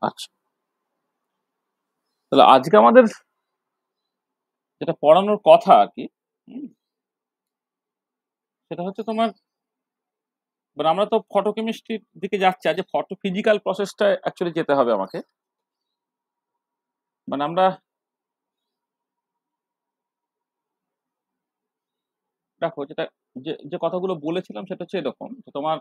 আচ্ছা, তাহলে আজকে আমাদের যেটা পড়ানোর কথা আর কি, হুম, সেটা হচ্ছে তোমার, মানে আমরা তো ফটোকেমিস্ট্রির দিকে যাচ্ছি, আজ ফটো ফিজিক্যাল প্রসেসটা অ্যাকচুয়ালি যেতে হবে আমাকে। মানে আমরা দেখো যেটা, যে যে কথাগুলো বলেছিলাম সেটা হচ্ছে এরকম যে তোমার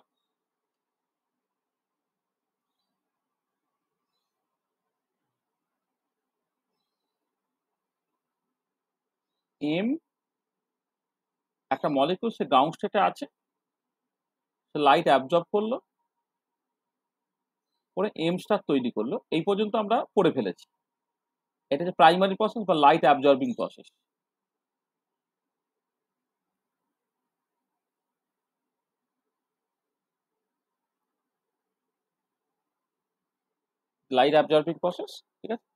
এম, একটা মলিকিউল সে গ্রাউন্ড স্টেটে আছে, সে লাইট অ্যাবজর্ব করলো, করে এম স্টার তৈরি করলো, এই পর্যন্ত আমরা পড়ে ফেলেছি। এটা হচ্ছে প্রাইমারি প্রসেস বা light absorbing process. Light absorbing process, ঠিক আছে।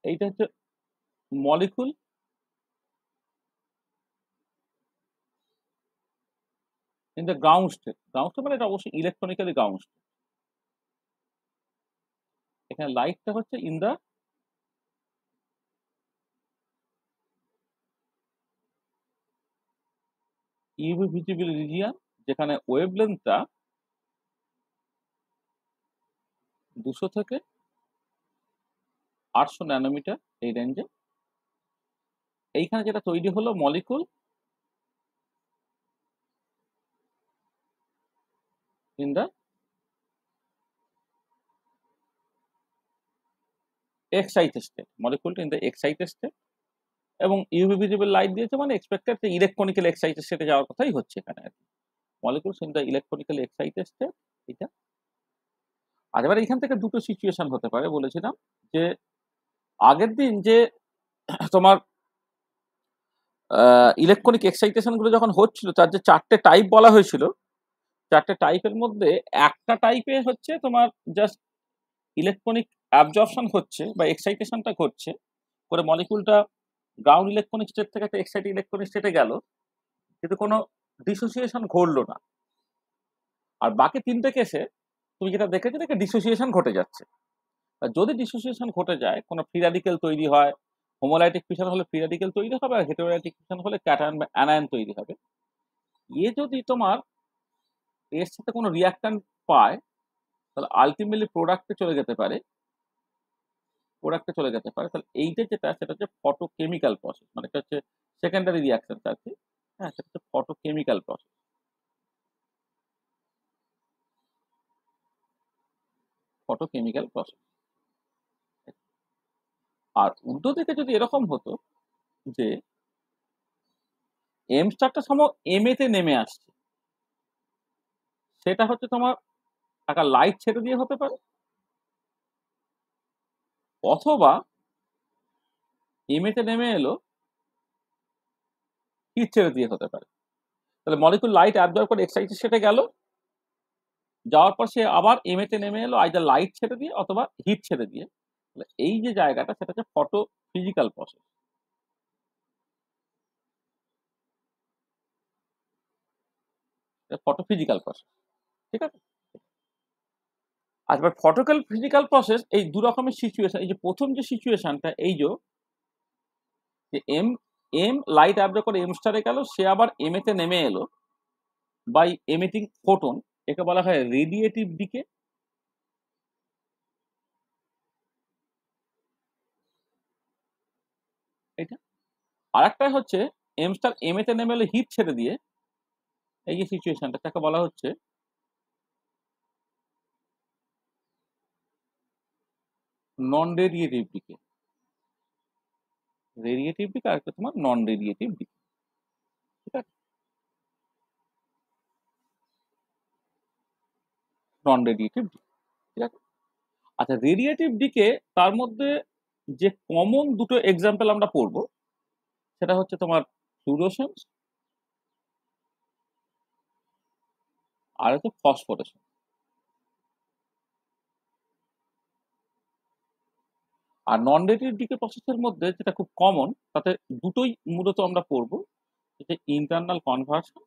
এইটা হচ্ছে molecule in the ground state. Ground state মানে এটা অবশ্যই ইলেকট্রনিক্যালি গ্রাউন্ড স্টেট। এখানে লাইটটা হচ্ছে in the UV visible region, যেখানে ওয়েভলেন্থটা 200 থেকে 800 ন্যানোমিটার, এই রেঞ্জে। এইখানে যেটা তৈরি হলো molecule in the excited state, মলিকুলটা ইন দ্য এক্সাইটেড স্টেট। এবং ইউভি ভিজিবল লাইট দিয়েছে মানে এক্সপেক্টেড যে ইলেকট্রনিক্যাল এক্সাইটেড স্টেটে যাওয়ার কথাই হচ্ছে এখানে আর কি। Molecules in the electronical excited state, এটা। আর এবার এখান থেকে দুটো সিচুয়েশন হতে পারে বলেছিলাম, যে আগের দিন যে তোমার ইলেকট্রনিক এক্সাইটেশন গুলো যখন হচ্ছিল, তার যে চারটে টাইপ বলা হয়েছিল, চারটে টাইপের মধ্যে একটা টাইপে হচ্ছে তোমার জাস্ট ইলেকট্রনিক অ্যাবজর্পশন হচ্ছে বা এক্সাইটেশনটা ঘটছে, করে মলিকুলটা গ্রাউন্ড ইলেকট্রনিক স্টেট থেকে একটা এক্সাইটেড ইলেকট্রনিক স্টেটে গেল, কিন্তু কোনো ডিসোসিয়েশন ঘটলো না। আর বাকি তিনটে কেসে তুমি যেটা দেখেছো, দেখে ডিসোসিয়েশন ঘটে যাচ্ছে। আর যদি ডিসোসিয়েশন ঘটে যায়, কোনো ফ্রি র্যাডিক্যাল তৈরি হয়, হোমোলাইটিক ফিশন হলে ফ্রি র্যাডিক্যাল তৈরি হবে, আর হেটেরোলাইটিক ফিশন হলে ক্যাটায়ন বা অ্যানায়ন তৈরি হবে। এ যদি তোমার এর সাথে কোনো রিয়াক্ট্যান্ট পায়, তাহলে আলটিমেটলি প্রোডাক্টে চলে যেতে পারে। তাহলে এইটা যেটা, সেটা হচ্ছে ফটোকেমিক্যাল প্রসেস, মানে এটা হচ্ছে সেকেন্ডারি রিয়াকশনটা আছে। হ্যাঁ, সেটা হচ্ছে ফটোকেমিক্যাল প্রসেস। Photochemical process. আর উল্টো দিকে যদি এরকম হতো যে এম স্টারটা সম এম এতে নেমে আসছে, সেটা হচ্ছে তোমার একটা লাইট ছেড়ে দিয়ে হতে পারে, অথবা এম এতে নেমে এলো হিট ছেড়ে দিয়ে হতে পারে। তাহলে মলিকুল লাইট অ্যাবজর্ব করে এক্সাইটেড সেটে গেল, যাওয়ার পর সে আবার এম এতে নেমে এলো আইদার লাইট ছেড়ে দিয়ে অথবা হিট ছেড়ে দিয়ে। তাহলে এই যে জায়গাটা, সেটা হচ্ছে photo physical process, photo physical process, ঠিক আছে। আর এবার ফটোক্যাল ফিজিক্যাল প্রসেস, এই দু রকমের সিচুয়েশন। এই যে প্রথম যে সিচুয়েশনটা, এই যে এম এম লাইট অ্যাবজর্ব করে এম স্টারে গেল, সে আবার এম এতে নেমে এলো বাই এমিটিং ফোটন, একে বলা হয় রেডিয়েটিভ ডিকে। এটা আর একটা হচ্ছে এম স্টার এম এতে নেমে এলো হিট ছেড়ে দিয়ে, এই যে সিচুয়েশনটা, তাকে বলা হচ্ছে নন রেডিয়েটিভ ডিকে। রেডিয়েটিভ ডিক আর একটা তোমার নন রেডিয়েটিভ ডিক, ঠিক আছে। নন রেডিয়েটিভ ডিক, ঠিক আছে। আচ্ছা, রেডিয়েটিভ ডিকে তার মধ্যে যে কমন দুটো এক্সাম্পল আমরা পড়বো, সেটা হচ্ছে তোমার ফ্লুরোসেন্স আর হচ্ছে ফসফোরেশন। আর নন রেডিয়েটিভ ডিকে প্রসেসের মধ্যে যেটা খুব কমন, তাতে দুটোই মূলত আমরা পড়বো, যে ইন্টারনাল কনভার্সন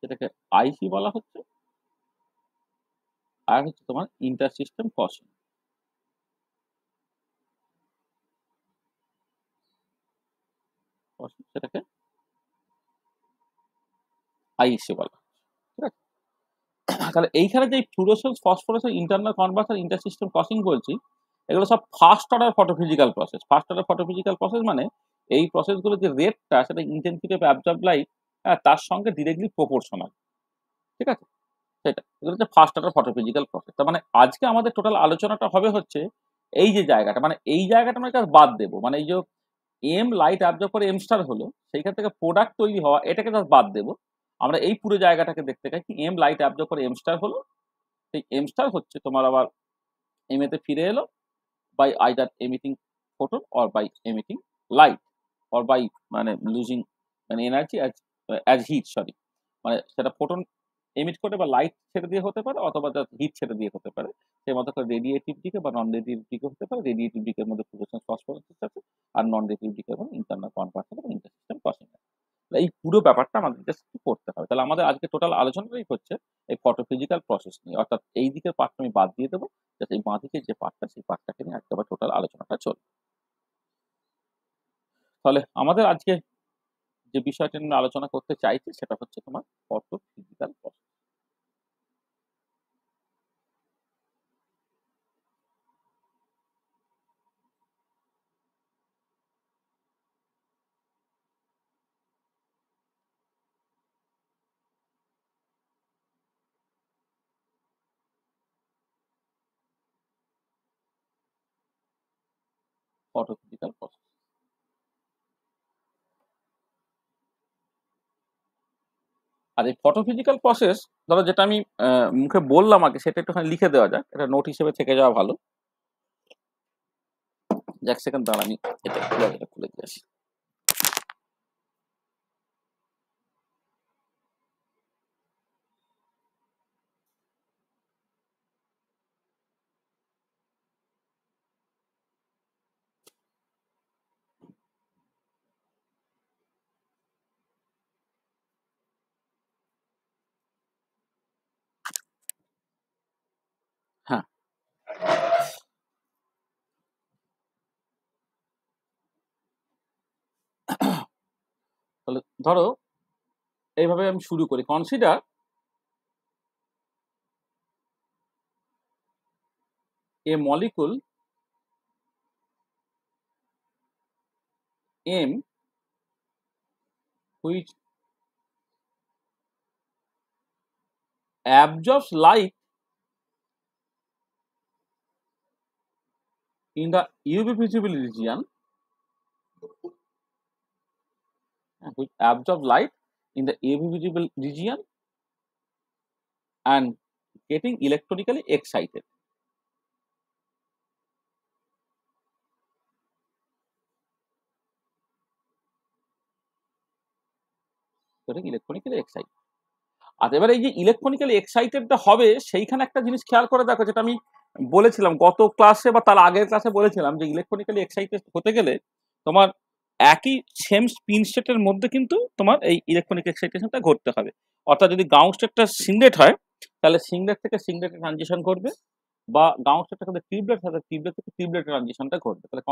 সেটাকে আইসি বলা হচ্ছে। আর হচ্ছে তোমার ইন্টার সিস্টেম ক্রসিং, সেটাকে আইসি বলা হয়। ঠিক আছে, তাহলে এইখানে যে fluorescence phosphorescence internal conversion inter system crossing বলছি, এগুলো সব first order photophysical process. First order photophysical process মানে এই প্রসেসগুলো যে রেটটা সেটা ইন্টেন্সিটি অফ অ্যাবজর্ব লাইট তার সঙ্গে ডিরেক্টলি প্রপোর্শনাল। ঠিক আছে, সেটা এগুলো হচ্ছে ফার্স্ট অর্ডার ফটোফিজিক্যাল প্রসেস। তার মানে আজকে আমাদের টোটাল আলোচনাটা হবে হচ্ছে এই যে জায়গাটা, মানে এই জায়গাটা আমরা জাস্ট বাদ দেবো, মানে এই যে এম লাইট অ্যাবজর্ব করে এম স্টার হলো, সেইখান থেকে প্রোডাক্ট তৈরি হওয়া এটাকে জাস্ট বাদ দেবো। আমরা এই পুরো জায়গাটাকে দেখতে চাই কি এম লাইট অ্যাবজর্ব করে এম স্টার হলো, সেই এম স্টার হচ্ছে তোমার আবার এম এতে ফিরে এলো by either emitting photon or by emitting light or by মানে লুজিং মানে এনার্জি অ্যাজ হিট, সরি মানে সেটা ফোটন এমিট করে বা লাইট ছেড়ে দিয়ে হতে পারে অথবা হিট ছেড়ে দিয়ে হতে পারে। সেই মতো করে রেডিয়েটিভ দিকে বা নন রেডিয়েটিভ দিকে হতে পারে। রেডিয়েটিভ দিকের মধ্যে ফ্লুরোসেন্স ফসফোরেসেন্স আছে, আর নন রেডিয়েটিভ দিকের মধ্যে ইন্টারনাল কনভার্সন এবং ইন্টার সিস্টেম ক্রসিং আছে। এই পুরো ব্যাপারটা আমাদের জাস্ট করতে হবে। তাহলে আমাদের আজকে টোটাল আলোচনাটাই হচ্ছে এই ফটোফিজিক্যাল প্রসেস নিয়ে, অর্থাৎ এই দিকের পার্টটা আমি বাদ দিয়ে দেবো, যাতে এই বাঁ দিকের যে পার্টটা সেই পার্টটাকে নিয়ে আজকে আবার টোটাল আলোচনাটা চলবে। তাহলে আমাদের আজকে যে বিষয়টা নিয়ে আলোচনা করতে চাইছি সেটা হচ্ছে তোমার ফটোফিজিক্যাল প্রসেস। ফটোফিজিক্যাল প্রসেস, আর এই ফটোফিজিক্যাল প্রসেস ধরো যেটা আমি মুখে বললাম আগে সেটা একটুখানি লিখে দেওয়া যাক, এটা নোট হিসেবে থেকে যাওয়া ভালো। এক সেকেন্ড দাঁড়া, আমি এটা খুলে দিয়ে আসি। হ্যাঁ, তাহলে ধরো এইভাবে আমি শুরু করি। Consider A molecule M which absorbs light in the UV visible region, which absorbs light in the UV visible region and getting electronically excited. Getting electronically excited. আর এবার এই যে ইলেকট্রনিক্যালি এক্সাইটেডটা হবে সেইখানে একটা জিনিস খেয়াল করে দেখো, যেটা আমি বলেছিলাম গত ক্লাসে বা তার আগের ক্লাসে বলেছিলাম যে ইলেকট্রনিক্যালি এক্সাইটেড হতে গেলে তোমার একই সেম স্পিন স্টেটের মধ্যে কিন্তু তোমার এই ইলেকট্রনিক এক্সাইটেশনটা ঘটতে হবে। অর্থাৎ যদি গ্রাউন্ড স্টেটটা সিংলেট হয় তাহলে সিংলেট থেকে সিংলেটে ট্রানজিশন করবে, বা গ্রাউন্ড স্টেটটা যদি টিউবলেট হয় টিউবলেট থেকে টিউবলেটে ট্রানজিশনটা ঘটবে। তাহলে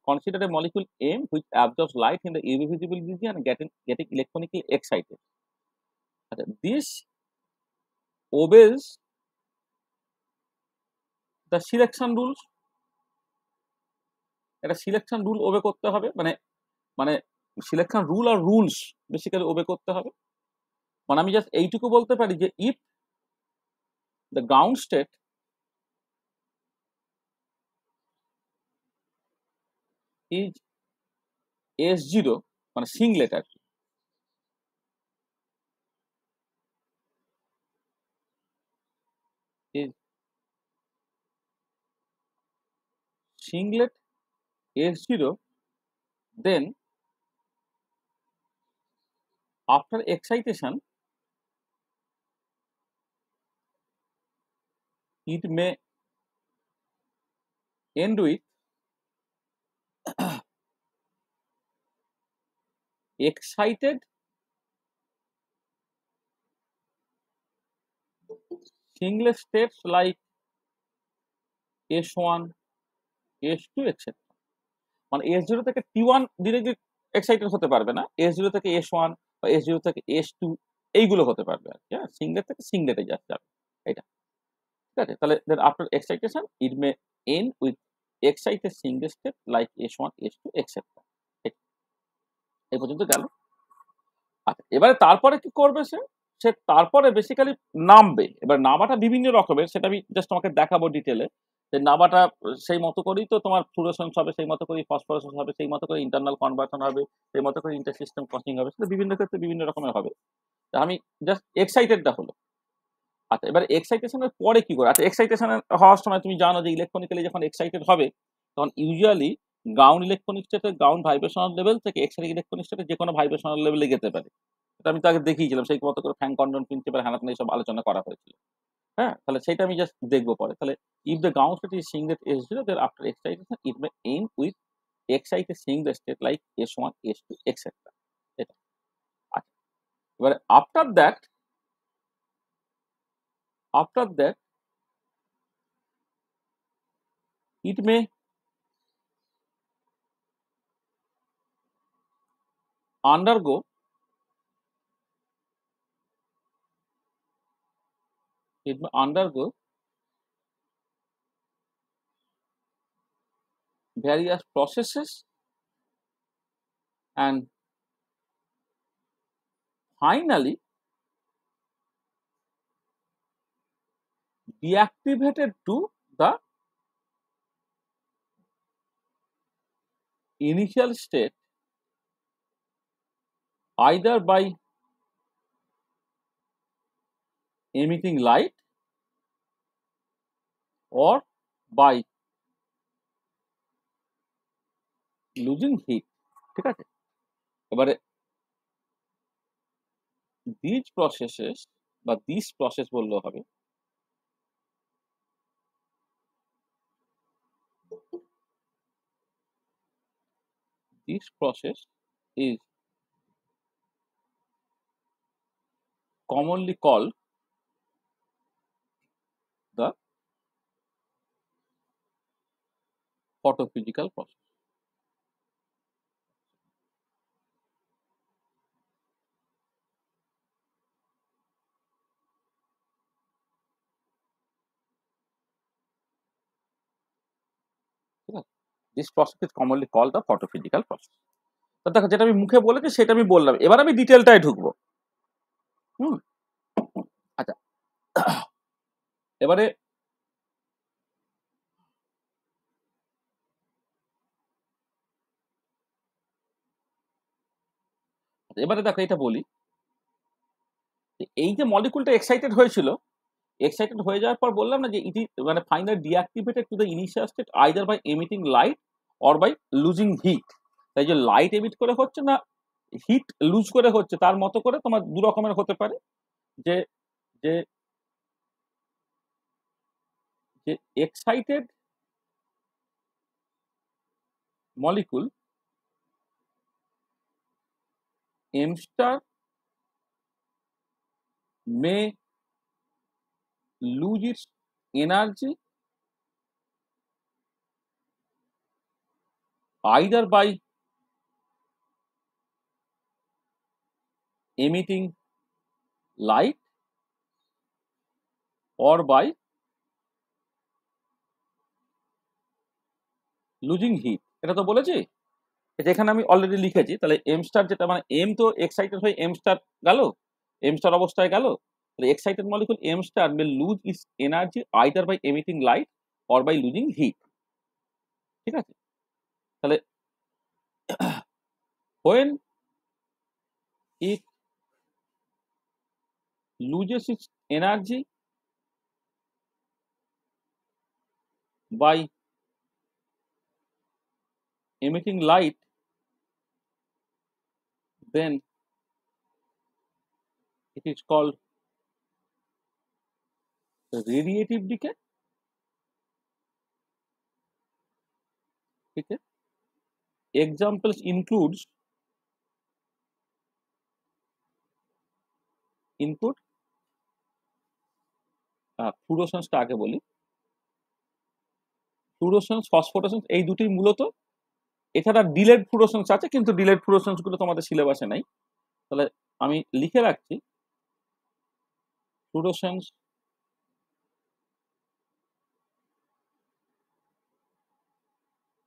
consider a molecule M which absorbs light in the UV visible region and getting electronically excited. This obeys the selection rules. একটা সিলেকশন রুল ওবে করতে হবে, মানে মানে সিলেকশন রুল আর রুলস বেসিক্যালি ওবে করতে হবে। মানে আমি জাস্ট এইটুকু বলতে পারি যে if the ground state is S0, মানে সিংলেট আর কি, is singlet S0, then after excitation it may end with excited singlet states like S1, S2 etc. মানে S0 থেকে T1 ডিরেক্টলি এক্সাইটেড হতে পারবে না, S0 থেকে S1 বা S0 থেকে S2 এইগুলো হতে পারবে আর কি। হ্যাঁ, সিংলেট থেকে সিংলেটে যাচ্ছে এটা, ঠিক আছে। তাহলে then after excitation it may end with excited singlet state like S1, S2 etcetera. এই পর্যন্ত গেল। আচ্ছা, এবারে তারপরে কি করবে সে? সে তারপরে বেসিক্যালি নামবে। এবার নামাটা বিভিন্ন রকমের, সেটা আমি জাস্ট তোমাকে দেখাবো ডিটেলে। যে নামাটা সেই মতো করেই তো তোমার ফ্লুরোসেন্স হবে, সেই মতো করেই ফসফরাসেন্স হবে, সেই মতো করে ইন্টারনাল কনভার্সন হবে, সেই মতো করে ইন্টার সিস্টেম ক্রসিং হবে, সেটা বিভিন্ন ক্ষেত্রে বিভিন্ন রকমের হবে। তা আমি জাস্ট এক্সাইটেডটা হলো। আচ্ছা, এবার এক্সাইটেশনের পরে কি করে? আচ্ছা, এক্সাইটেশন হওয়ার সময় তুমি জানো যে ইলেকট্রনিক্যালি যখন এক্সাইটেড হবে তখন ইউজুয়ালি গ্রাউন্ড ইলেকট্রনিক স্টেটে গ্রাউন্ড ভাইব্রেশনাল লেভেল থেকে এক্সাইটেড ইলেকট্রনিক স্টেটে যে কোনো ভাইব্রেশনাল লেভেলে যেতে পারে। এটা আমি তো আগে দেখিয়েছিলাম, সেই মতো করে ফ্যান কন্ডন প্রিন্সিপাল হ্যানাতেন এইসব আলোচনা করা হয়েছিল। হ্যাঁ, তাহলে সেটা আমি জাস্ট দেখবো পরে। তাহলে if the ground state is singlet S0 then after excitation it may end with excited singlet state like S1, S2 etc. এটা। আচ্ছা, এবারে after that it may undergo various processes and finally deactivated to the initial state either by emitting light or by losing heat, ঠিক আছে। এবারে these processes বা this process বললেও হবে, this process is commonly called the photophysical process। ঠিক আছে, this process is commonly called the photophysical process। তো দেখো, যেটা আমি মুখে বলেছি সেটা আমি বললাম, এবার আমি ডিটেলটায় ঢুকবো। হুম, আচ্ছা, এবারে এবারে দেখো এটা বলি, এই যে মলিকুলটা এক্সাইটেড হয়েছিল, এক্সাইটেড হয়ে যাওয়ার পর বললাম না যে ইট ইজ মানে finally deactivated to the initial state either by emitting light or by losing heat. তাই যে লাইট এমিট করে হচ্ছে না হিট লুজ করে হচ্ছে, তার মতো করে তোমার দু রকমের হতে পারে। যে যে যে excited molecule M star may lose its energy either by emitting light or by losing heat. এটা তো বলেছি, যেখানে আমি অলরেডি লিখেছি। তাহলে এম স্টার যেটা মানে এম তো এক্সাইটেড হয়ে এম স্টার গেল, এম স্টার অবস্থায় গেল। তাহলে excited molecule M star may lose its energy either by emitting light or by losing heat, ঠিক আছে। তাহলে when it loses its energy by emitting light, then it is called radiative decay, ठीक है। Examples include ফ্লুরোসেন্সটা আগে বলি। Fluorescence, phosphorescence এই দুটি মূলত, এছাড়া ডিলেড ফ্লুরোসেন্স আছে, কিন্তু ডিলেড ফ্লুরোসেন্স গুলো তোমাদের সিলেবাসে নাই। তাহলে আমি লিখে রাখছি fluorescence,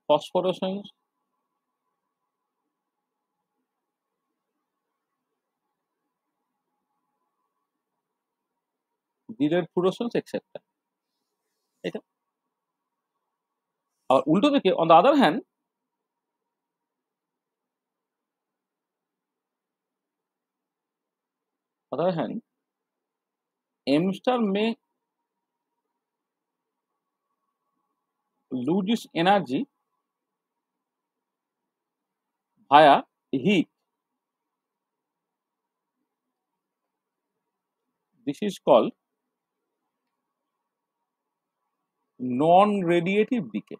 phosphorescence, delayed fluorescence etcetera. এটা আর উল্টো দিকে on the other hand M star may lose its energy via heat. This is called non-radiative decay.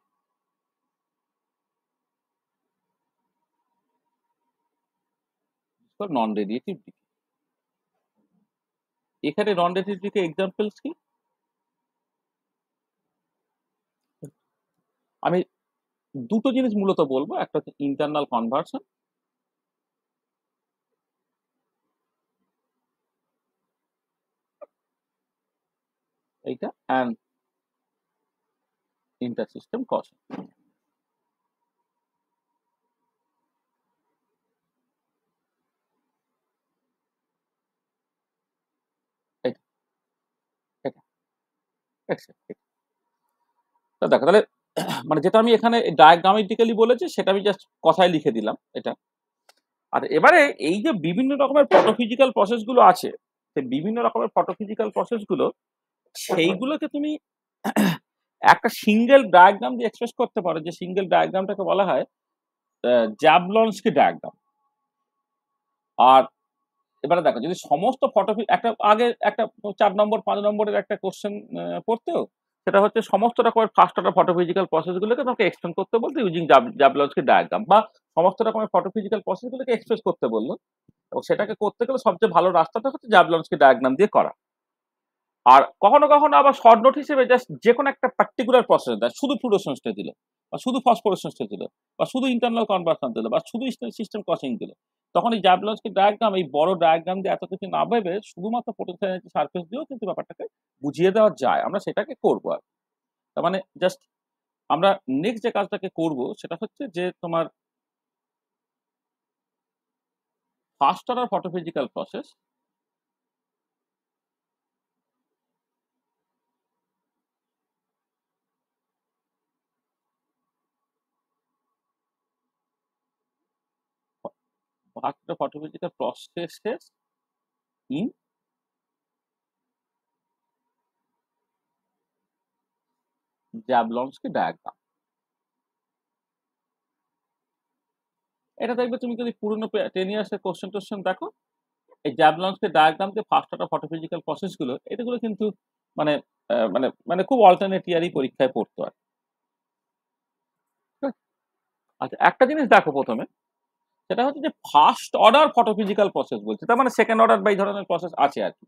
It's called non-radiative decay. এখানে non-radiative decay examples কি? আমি দুটো জিনিস মূলত বলবো, একটা হচ্ছে ইন্টারনাল কনভার্সন, এইটা, অ্যান্ড ইন্টারসিস্টেম কশন। এটা এটা দেখো তাহলে, মানে যেটা আমি এখানে ডায়াগ্রামেটিক্যালি বলেছি সেটা আমি জাস্ট কথায় লিখে দিলাম এটা। আর এবারে এই যে বিভিন্ন রকমের ফটোফিজিক্যাল প্রসেস গুলো আছে, সেই বিভিন্ন রকমের ফটোফিজিক্যাল প্রসেস গুলো, সেইগুলোকে তুমি একটা সিঙ্গেল ডায়াগ্রাম দিয়ে এক্সপ্রেস করতে পারো, যে সিঙ্গেল ডায়াগ্রামটাকে বলা হয় জ্যাবলনস্কি ডায়াগ্রাম। আর এবারে দেখো, যদি সমস্ত একটা আগে একটা 4 নম্বর 5 নম্বরের একটা কোশ্চেন পড়তেও, সেটা হচ্ছে সমস্ত রকমের ফার্স্ট অর্ডার ফটোফিজিক্যাল প্রসেস গুলোকে তোমাকে এক্সপ্লেন করতে বলতো ইউজিং জ্যাবলনস্কি ডায়াগ্রাম, বা সমস্ত রকমের ফটোফিজিক্যাল প্রসেস গুলোকে এক্সপ্রেস করতে বললো, এবং সেটাকে করতে গেলে সবচেয়ে ভালো রাস্তাটা হচ্ছে জ্যাবলনস্কি ডায়াগ্রাম দিয়ে করা। আর কখনো কখনো আবার শর্ট নোট হিসেবে জাস্ট যে কোনো একটা পার্টিকুলার প্রসেস দেয়, শুধু ফ্লুরোসেন্সটা দিল, বা শুধু ফসফোরেসেন্সটা দিল, বা শুধু ইন্টারনাল কনভার্সন দিল, বা শুধু সিস্টেম কসিং দিল, তখন এই জ্যাবলনস্কি ডায়াগ্রাম, এই বড় ডায়াগ্রাম দিয়ে এত কিছু না ভেবে শুধুমাত্র পোটেনশিয়াল এনার্জি সারফেস দিয়েও কিন্তু ব্যাপারটাকে বুঝিয়ে দেওয়া যায়। আমরা সেটাকে করবো। আর তার মানে জাস্ট আমরা নেক্সট যে কাজটাকে করব সেটা হচ্ছে যে তোমার first order photophysical process, first order photophysical processes in Jablonski diagram. এটা দেখবে তুমি যদি পুরোনো 10 ইয়ার্সের কোশ্চেন টোশ্চেন দেখো, এই জ্যাবলনস্কি ডায়াগ্রামকে ফার্স্ট অর্ডার ফটোফিজিক্যাল প্রসেস গুলো, এটাগুলো কিন্তু মানে মানে খুব অল্টারনেট ইয়ারই পরীক্ষায় পড়তো। আর আচ্ছা, একটা জিনিস দেখো প্রথমে, সেটা হচ্ছে যে ফার্স্ট অর্ডার ফটোফিজিক্যাল প্রসেস বলছে, তার মানে সেকেন্ড অর্ডার বা এই ধরনের প্রসেস আছে আর কি।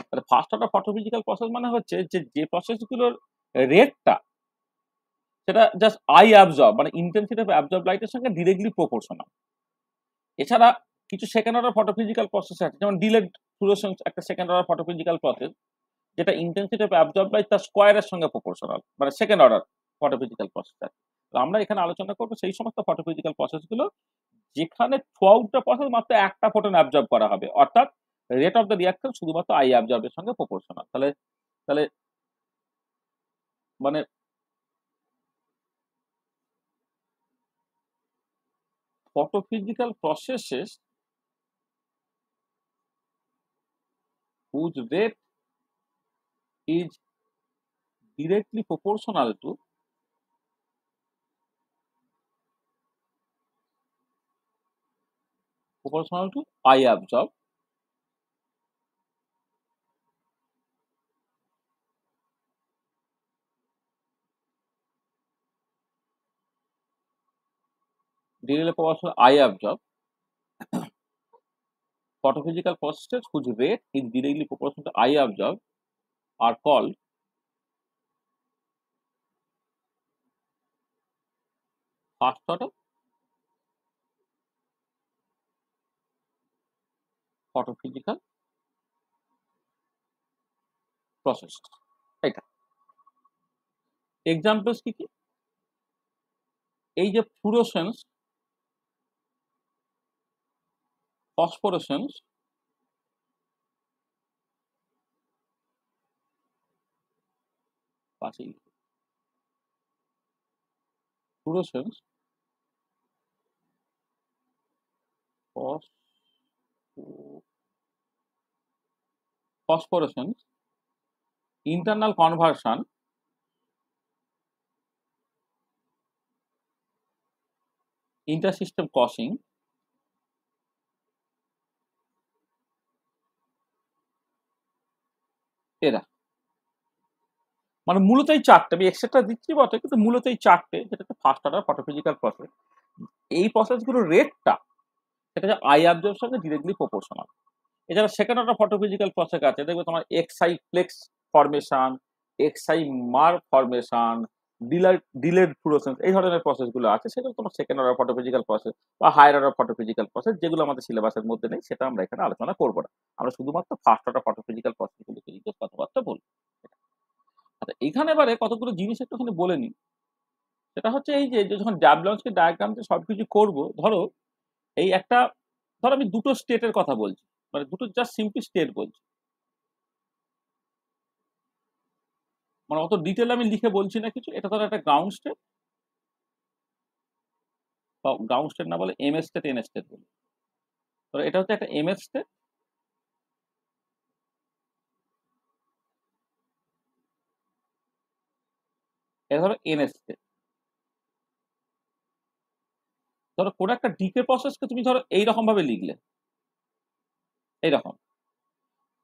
তাহলে ফার্স্ট অর্ডার ফটোফিজিক্যাল প্রসেস মানে হচ্ছে যে প্রসেসগুলোর রেটটা, সেটা জাস্ট আই অ্যাবজর্ব, মানে ইন্টেন্সিটি অফ অ্যাবজর্ব লাইটের সঙ্গে ডিরেক্টলি প্রপোর্শনাল। এছাড়া কিছু সেকেন্ড অর্ডার ফটোফিজিক্যাল প্রসেস আছে, যেমন ডিলেড ফ্লুরোসেন্স একটা সেকেন্ড অর্ডার ফটোফিজিক্যাল প্রসেস, যেটা ইন্টেন্সিটি অফ অ্যাবজর্ব লাইট তার স্কোয়ারের সঙ্গে প্রপোর্শনাল, মানে সেকেন্ড অর্ডার ফটোফিজিক্যাল প্রসেস। আমরা এখানে আলোচনা করবো সেই সমস্ত ফটোফিজিক্যাল প্রসেস গুলো যেখানে থ্রু আউট দ্য প্রসেস মাত্র একটা ফোটন অ্যাবজর্ব করা হবে, অর্থাৎ রেট অফ দ্য রিয়াকশন শুধুমাত্র আই অ্যাবজর্বের সঙ্গে প্রপোর্শনাল। তাহলে তাহলে মানে photophysical processes whose rate is directly proportional to I absorb, directly proportional I absorb. Photophysical processes whose rate is directly proportional to I absorb are called first order photophysical process, এটা examples কি কি? এই যে fluorescence, phosphorescence, পাশেই fluorescence, phosphorescence, internal conversion, intersystem crossing, এরা মানে মূলত এই চারটে, আমি এক্সট্রা দিচ্ছি বটে, কিন্তু মূলত এই চারটে, যেটা হচ্ছে ফার্স্ট অর্ডার ফটোফিজিক্যাল প্রসেস। এই প্রসেসগুলোর রেটটা সেটা হচ্ছে আই অ্যাবজর্বের সঙ্গে ডিরেক্টলি প্রপোর্শনাল। এছাড়া সেকেন্ড অর্ডার ফটোফিজিক্যাল প্রসেস আছে, দেখবে তোমার exciplex formation, excimer formation, delayed fluorescence, এই ধরনের প্রসেসগুলো আছে, সেগুলো তোমার সেকেন্ড অর্ডার ফটোফিজিক্যাল প্রসেস বা হায়ার অর্ডার ফটোফিজিক্যাল প্রসেস, যেগুলো আমাদের সিলেবাসের মধ্যে নেই, সেটা আমরা এখানে আলোচনা করবো না। আমরা শুধুমাত্র ফার্স্ট অর্ডার ফটোফিজিক্যাল প্রসেসগুলোকে নিয়ে কথাবার্তা বলবো। আচ্ছা, এখানে এবারে কতগুলো জিনিস একটুখানি বলে নিই। সেটা হচ্ছে এই যে যখন ড্যাবলন্সকি ডায়াগ্রাম দিয়ে সবকিছু করবো, ধরো এই একটা, ধরো আমি দুটো স্টেটের কথা বলছি, মানে দুটো জাস্ট সিম্পলি স্টেট বলছি, মানে অত ডিটেল আমি লিখে বলছি না কিছু। এটা ধরো একটা গ্রাউন্ড স্টেট, বা গ্রাউন্ড স্টেট না বলে এমএস স্টেট, এন স্টেট বলি। ধরো এটা হচ্ছে একটা এমএস স্টেট, এটা ধরো এন স্টেট। ধরো কোনো একটা ডিকে প্রসেসকে তুমি ধরো এইরকম ভাবে লিখলে, এইরকম,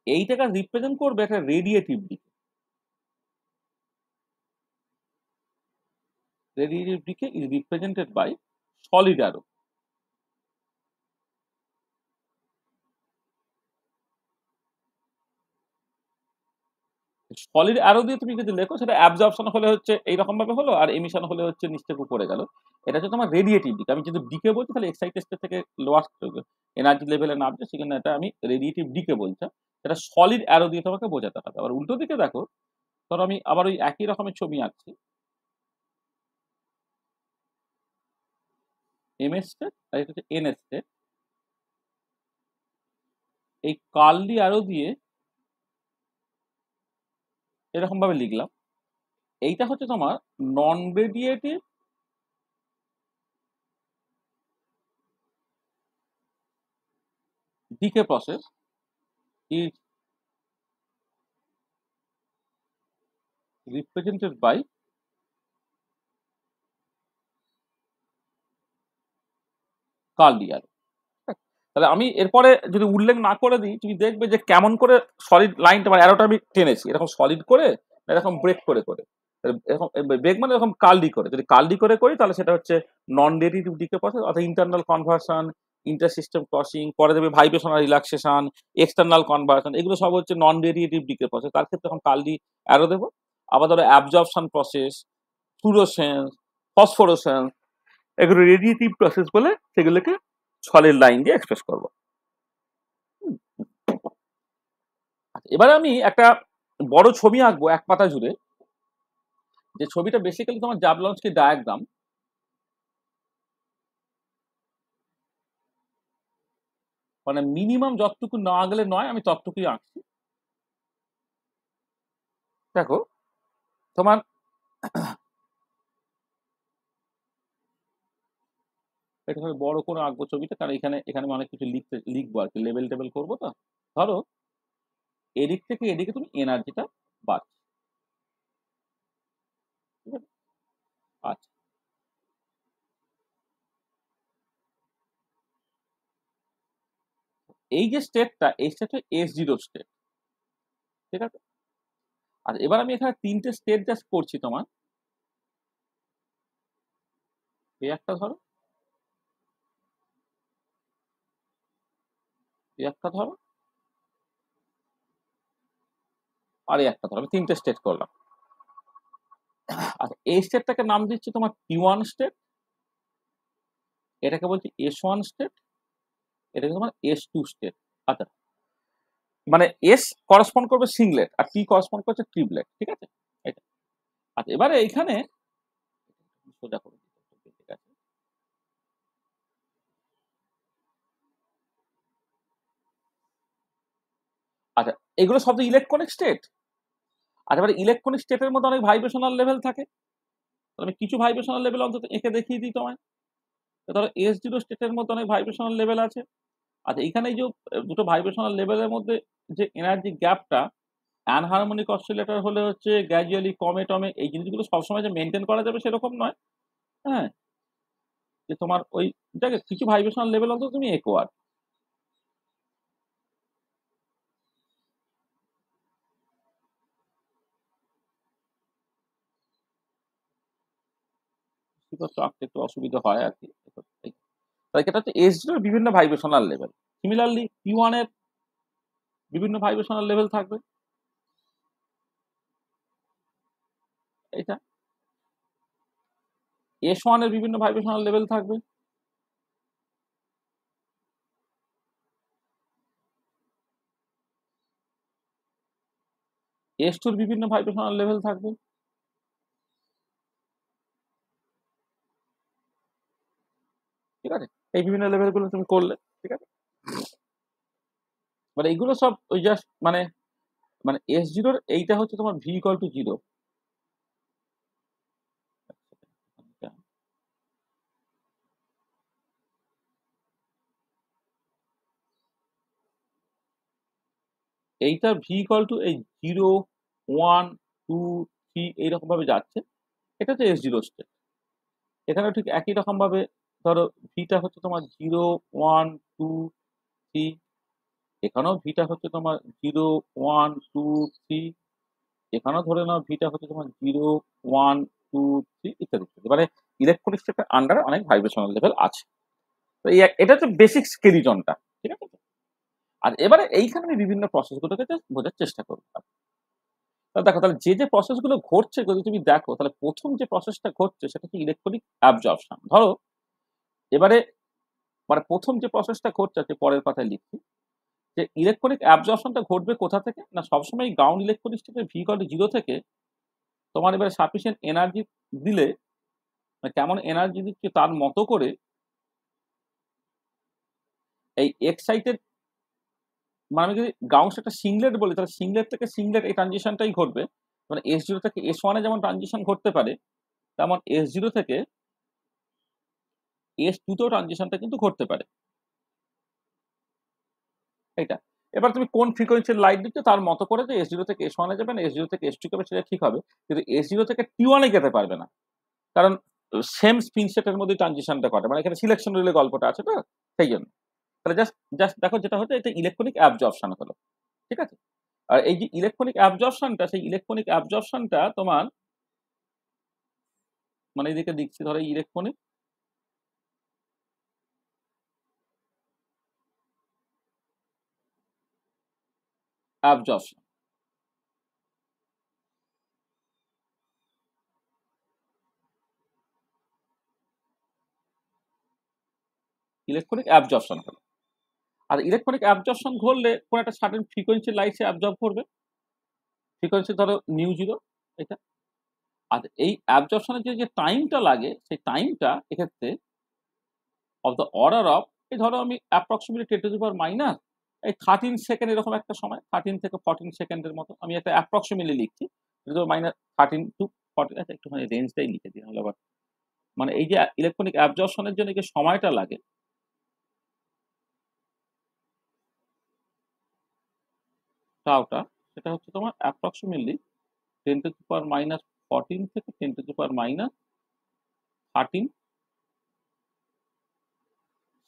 এইটাকে রিপ্রেজেন্ট করবে একটা radiative decay. Radiative decay is represented by solid arrow. Solid arrow দিয়ে তুমি যদি লেখো, সেটা অ্যাবজর্পশন হলে হচ্ছে এইরকম ভাবে হলো, আর এমিশন হলে হচ্ছে নিচ থেকে উপরে গেল। এটা হচ্ছে তোমার রেডিয়েটিভ দিক। আমি যদি ডিকে বলছি, তাহলে এক্সাইটেস্টের থেকে লোয়ার এনার্জি লেভেলে নামছে, সেখানে এটা আমি রেডিয়েটিভ ডিকে বলছি। এটা সলিড অ্যারো দিয়ে তোমাকে বোঝাতে হবে। আবার উল্টো দিকে দেখো, ধরো আমি আবার ওই একই রকমের ছবি আঁকছি, এম এস স্টেট আর এটা হচ্ছে এন স্টেট। এই কার্লি অ্যারো দিয়ে এরকম ভাবে লিখলাম। এইটা হচ্ছে তোমার non radiative decay process is represented by curly arrow. তাহলে আমি এরপরে যদি উল্লেখ না করে দিই, তুমি দেখবে যে কেমন করে সলিড লাইনটা বা অ্যারোটা আমি টেনেছি, এরকম সলিড করে, এরকম ব্রেক করে করে, এরকম ব্রেক মানে এরকম কার্লি করে। যদি কার্লি করে করি, তাহলে সেটা হচ্ছে নন রেডিয়েটিভ ডিকে প্রসেস, অর্থাৎ internal conversion, inter system crossing, পরে দেবে ভাইব্রেশনাল রিল্যাক্সেশন, এক্সটার্নাল কনভার্সন, এগুলো সব হচ্ছে নন রেডিয়েটিভ ডিকে প্রসেস। তার ক্ষেত্রে এখন কার্লি অ্যারো দেবো। আবার ধরো অ্যাবজর্পশন প্রসেস, ফ্লুরোসেন্স, ফসফোরেসেন্স, এগুলো রেডিয়েটিভ প্রসেস বলে সেগুলোকে সলিড লাইন দিয়ে এক্সপ্রেস করবো। এবারে আমি একটা বড় ছবি আঁকবো এক পাতা জুড়ে, যে ছবিটা বেসিক্যালি তোমার জাবলন্সকি ডায়াগ্রাম। মানে মিনিমাম যতটুকু না গেলে নয়, আমি ততটুকুই আঁকছি। দেখো তোমার এটা বড় করে আঁকবো ছবিটা, কারণ এখানে এখানে আমি অনেক কিছু লিখবো আর কি, লেভেল টেবেল করবো। তো ধরো এদিক থেকে এদিকে তুমি এনার্জিটা বাড়ছে, ঠিক আছে? আচ্ছা, এই যে স্টেটটা, এই স্টেটটা S0 স্টেট, ঠিক আছে? আর এবার আমি এখানে তিনটে স্টেট জাস্ট করছি তোমার। এই একটা ধরো, এই একটা ধরো, আর এই একটা ধরো, আমি তিনটে স্টেট করলাম। আচ্ছা, এই স্টেটটাকে নাম দিচ্ছি তোমার T1 স্টেট, এটাকে বলছি S1 স্টেট, এটাকে তোমার S2 স্টেট। আচ্ছা, মানে এস করসপন্ড করবে সিংলেট আর টি করসপন্ড করছে ট্রিপলেট, ঠিক আছে? এটা আচ্ছা, এবারে এইখানে সোজা করে দিতে হবে, ঠিক আছে? আচ্ছা, এগুলো সব তো ইলেকট্রনিক স্টেট। আচ্ছা, এবারে ইলেকট্রনিক স্টেটের মধ্যে অনেক ভাইব্রেশনাল লেভেল থাকে। আমি কিছু ভাইব্রেশনাল লেভেল অন্তত এঁকে দেখিয়ে দিই তোমায়। ধরো S0 স্টেটের মধ্যে অনেক ভাইব্রেশনাল লেভেল আছে। আচ্ছা, এইখানে এই যে দুটো ভাইব্রেশনাল লেভেলের মধ্যে যে এনার্জি গ্যাপটা, অ্যানহারমোনিক অসিলেটর হলে হচ্ছে গ্র্যাজুয়ালি কমে টমে, এই জিনিসগুলো সবসময় যে মেনটেন করা যাবে সেরকম নয়। হ্যাঁ, যে তোমার ওই দেখে কিছু ভাইব্রেশনাল লেভেল অন্তত তুমি এঁকো। আর আঁকতে একটু অসুবিধা হয় আর কি। তাই এটা হচ্ছে S0 এর বিভিন্ন ভাইব্রেশনাল লেভেল। সিমিলারলি P1 এর বিভিন্ন ভাইব্রেশনাল লেভেল থাকবে। এটা S1 এর বিভিন্ন ভাইব্রেশনাল লেভেল থাকবে। S2 এর বিভিন্ন ভাইব্রেশনাল লেভেল থাকবে। ঠিক আছে? এই বিভিন্ন লেভেলগুলো তুমি করলে, ঠিক আছে? মানে এইগুলো সব ওই জাস্ট মানে মানে S0 এর এইটা হচ্ছে তোমার V equal to 0। এইটার V equal to এই 0, 1, 2, 3 এইরকম ভাবে যাচ্ছে। এটা হচ্ছে S0 স্টেট। এখানেও ঠিক একই রকম ভাবে ধরো ভিটা হচ্ছে তোমার 0, 1, 2, 3। এখানেও ভিটা হচ্ছে তোমার 0, 1, 2, 3। এখানেও ধরে নাও ভিটা হচ্ছে তোমার 0, 1, 2, 3 ইত্যাদি ইত্যাদি। মানে ইলেকট্রনিক স্টেটের আন্ডারে অনেক ভাইব্রেশনাল লেভেল আছে। তো এটা হচ্ছে বেসিক স্কেলিটনটা, ঠিক আছে? আর এবারে এইখানে আমি বিভিন্ন প্রসেসগুলোকে জাস্ট বোঝার চেষ্টা করব। তাহলে দেখো, তাহলে যে যে প্রসেসগুলো ঘটছে যদি তুমি দেখো, তাহলে প্রথম যে প্রসেসটা ঘটছে সেটা হচ্ছে ইলেকট্রনিক অ্যাবজর্পশন। ধরো এবারে মানে প্রথম যে প্রসেসটা ঘটছে হচ্ছে পরের পাতায় লিখছি, যে ইলেকট্রনিক অ্যাবজর্পশনটা ঘটবে কোথা থেকে না, সবসময় গ্রাউন্ড ইলেকট্রনিক স্টেটের ভি ইকুয়াল টু 0 থেকে তোমার এবারে সাফিসিয়েন্ট এনার্জি দিলে, মানে কেমন এনার্জি দিচ্ছে তার মতো করে এই এক্সাইটেড, মানে আমি যদি গ্রাউন্ড স্টেটটা সিংলেট বলি তাহলে সিংলেট থেকে সিংলেট এই ট্রানজিশনটাই ঘটবে। মানে S0 থেকে S1 এ যেমন ট্রানজিশন ঘটতে পারে, তেমন S0 থেকে S2 তেও ট্রানজিশনটা কিন্তু ঘটতে পারে। এইটা এবার তুমি কোন ফ্রিকোয়েন্সির লাইট দিচ্ছ তার মতো করে যে S0 থেকে S1 এ যাবে না S0 থেকে S2 যাবে সেটা ঠিক হবে, কিন্তু S0 থেকে T1 এ যেতে পারবে না। কারণ সেম স্পিন সেটের মধ্যে ট্রানজিশনটা ঘটে, মানে এখানে সিলেকশন রুলে গল্পটা আছে তো, সেই জন্য। তাহলে জাস্ট জাস্ট দেখো যেটা হচ্ছে এটা ইলেকট্রনিক অ্যাবজর্পশন হলো, ঠিক আছে? আর এই যে ইলেকট্রনিক অ্যাবজর্পশনটা, সেই ইলেকট্রনিক অ্যাবজর্পশনটা তোমার মানে এদিকে দিচ্ছি ধরো ইলেকট্রনিক অ্যাবজর্পশন, ইলেকট্রনিক অ্যাবজর্পশন হলো। আর ইলেকট্রনিক অ্যাবজর্পশন ঘটলে কোন একটা সার্টেন ফ্রিকোয়েন্সি লাইট সে অ্যাবজর্ব করবে, ফ্রিকোয়েন্সি ধরো নিউ 0 এটা। আর এই অ্যাবজর্পশনের যে টাইমটা লাগে সেই টাইমটা এক্ষেত্রে অফ দ্য অর্ডার অফ, এই ধরো আমি approximately 10 to the power minus এই 13 সেকেন্ড এরকম একটা সময়, 13 থেকে 14 সেকেন্ডের মতো আমি একটা অ্যাপ্রক্সিমেটলি লিখছি, মাইনাস 13 টু 14। আচ্ছা, একটুখানি রেঞ্জটাই লিখে দিই নাহলে আবার মানে এই যে ইলেকট্রনিক অ্যাবজর্পশনের জন্য যে সময়টা লাগে টাওটা, সেটা হচ্ছে তোমার approximately 10 to the power minus 14 থেকে 10 to the power minus 13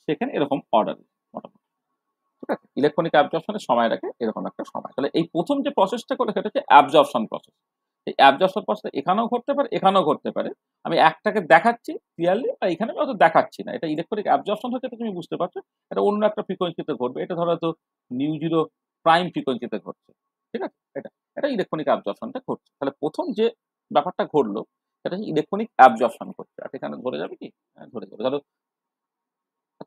second এরকম অর্ডার মোটামুটি, ঠিক আছে? ইলেকট্রনিক অ্যাবজর্পশনের সময় রাখে এরকম একটা সময়। তাহলে এই প্রথম যে প্রসেসটা করে সেটা হচ্ছে অ্যাবজর্পশন প্রসেস। এই অ্যাবজর্পশন প্রসেস এখানেও ঘটতে পারে, এখানেও ঘটতে পারে। আমি একটাকে দেখাচ্ছি ক্লিয়ারলি, আর এখানে হয়তো দেখাচ্ছি না। এটা ইলেকট্রনিক অ্যাবজর্পশন হচ্ছে, এটা তুমি বুঝতে পারছো। এটা অন্য একটা ফ্রিকোয়েন্সিতে ঘটবে, এটা ধরো হয়তো নিউ 0 প্রাইম ফ্রিকোয়েন্সিতে ঘটছে, ঠিক আছে? এটা এটা ইলেকট্রনিক অ্যাবজর্পশনটা ঘটছে। তাহলে প্রথম যে ব্যাপারটা ঘটলো সেটা হচ্ছে ইলেকট্রনিক অ্যাবজর্পশন ঘটছে। আর এখানে ধরে যাবে কি? হ্যাঁ, ধরে যাবে। ধরো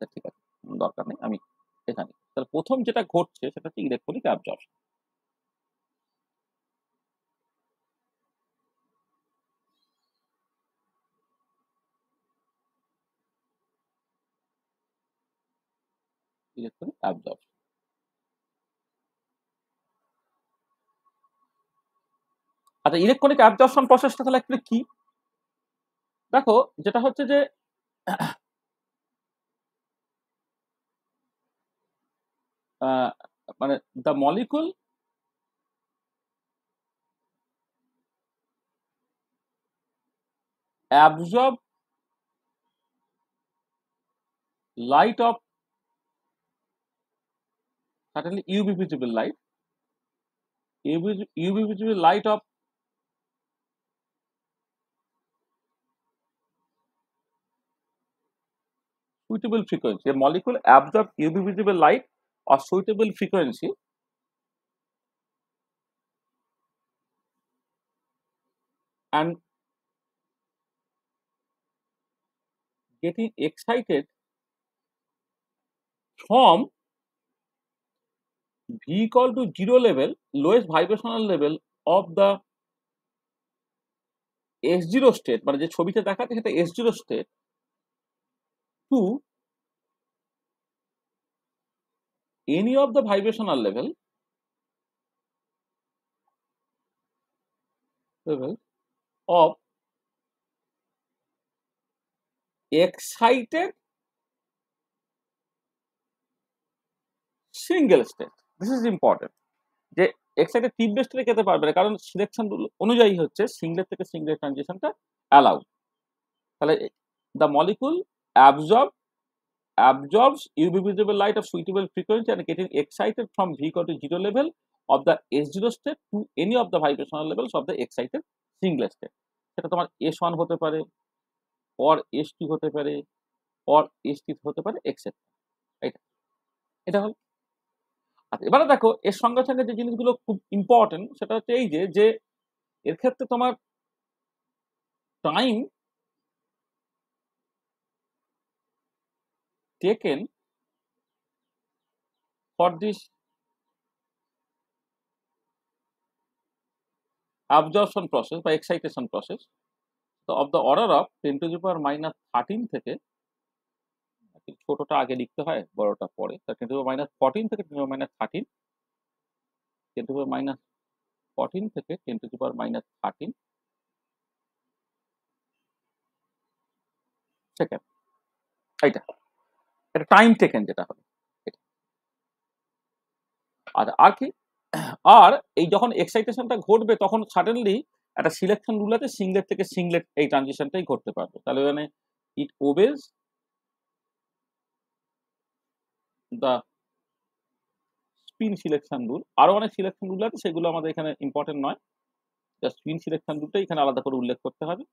আচ্ছা ঠিক আছে, দরকার নেই, আমি এখানে তাহলে প্রথম যেটা ঘটছে সেটা হচ্ছে ইলেকট্রনিক অ্যাবজর্পশন। Electronic absorption. আচ্ছা, ইলেকট্রনিক অ্যাবজর্পশন প্রসেসটা তাহলে একটু কি? দেখো, যেটা হচ্ছে যে মানে the molecule absorb light of certainly UV visible light, UV visible light of suitable frequency. A molecule absorb UV visible light of suitable frequency and getting excited from V equal to 0 level, lowest vibrational level of the S0 state, মানে যে ছবিতে দেখাচ্ছে সেটা S0 state, to any of the vibrational level of excited single state. This is important. যে excited টিপ স্টেটে যেতে পারবে না, কারণ সিলেকশন রুল অনুযায়ী হচ্ছে সিঙ্গলেট থেকে সিঙ্গলেট ট্রানজিশনটা অ্যালাউড। তাহলে the molecule absorbs UV visible light of suitable frequency and getting excited from V equal to 0 level of the S0 state to any of the vibrational levels of the excited single state. সেটা তোমার S1 হতে পারে, or S2 হতে পারে, or S3 হতে পারে, etcetera. এটা এটা হল। আচ্ছা, এবারে দেখো এর সঙ্গে সঙ্গে যে জিনিসগুলো খুব ইম্পর্টেন্ট সেটা হচ্ছে এই যে এর ক্ষেত্রে তোমার time taken for this absorption process বা excitation process তো of the order of 10 to the power minus 13 থেকে, ছোটটা আগে লিখতে হয় বড়টা পরে, 10 to the power minus 14 থেকে 10 to the power minus 13, 10 to the power minus 14 থেকে 10 to the power minus 13 second. এইটা এটা টাইম টেকেন যেটা হবে। আর কি, আর এই যখন এক্সাইটেশনটা ঘটবে তখন সাডেনলি একটা সিলেকশন রুল আছে, সিঙ্গলেট থেকে সিঙ্গলেট এই ট্রানজিশনটাই ঘটতে পারবে। তাহলে মানে it obeys the spin selection rule. আরো অনেক সিলেকশন রুল আছে, সেগুলো আমাদের এখানে ইম্পর্টেন্ট নয়, জাস্ট স্পিন সিলেকশন রুলটাই এখানে আলাদা করে উল্লেখ করতে হবে।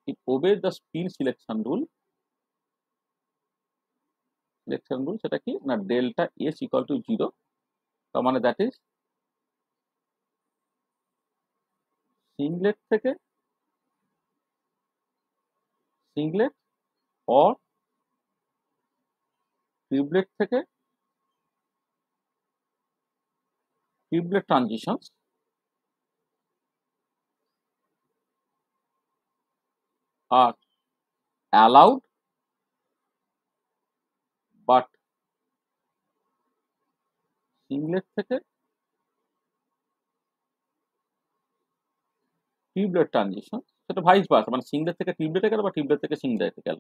It obeys the spin selection rule. Selection rule সেটা কি না, ডেল্টা এস ইকুয়াল টু 0, তার মানে দ্যাট ইজ সিঙ্গলেট থেকে সিঙ্গলেট অর ট্রিপলেট থেকে triplet transitions are allowed but সিঙ্গলেট থেকে টিউবলেট ট্রানজিশন, সেটা ভাইস ভার্সা, মানে সিঙ্গলেট থেকে টিউবলেটে গেল বা টিউবলেট থেকে সিঙ্গলেটে গেল,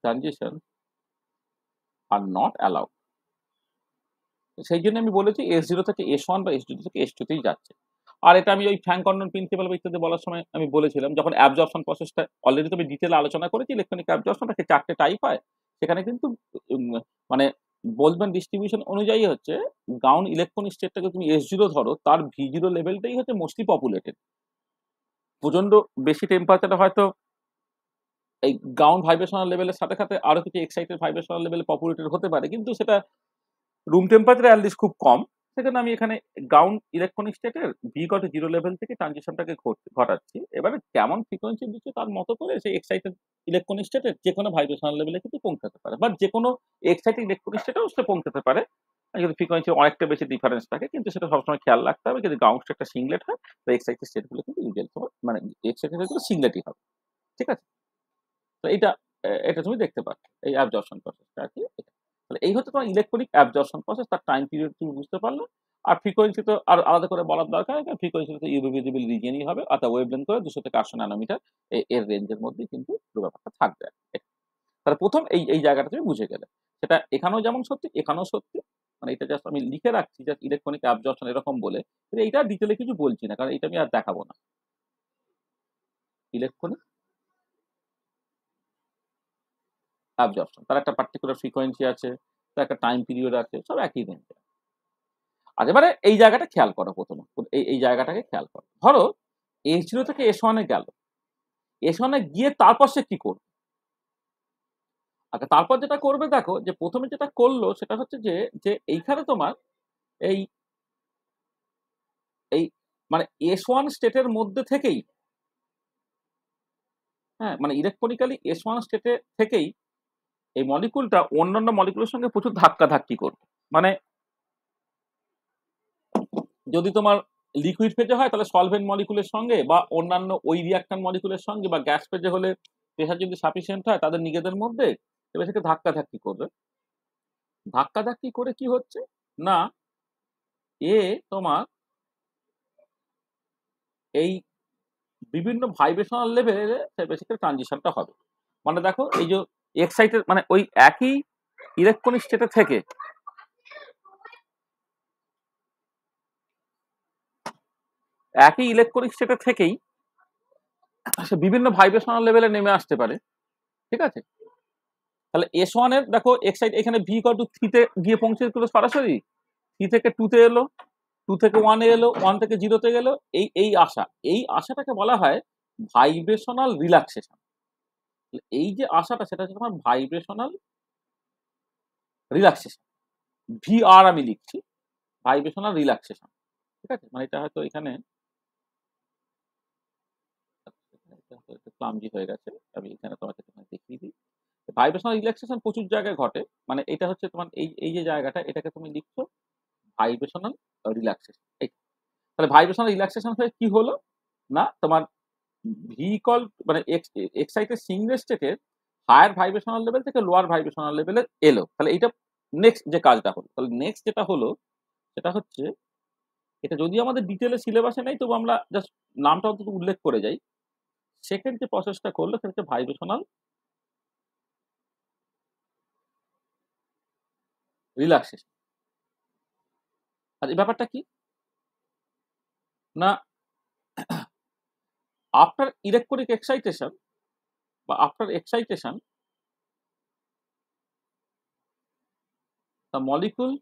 ট্রানজিশন আর নট অ্যালাউড। সেই জন্য আমি বলেছি S0 থেকে S1 বা S2 থেকে S2 তেই যাচ্ছে। আর এটা আমি ওই ফ্র্যাঙ্ক কর্ডন প্রিন্সিপাল বা ইত্যাদি বলার সময় আমি বলেছিলাম, যখন অ্যাবজর্পশন প্রসেসটা অলরেডি তো আমি ডিটেলে আলোচনা করেছি, ইলেকট্রনিক অ্যাবজর্পশনটা 4টে টাইপ হয়। সেখানে কিন্তু মানে বোলম্যান ডিস্ট্রিবিউশন অনুযায়ী হচ্ছে গ্রাউন্ড ইলেকট্রন স্টেটটাকে তুমি S0 ধরো, তার V0 লেভেলটাই হচ্ছে মোস্টলি পপুলেটেড। প্রচন্ড বেশি টেম্পারেচারে হয়তো এই গ্রাউন্ড ভাইব্রেশনাল লেভেলের সাথে সাথে আরো কিছু এক্সাইটেড ভাইব্রেশনাল লেভেলে পপুলেটেড হতে পারে, কিন্তু সেটা রুম টেম্পারেচারে অ্যাটলিস্ট খুব কম। সেজন্য আমি এখানে গ্রাউন্ড ইলেকট্রনিক স্টেটের ভি ইকুয়াল টু 0 লেভেল থেকে ট্রানজিশনটাকে ঘটাচ্ছি। এবারে কেমন ফ্রিকোয়েন্সি দিচ্ছে তার মতো করে সেই এক্সাইটেড ইলেকট্রনিক স্টেটের যে কোনো ভাইব্রেশনাল লেভেলে কিন্তু পৌঁছাতে পারে, বা যে কোনো এক্সাইটিং ইলেকট্রনিক স্টেটেও সে পৌঁছাতে পারে। যদি ফ্রিকোয়েন্সি অনেকটা বেশি ডিফারেন্স থাকে, কিন্তু সেটা সবসময় খেয়াল রাখতে হবে, যদি গ্রাউন্ড স্টেটটা সিংলেট হয় তো এক্সাইটেড স্টেটগুলো কিন্তু ইউজুয়ালি তোমার মানে এক্সাইটেড স্টেটগুলো সিংলেটই হবে। ঠিক আছে? তো এটা তুমি দেখতে পাচ্ছ এই অ্যাবজর্পশন প্রসেসটা আর কি। তাহলে এই হচ্ছে তোমার ইলেকট্রনিক অ্যাবজর্পশন প্রসেস, তার টাইম পিরিয়ড তুমি বুঝতে পারলে। আর ফ্রিকোয়েন্সি তো আর আলাদা করে বলার দরকার নেই, ফ্রিকোয়েন্সি তো ইউভি ভিজিবল রিজিয়নই হবে, অর্থাৎ ওয়েভলেন্থ করে 200 থেকে 800 ন্যানোমিটার এর রেঞ্জের মধ্যেই কিন্তু পুরো ব্যাপারটা থাকবে। তাহলে প্রথম এই জায়গাটা তুমি বুঝে গেলে, সেটা এখানেও যেমন সত্যি এখানেও সত্যি। মানে এটা জাস্ট আমি লিখে রাখছি জাস্ট ইলেকট্রনিক অ্যাবজর্পশন এরকম বলে, এইটা ডিটেলে কিছু বলছি না, কারণ এটা আমি আর দেখাবো না। ইলেকট্রনিক অ্যাবজর্পশন তার একটা পার্টিকুলার ফ্রিকোয়েন্সি আছে, তার একটা টাইম পিরিয়ড আছে, সব একই রেঞ্জে। আর এবারে এই জায়গাটা খেয়াল করো, প্রথমে এই জায়গাটাকে খেয়াল করো। ধরো S0 থেকে S1 এ গেল, S1 এ গিয়ে তারপর সে কি করবে? আচ্ছা, তারপর যেটা করবে দেখো, যে প্রথমে যেটা করলো সেটা হচ্ছে যে যে এইখানে তোমার এই এই মানে S1 স্টেটের মধ্যে থেকেই, হ্যাঁ, মানে ইলেকট্রনিক্যালি S1 স্টেটে থেকেই এই মলিকুলটা অন্যান্য মলিকুলের সঙ্গে প্রচুর ধাক্কাধাক্কি করবে। মানে যদি তোমার লিকুইড ফেজে হয় তাহলে সলভেন্ট মলিকুলের সঙ্গে, বা অন্যান্য ওই রিঅ্যাক্ট্যান্ট মলিকুলের সঙ্গে, বা গ্যাস ফেজে হলে প্রেশার যদি সাফিসিয়েন্ট হয় তাদের নিজেদের মধ্যে, এবার সেটা ধাক্কাধাক্কি করবে। ধাক্কাধাক্কি করে কি হচ্ছে না, এ তোমার এই বিভিন্ন ভাইব্রেশনাল লেভেলে বেসিক্যালি ট্রানজিশনটা হবে। মানে দেখো এই যে এক্সাইটেড মানে ওই একই ইলেকট্রনিক স্টেটে থেকে থেকেই সে বিভিন্ন ভাইব্রেশনাল লেভেলে নেমে আসতে পারে। ঠিক আছে? তাহলে S1 এর দেখো এক্সাইট এখানে V ইকুয়াল টু 3 তে গিয়ে পৌঁছে দিল সরাসরি, 3 থেকে 2 তে এলো, 2 থেকে 1 এ এলো, 1 থেকে 0 তে গেল। এই আশাটাকে বলা হয় ভাইব্রেশনাল রিল্যাক্সেশন। এই যে আশাটা সেটা হচ্ছে তোমার ভাইব্রেশনাল রিল্যাক্সেশন, VR আমি লিখছি, ভাইব্রেশনাল রিল্যাক্সেশন। ঠিক আছে? মানে এটা হয়তো এখানে একটু ক্লামজি হয়ে গেছে, আমি এখানে তোমাকে দেখিয়ে দিই। ভাইব্রেশনাল রিল্যাক্সেশন প্রচুর জায়গায় ঘটে। মানে এটা হচ্ছে তোমার এই যে জায়গাটা, এটাকে তুমি লিখছো ভাইব্রেশনাল রিল্যাক্সেশন। তাহলে ভাইব্রেশনাল রিল্যাক্সেশন হয়ে কি হলো না, তোমার ভিকল মানে এক্সাইটেড সিঙ্গেল স্টেটের হায়ার ভাইব্রেশনাল লেভেল থেকে লোয়ার ভাইব্রেশনাল লেভেলে এলো। তাহলে এইটা নেক্সট যে কাজটা হলো, তাহলে নেক্সট যেটা হলো সেটা হচ্ছে, এটা যদি আমাদের ডিটেলে সিলেবাসে নেই তবু আমরা জাস্ট নামটা অন্তত উল্লেখ করে যাই। সেকেন্ড যে প্রসেসটা করলো সেটা হচ্ছে ভাইব্রেশনাল রিল্যাক্সেশন। আর এই ব্যাপারটা কি না, আফটার ইলেকট্রিক এক্সাইটেশন বা after excitation the molecule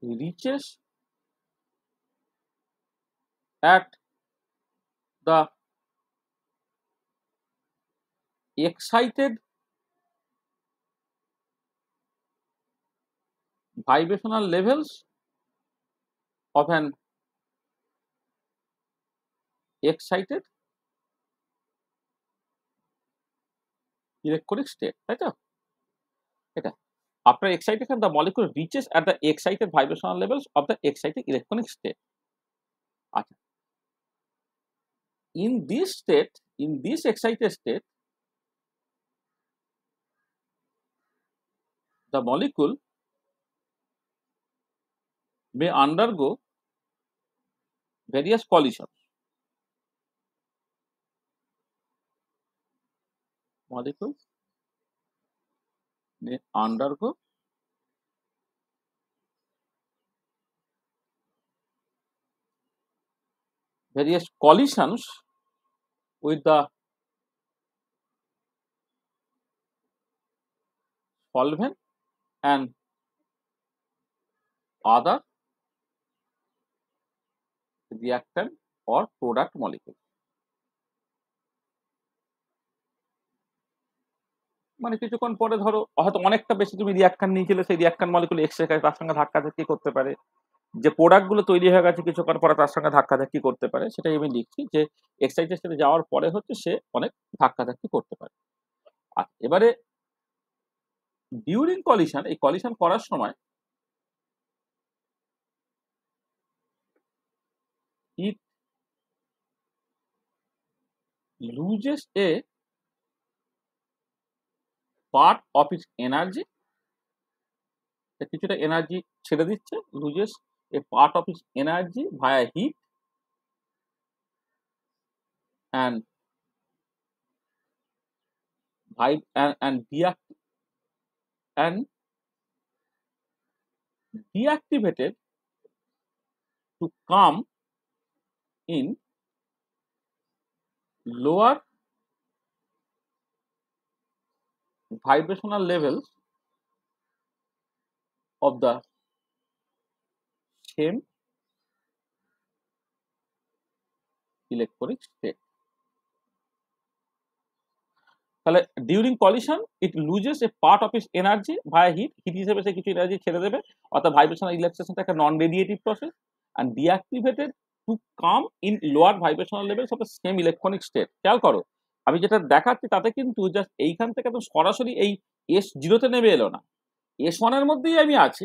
reaches at the excited vibrational levels of an excited electronic state, তাই তো? এটা after excitation the molecule reaches at the excited vibrational levels of the excited electronic state. আচ্ছা, in this excited state the molecule may undergo various collisions. Molecules may undergo various collisions with the solvent and other reactant or product molecule. মানে কিছুক্ষণ পরে ধরো হয়তো অনেকটা বেশি তুমি reaction নিয়ে গেলে, সেই রিঅ্যাকশন মলিকুল এক্সট্রা তার সঙ্গে ধাক্কাধাক্কি করতে পারে, যে প্রোডাক্ট গুলো তৈরি হয়ে গেছে কিছুক্ষণ পরে তার সঙ্গে ধাক্কাধাক্কি করতে পারে, সেটাই আমি লিখছি যে এক্সাইটেশনে যাওয়ার পরে হচ্ছে সে অনেক ধাক্কাধাক্কি করতে পারে। আর এবারে ডিউরিং কলিশন, এই কলিশন করার সময় it loses a part of its energy, কিছুটা এনার্জি ছেড়ে দিচ্ছে, loses a part of its energy via heat and vib and deactivated to come in lower vibrational levels of the same electronic state. তাহলে during collision it loses a part of its energy via heat হিসেবে সে কিছু energy ছেড়ে দেবে, অর্থাৎ vibrational রিল্যাক্সেশনটা একটা non radiative process, and deactivated to come in lower vibrational levels of the same electronic state. খেয়াল করো, আমি যেটা দেখাচ্ছি তাতে কিন্তু জাস্ট এইখান থেকে তো সরাসরি এই S0 নেমে এলো না, S1 এর মধ্যেই আমি আছি,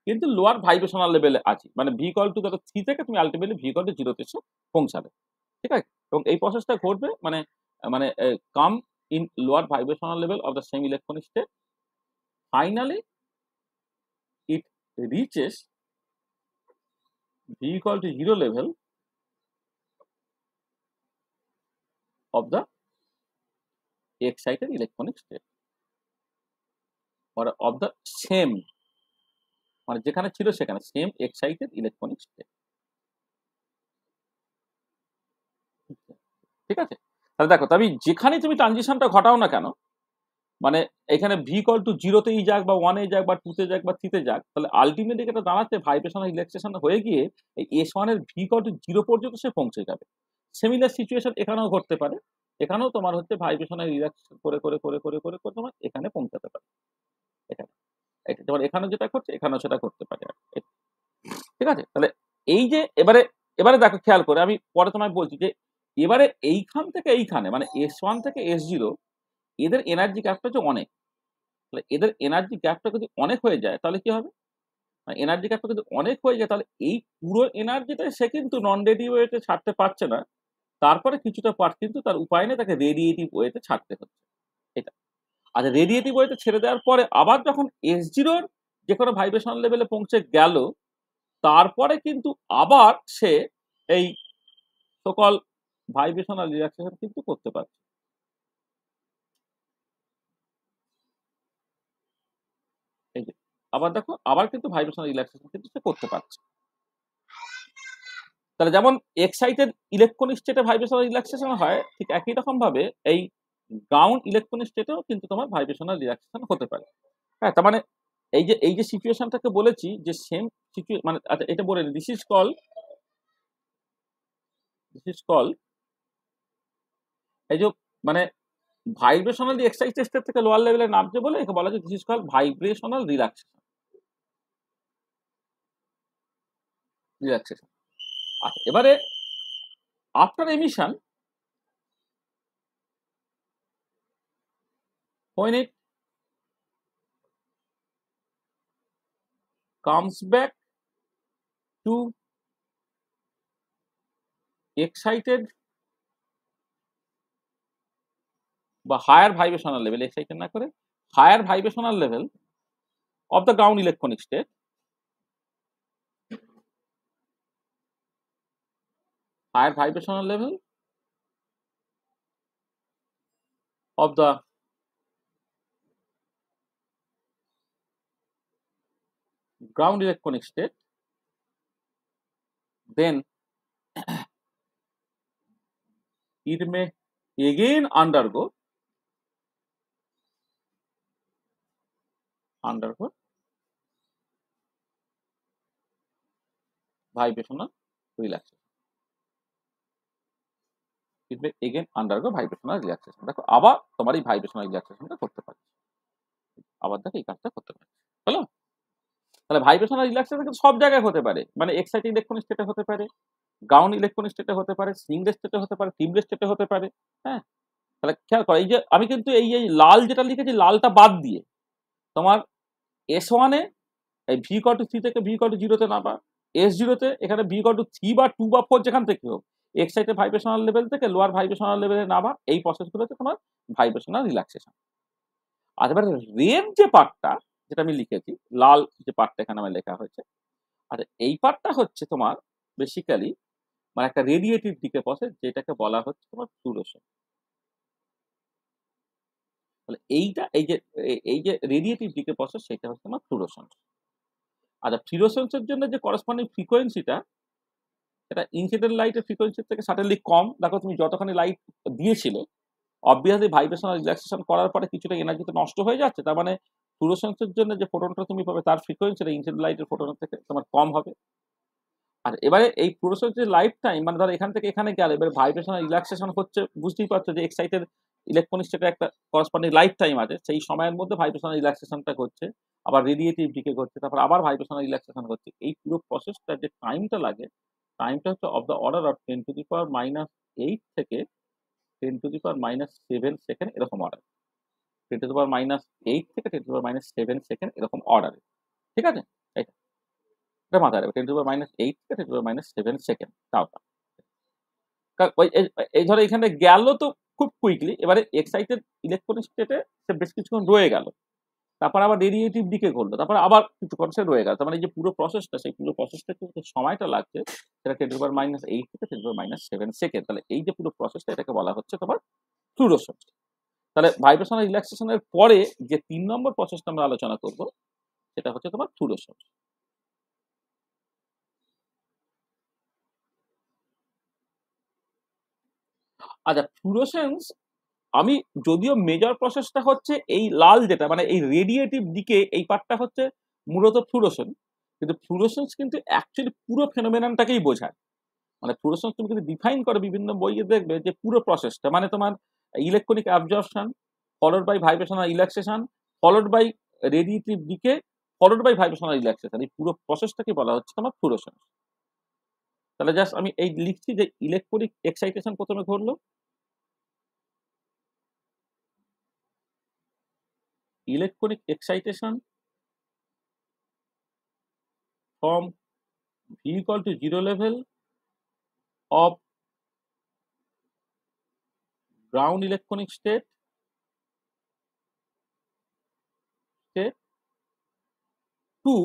কিন্তু লোয়ার ভাইব্রেশনাল লেভেলে আছি, মানে V= ধরো 3 থেকে তুমি আলটিমেটলি V=0 তে এসে পৌঁছাবে, ঠিক আছে? এবং এই প্রসেসটা ঘটবে মানে মানে কাম in lower vibrational level of the same electronic state. Finally, it reaches V=0 level of the excited electronic state or of the same, মানে যেখানে ছিল সেখানে same excited electronic state, ঠিক আছে? তাহলে দেখো, তবে যেখানে তুমি ট্রানজিশনটা ঘটাও না কেন, মানে এখানে V=0 তেই যাক বা 1 এ যাক বা 2 তে যাক বা 3 তে যাক, তাহলে আলটিমেটলি এটা দাঁড়াচ্ছে ভাইব্রেশনাল রিল্যাক্সেশন হয়ে গিয়ে এই S1 এর V=0 পর্যন্ত সে পৌঁছে যাবে। সিমিলার সিচুয়েশন এখানেও ঘটতে পারে, এখানেও তোমার হচ্ছে ভাইব্রেশনাল রিল্যাক্সেশন করে করে করে করে করে করে তোমার এখানে পৌঁছাতে পারে, এখানে এটা তোমার এখানে যেটা করছে এখানেও সেটা করতে পারে, ঠিক আছে? তাহলে এই যে এবারে এবারে দেখো, খেয়াল করে আমি পরে তোমায় বলছি যে এবারে এইখান থেকে এইখানে মানে S1 থেকে S0 এদের এনার্জি গ্যাপটা হচ্ছে অনেক, তাহলে এদের এনার্জি গ্যাপটা যদি অনেক হয়ে যায় তাহলে কি হবে, এনার্জি গ্যাপটা যদি অনেক হয়ে যায় তাহলে এই পুরো এনার্জিটা সে কিন্তু নন রেডিও ওয়েতে ছাড়তে পারছে না, তারপরে কিছুটা পার্ট কিন্তু তার উপায় নেই, তাকে রেডিয়েটিভ ওয়েতে ছাড়তে হচ্ছে, এটা। আচ্ছা, রেডিয়েটিভ ওয়েতে ছেড়ে দেওয়ার পরে আবার যখন S0 যে কোনো ভাইব্রেশনাল লেভেলে পৌঁছে গেল, তারপরে কিন্তু আবার সে এই সকল ভাইব্রেশনাল রিল্যাক্সেশন কিন্তু করতে পারছে, এই যে আবার দেখো আবার কিন্তু ভাইব্রেশনাল রিল্যাক্সেশন কিন্তু সে করতে পারছে। তাহলে যেমন এক্সাইটেড ইলেকট্রনিক স্টেটে ভাইব্রেশনাল রিল্যাক্সেশন হয়, ঠিক একই রকম ভাবে এই গ্রাউন্ড ইলেকট্রনিক স্টেটেও কিন্তু তোমার ভাইব্রেশনাল রিল্যাক্সেশন হতে পারে। হ্যাঁ, তার মানে এই যে সিচুয়েশনটাকে বলেছি যে সেম মানে আচ্ছা এটা বলে দিস ইজ কল এই যে মানে ভাইব্রেশনাল এক্সাইটেড স্টেট থেকে লোয়ার লেভেলে নামছে বলে একে বলা যায় this is call vibrational relaxation. আচ্ছা, এবারে after emission when it comes back to excited বা হায়ার ভাইব্রেশনাল লেভেল, এক্সাইটেড না করে higher vibrational level of the ground electronic state, higher vibrational level of the ground electronic state, then it may again undergo vibrational relaxation. It may again undergo vibrational relaxation. দেখো আবার তোমার এই vibrational রিল্যাক্সেশনটা করতে পারছে, আবার দেখো এই কাজটা করতে পারছে, হলো? তাহলে ভাইব্রেশনাল রিল্যাক্সেশন কিন্তু সব জায়গায় হতে পারে, মানে এক্সাইটিং ইলেকট্রনিক স্টেটে হতে পারে, গ্রাউন্ড ইলেকট্রনিক স্টেটে হতে পারে, সিঙ্গলেস স্টেটে হতে পারে, টিমলেস স্টেটে হতে পারে। হ্যাঁ, তাহলে খেয়াল করো, এই যে আমি কিন্তু এই লাল যেটা লিখেছি, লালটা বাদ দিয়ে তোমার S1 এ এই v/3 থেকে v/0 তে নামা, S0 তে এখানে v/3 বা 2 বা 4 যেখান থেকে হোক, এক্সাইটেড ভাইব্রেশনাল লেভেল থেকে লোয়ার ভাইব্রেশনাল লেভেলে নামা, এই প্রসেসগুলোতে তোমার ভাইব্রেশনাল রিল্যাক্সেশন। আর এবার রেভ যে পার্টটা, যেটা আমি লিখেছি, লাল যে পার্টটা এখানে আমার লেখা হয়েছে, আর এই পার্টটা হচ্ছে তোমার বেসিক্যালি মানে একটা রেডিয়েটিভ দিকে প্রসেস, যেটাকে বলা হচ্ছে তোমার ফ্লুরোসেন্স। তাহলে এই যে রেডিয়েটিভ দিকে প্রসেস, সেটা হচ্ছে তোমার ফ্লুরোসেন্স। আচ্ছা, ফ্লুরোসেন্সের জন্য যে করসপন্ডিং ফ্রিকোয়েন্সিটা, এটা ইনসিডেন্ট লাইটের ফ্রিকোয়েন্সির থেকে সার্টেনলি কম। দেখো তুমি যতখানি লাইট দিয়েছিলে, অবভিয়াসলি ভাইব্রেশনাল রিল্যাক্সেশন করার পরে কিছুটা এনার্জি তো নষ্ট হয়ে যাচ্ছে, তার মানে ফ্লুরোসেন্সের জন্য যে ফোটনটা তুমি পাবে, তার ফ্রিকোয়েন্সিটা ইনসিডেন্ট লাইটের ফোটনের থেকে তোমার কম হবে। আর এবারে এই ফ্লুরোসেন্সের লাইফ টাইম, মানে ধরো এখান থেকে এখানে গেলে এবারে ভাইব্রেশনাল রিল্যাক্সেশন হচ্ছে, বুঝতেই পারছো যে এক্সাইটেড ইলেকট্রনিক স্টেটের একটা করসপন্ডিং লাইফ টাইম আছে, সেই সময়ের মধ্যে ভাইব্রেশনাল রিল্যাক্সেশনটা ঘটছে, আবার রেডিয়েটিভ ডিকে ঘটছে, তারপর আবার ভাইব্রেশনাল রিল্যাক্সেশন হচ্ছে। এই পুরো প্রসেসটা যে টাইমটা লাগে, টাইমটা হচ্ছে অফ দ্য অর্ডার অফ 10⁻⁸ থেকে 10⁻⁷ সেকেন্ড, এরকম অর্ডার। 10⁻⁸ থেকে 10⁻⁷ এরকম অর্ডারে। ঠিক আছে, এটা এটা মাথায় রাখবে, 10⁻⁸ থেকে 10⁻⁷ তাও এই ধরো এখানে গেল তো খুব কুইকলি, এবারে এক্সাইটেড ইলেকট্রনিক স্টেটে সে বেশ কিছুক্ষণ রয়ে গেল, তারপর আবার রেডিয়েটিভ দিকে ঘটলো, তারপর আবার কিছুক্ষণ সে রয়ে গেল। তার মানে এই যে পুরো প্রসেসটা, সেই পুরো প্রসেসটা কিন্তু সময়টা লাগছে, সেটা 10⁻⁸ থেকে 10⁻⁷ তাহলে এই যে পুরো প্রসেসটা, এটাকে বলা হচ্ছে তোমার ফ্লুরোসেন্স। তাহলে ভাইব্রেশনাল রিল্যাক্সেশনের পরে যে 3 নম্বর প্রসেসটা আমরা আলোচনা করব, সেটা হচ্ছে তোমার ফ্লুরোসেন্স। আচ্ছা, ফ্লুরোসেন্স আমি যদিও মেজর প্রসেসটা হচ্ছে এই লাল যেটা, মানে এই রেডিয়েটিভ দিকে এই পার্টটা হচ্ছে মূলত ফ্লুরোসেন্স, কিন্তু ফ্লুরোসেন্স কিন্তু অ্যাকচুয়ালি পুরো ফেনোমেননটাকেই বোঝায়। মানে ফ্লুরোসেন্স তুমি যদি ডিফাইন করো বিভিন্ন বইয়ে, দেখবে যে পুরো প্রসেসটা মানে তোমার electronic absorption, followed by vibrational relaxation, followed by radiative decay, followed by vibrational relaxation, এই পুরো প্রসেসটাকে বলা হচ্ছে তোমার ফ্লুরোসেন্স। তাহলে জাস্ট আমি এই লিখছি যে ইলেকট্রনিক এক্সাইটেশন প্রথমে ঘটলো, electronic excitation from v=0 level of ground electronic state to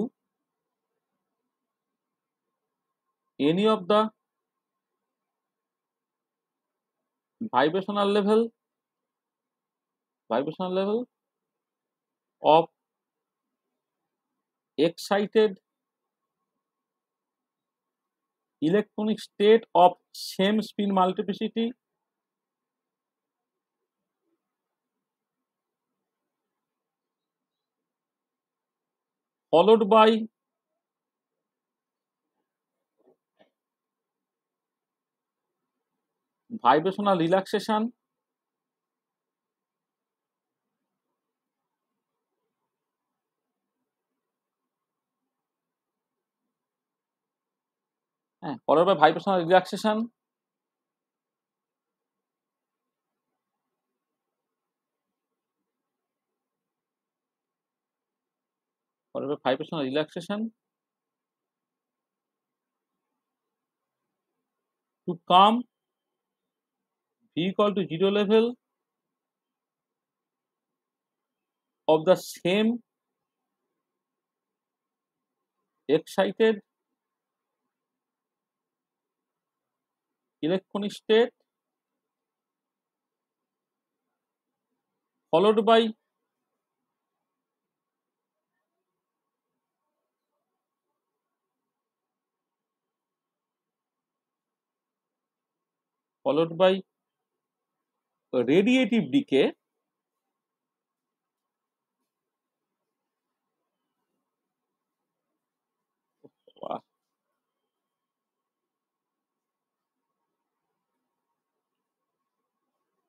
any of the vibrational level of excited electronic state of same spin multiplicity followed by vibrational relaxation followed by vibrational relaxation followed by vibrational relaxation to come v=0 level of the same excited electronic state followed by radiative decay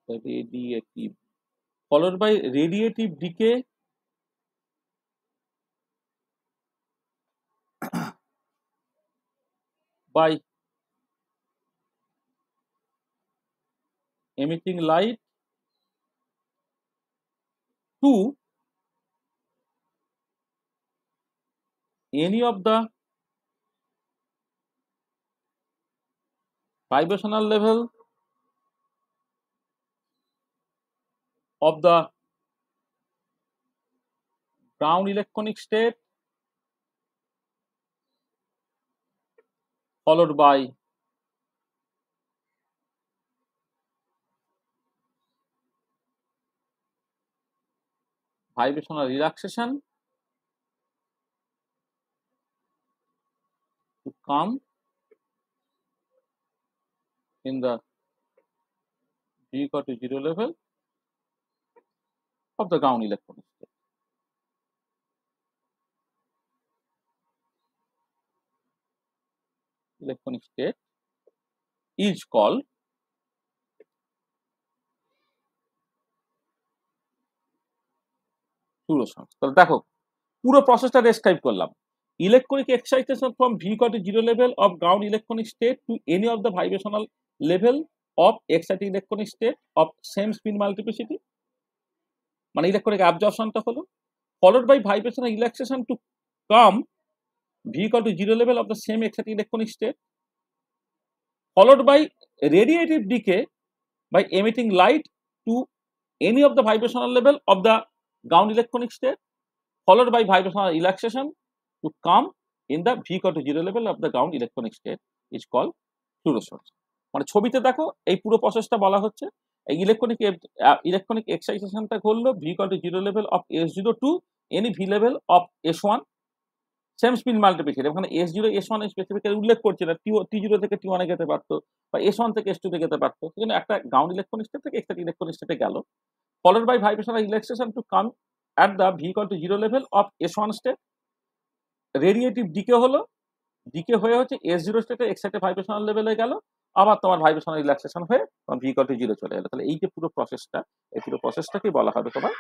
radiative followed by radiative decay by emitting light to any of the vibrational level of the ground electronic state followed by vibrational relaxation to come in the V equal to 0 level of the ground electronic state. Electronic state is called fluorescence. তাহলে দেখো পুরো প্রসেসটা describe করলাম। Electronic excitation from V equal to 0 level of ground electronic state to any of the vibrational level of excited electronic state of same spin multiplicity, মানে electronic অ্যাবজর্পশনটা হলো, followed by vibrational relaxation to come V equal to 0 level of the same excited electronic state, followed by radiative decay by emitting light to any of the vibrational level of the ground electronic state, followed by vibrational relaxation to come in the V equal to 0 level of the ground electronic state is called fluorescence. মানে ছবিতে দেখো এই পুরো প্রসেসটা বলা হচ্ছে। এই electronic এক্সাইটেশনটা করলো V equal to 0 level of S0 to any V level of S1 same spin multiplication. এখানে S0 S1 স্পেসিফিক্যালি উল্লেখ করছে না, T0 থেকে T1 এ যেতে পারতো বা S1 থেকে S2 তে যেতে পারতো, সেজন্য একটা গ্রাউন্ড ইলেকট্রনিক স্টেট থেকে এক্সাইটেড ইলেকট্রনিক স্টেটে গেল, followed by vibrational relaxation to come at the V equal to 0 level of S1 state, radiative decay হলো, ডিকে হয়ে হচ্ছে S0 স্টেটে এক্সাইটেড ভাইব্রেশনাল লেভেলে গেল, আবার তোমার ভাইব্রেশনাল রিল্যাক্সেশন হয়ে তোমার V equal to 0 চলে এলো। তাহলে এই যে পুরো প্রসেসটা, এই পুরো প্রসেসটাকেই বলা হবে তোমার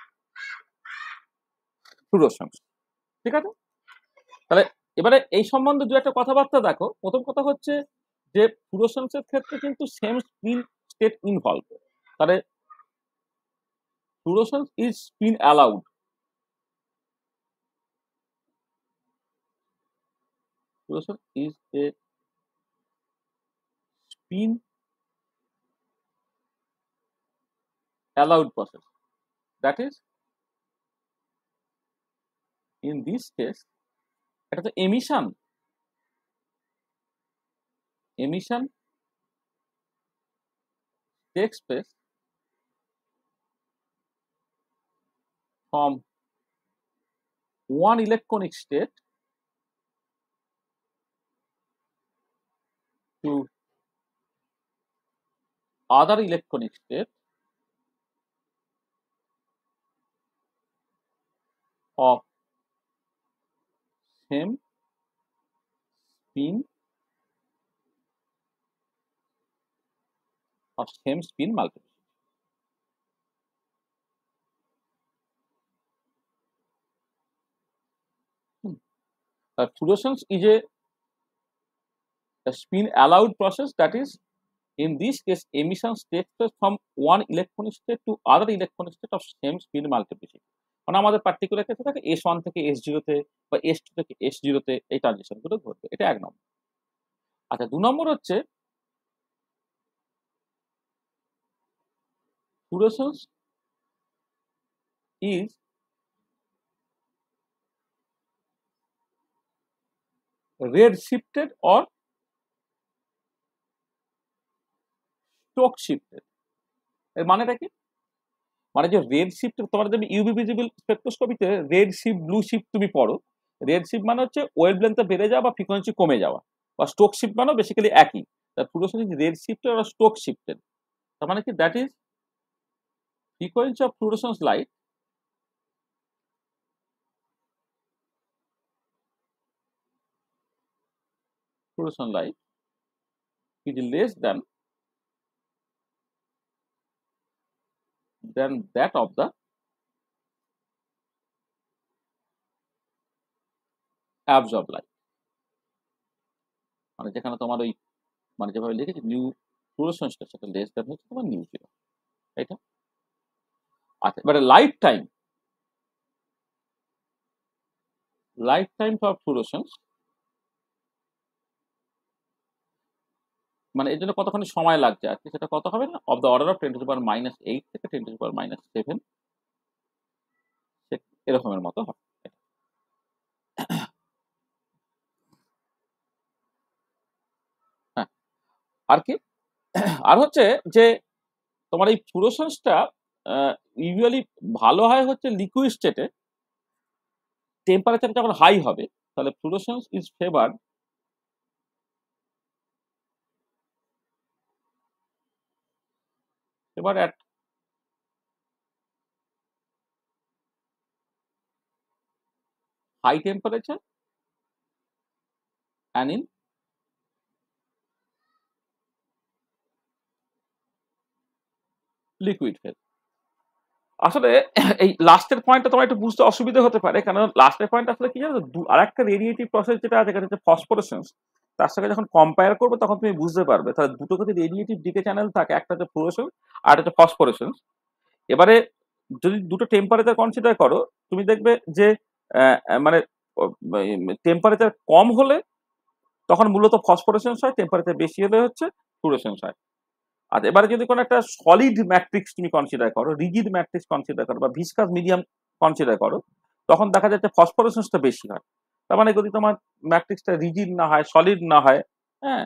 ফ্লুরোসেন্স। ঠিক আছে, তাহলে এবারে এই সম্বন্ধে দু একটা কথাবার্তা দেখো। প্রথম কথা হচ্ছে যে ফ্লুরোসেন্সের ক্ষেত্রে কিন্তু সেম স্পিন স্টেট ইনভলভ, তাহলে fluorescence is spin allowed. Fluorescence is a spin allowed process. That is, in this case, এটা তো emission takes place from one electronic state to other electronic state of same spin or same spin multiplicity. Fluorescence is a spin allowed process, that is, in this case emission takes place from one electronic state to other electronic state of same spin multiplicity. মানে আমাদের particular ক্ষেত্রে থাকে S1 থেকে S0 তে বা S2 থেকে S0 তে এই ট্রানজিশন গুলো ঘটবে। এটা এক নম্বর। আচ্ছা, দু নম্বর হচ্ছে fluorescence is red shifted or Stokes shifted। এর মানেটা কি? মানে যে রেড শিফট, তোমার যদি ইউভি ভিজিবল স্পেকট্রোস্কোপিতে রেড শিফট ব্লু শিফট তুমি পড়ো, রেড শিফট মানে হচ্ছে ওয়েভলেন্থটা বেড়ে যাওয়া বা ফ্রিকোয়েন্সি কমে যাওয়া, বা স্টোক শিফট মানে বেসিক্যালি একই। তার ফ্লুরোসেন্স ইজ রেড শিফটেড আর স্টোক শিফটেড। তার মানে কি, that is frequency of fluorescence light is less than that of the absorbed light. মানে যেখানে তোমার ওই মানে যেভাবে লিখেছি নিউ ফ্লুরোসেন্সটা সেটা লেস দ্যান হচ্ছে তোমার নিউ জিরো, এটা। আচ্ছা, এবারে লাইফ টাইম ফর ফ্লুরোসেন্স মানে এর জন্য কতখানি সময় লাগছে আর কি, সেটা কত হবে না, অফ দ্য অর্ডার অফ 10⁻⁸ থেকে 10⁻⁷ এরকমের মতো হবে। হ্যাঁ, আর কি, আর হচ্ছে যে তোমার এই ফ্লুরোসেন্সটা ইউজুয়ালি ভালো হয় হচ্ছে লিকুইড স্টেটে, টেম্পারেচার যখন হাই হবে তাহলে fluorescence is favoured at high temperature and in liquid phase। আসলে এই লাস্টের পয়েন্টটা তোমার একটু বুঝতে অসুবিধা হতে পারে, কারণ লাস্টের পয়েন্ট আসলে কি জানো, আর একটা রেডিয়েটিভ প্রসেস যেটা আছে যেটা হচ্ছে ফসফোরেসেন্স, তার সঙ্গে যখন কম্পেয়ার করবে তখন তুমি বুঝতে পারবে তাহলে দুটো যদি রেডিয়েটিভ ডিকে চ্যানেল থাকে, একটা হচ্ছে ফ্লুরোসেন্স আর একটা হচ্ছে ফসফোরেসেন্স। এবারে যদি দুটো টেম্পারেচার কনসিডার করো, তুমি দেখবে যে মানে টেম্পারেচার কম হলে তখন মূলত ফসফোরেসেন্স হয়, টেম্পারেচার বেশি হলে হচ্ছে ফ্লুরোসেন্স হয়। আর এবারে যদি কোনো একটা সলিড ম্যাট্রিক্স তুমি কনসিডার করো, রিজিড ম্যাট্রিক্স কনসিডার করো বা ভিসকাস মিডিয়াম কনসিডার করো, তখন দেখা যাচ্ছে ফসফোরেসেন্সটা বেশি হয়। তার মানে যদি তোমার ম্যাট্রিক্সটা রিজিড না হয়, সলিড না হয়, হ্যাঁ,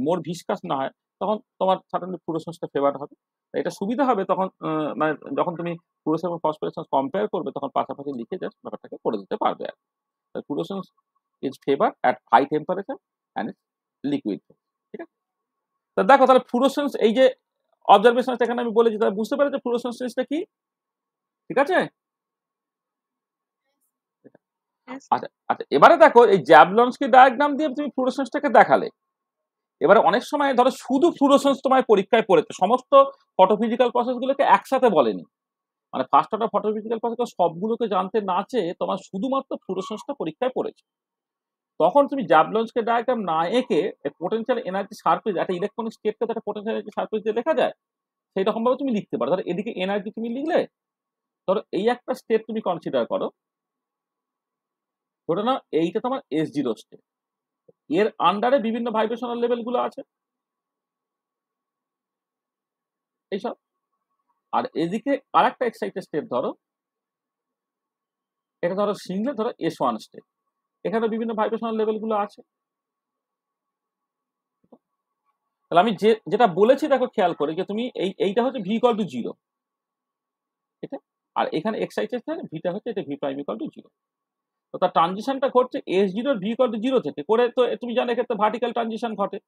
মোর ভিসকাস না হয়, তখন তোমার সাধারণত ফ্লুরোসেন্সটা ফেভার হবে। এটা সুবিধা হবে তখন, মানে যখন তুমি ফ্লুরোসেন্স এবং ফসফোরেসেন্স কম্পেয়ার করবে তখন পাশাপাশি লিখে জাস্ট ব্যাপারটাকে করে দিতে পারবে আর কি। Fluorescence is favour at high temperature and its liquid, ঠিক আছে। তা দেখো তাহলে ফ্লুরোসেন্স এই যে অবজারভেশন এখানে আমি বলেছি, তাহলে বুঝতে পারো যে ফ্লুরোসেন্স জিনিসটা কি, ঠিক আছে। আচ্ছা আচ্ছা, এবারে দেখো এই জ্যাবলনস্কি ডায়াগ্রাম দিয়ে তুমি ফ্লুরোসেন্সটাকে দেখালে, এবারে অনেক সময় ধরো শুধু ফ্লুরোসেন্স তোমার পরীক্ষায় পড়েছে, সমস্ত ফটোফিজিক্যাল প্রসেসগুলোকে একসাথে বলেনি, মানে ফার্স্ট অর্ডার ফটোফিজিক্যাল প্রসেস সবগুলোকে জানতে না চেয়ে তোমার শুধুমাত্র ফ্লুরোসেন্সটা পরীক্ষায় পড়েছে, তখন তুমি জ্যাবলনস্কি ডায়াগ্রাম না এঁকে পোটেনশিয়াল এনার্জি সারফেস, একটা ইলেকট্রনিক স্টেটকে একটা পোটেনশিয়াল এনার্জি সারফেস দিয়ে লেখা যায়, সেই রকম ভাবে তুমি লিখতে পারো। ধরো এদিকে এনার্জি তুমি লিখলে, ধরো এই একটা স্টেট তুমি কনসিডার করো, ধরে নাও এইটা তোমার S0 স্টেট, এর আন্ডারে বিভিন্ন ভাইব্রেশনাল লেভেল গুলো আছে এইসব, আর এদিকে আর একটা এক্সাইটেড স্টেট ধরো, এটা ধরো সিঙ্গেল, ধরো S1 স্টেট, এখানে বিভিন্ন ভাইব্রেশনাল লেভেল গুলো আছে। তাহলে আমি যেটা বলেছি দেখো খেয়াল করে, যে তুমি এইটা হচ্ছে v=0, ঠিক আছে, আর এখানে এক্সাইটেড ভিটা হচ্ছে এটা v'=0। তো তার ট্রানজিশনটা ঘটছে S0 এর v=0 থেকে করে, তো তুমি জানো এক্ষেত্রে ভার্টিক্যাল ট্রানজিশন ঘটে,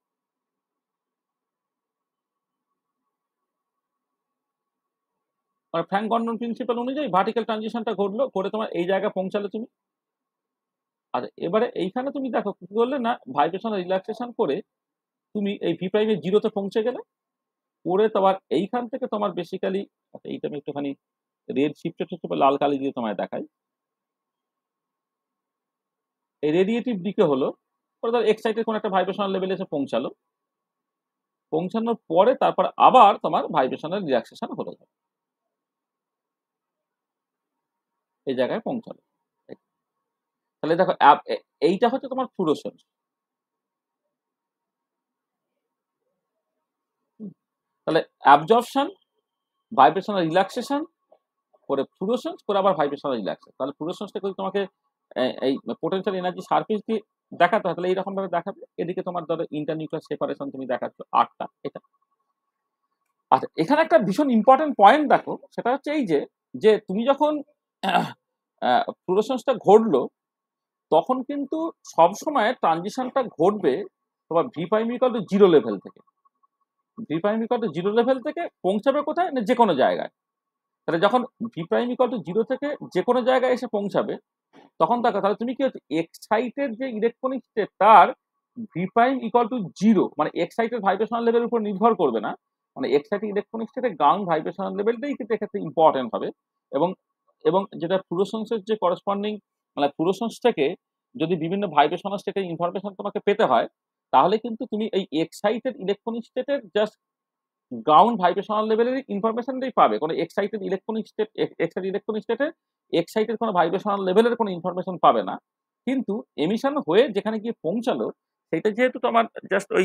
মানে ফ্র্যাঙ্ক গন্ডন প্রিন্সিপাল অনুযায়ী ভার্টিক্যাল ট্রানজিশনটা ঘটলো, করে তোমার এই জায়গায় পৌঁছালে তুমি। আর এবারে এইখানে তুমি দেখো কি করলে না, ভাইব্রেশনাল রিল্যাক্সেশন করে তুমি এই v'0 তে পৌঁছে গেলে, পরে তোমার এইখান থেকে তোমার বেসিক্যালি, এইটা আমি একটুখানি রেড শিফটেড হচ্ছে লাল কালি দিয়ে তোমায় দেখাই, এই রেডিয়েটিভ দিকে হলো, পরে ধর এক্সাইটেড কোন একটা ভাইব্রেশনাল লেভেলে এসে পৌঁছালো, পৌঁছানোর পরে তারপর আবার তোমার ভাইব্রেশনাল রিল্যাক্সেশন হলো, এই জায়গায় পৌঁছালো। তাহলে দেখো এইটা হচ্ছে তোমার ফ্লুরোসেন্স। তাহলে অ্যাবজর্পশন, ভাইব্রেশনাল রিল্যাক্সেশন, করে ফ্লুরোসেন্স, করে আবার ভাইব্রেশনাল রিল্যাক্সেশন। তাহলে ফ্লুরোসেন্সটা যদি তোমাকে এই পোটেনশিয়াল এনার্জি সারফেস দিয়ে দেখাতে হয়, তাহলে এইরকম ভাবে দেখাবে। এদিকে তোমার ধরো ইন্টারনিউক্লিয়ার সেপারেশন তুমি দেখাচ্ছ 8টা, এটা। আচ্ছা, এখানে একটা ভীষণ ইম্পর্টেন্ট পয়েন্ট দেখো, সেটা হচ্ছে এই যে যে তুমি যখন ফ্লুরোসেন্সটা ঘটলো, তখন কিন্তু সবসময় ট্রানজিশনটা ঘটবে তোমার v'=0 লেভেল থেকে, v'=0 লেভেল থেকে পৌঁছাবে কোথায় না, যে কোনো জায়গায়। তাহলে যখন v'=0 থেকে যে কোনো জায়গায় এসে পৌঁছাবে, তখন দেখো তাহলে তুমি কি হচ্ছে এক্সাইটেড যে ইলেকট্রনিক স্টেট তার v'=0, মানে এক্সাইটেড ভাইব্রেশনাল লেভেলের উপর নির্ভর করবে না, মানে এক্সাইটেড ইলেকট্রনিক স্টেটের গ্রাউন্ড ভাইব্রেশনাল লেভেলটাই কিন্তু এক্ষেত্রে ইম্পর্টেন্ট হবে। এবং এবং যেটা ফ্লুরোসেন্সের যে করসপন্ডিং, মানে ফ্লুরোসেন্স থেকে যদি বিভিন্ন ভাইব্রেশনাল স্টেটের ইনফরমেশন তোমাকে পেতে হয়, তাহলে কিন্তু তুমি এই এক্সাইটেড ইলেকট্রনিক স্টেটের জাস্ট গ্রাউন্ড ভাইব্রেশনাল লেভেলের ইনফরমেশনটাই পাবে। কোনো excited electronic state excited electronic স্টেটে এক্সাইটেড কোনো ভাইব্রেশনাল লেভেলের কোনো ইনফরমেশন পাবে না। কিন্তু এমিশন হয়ে যেখানে গিয়ে পৌঁছালো সেটা যেহেতু তোমার জাস্ট ওই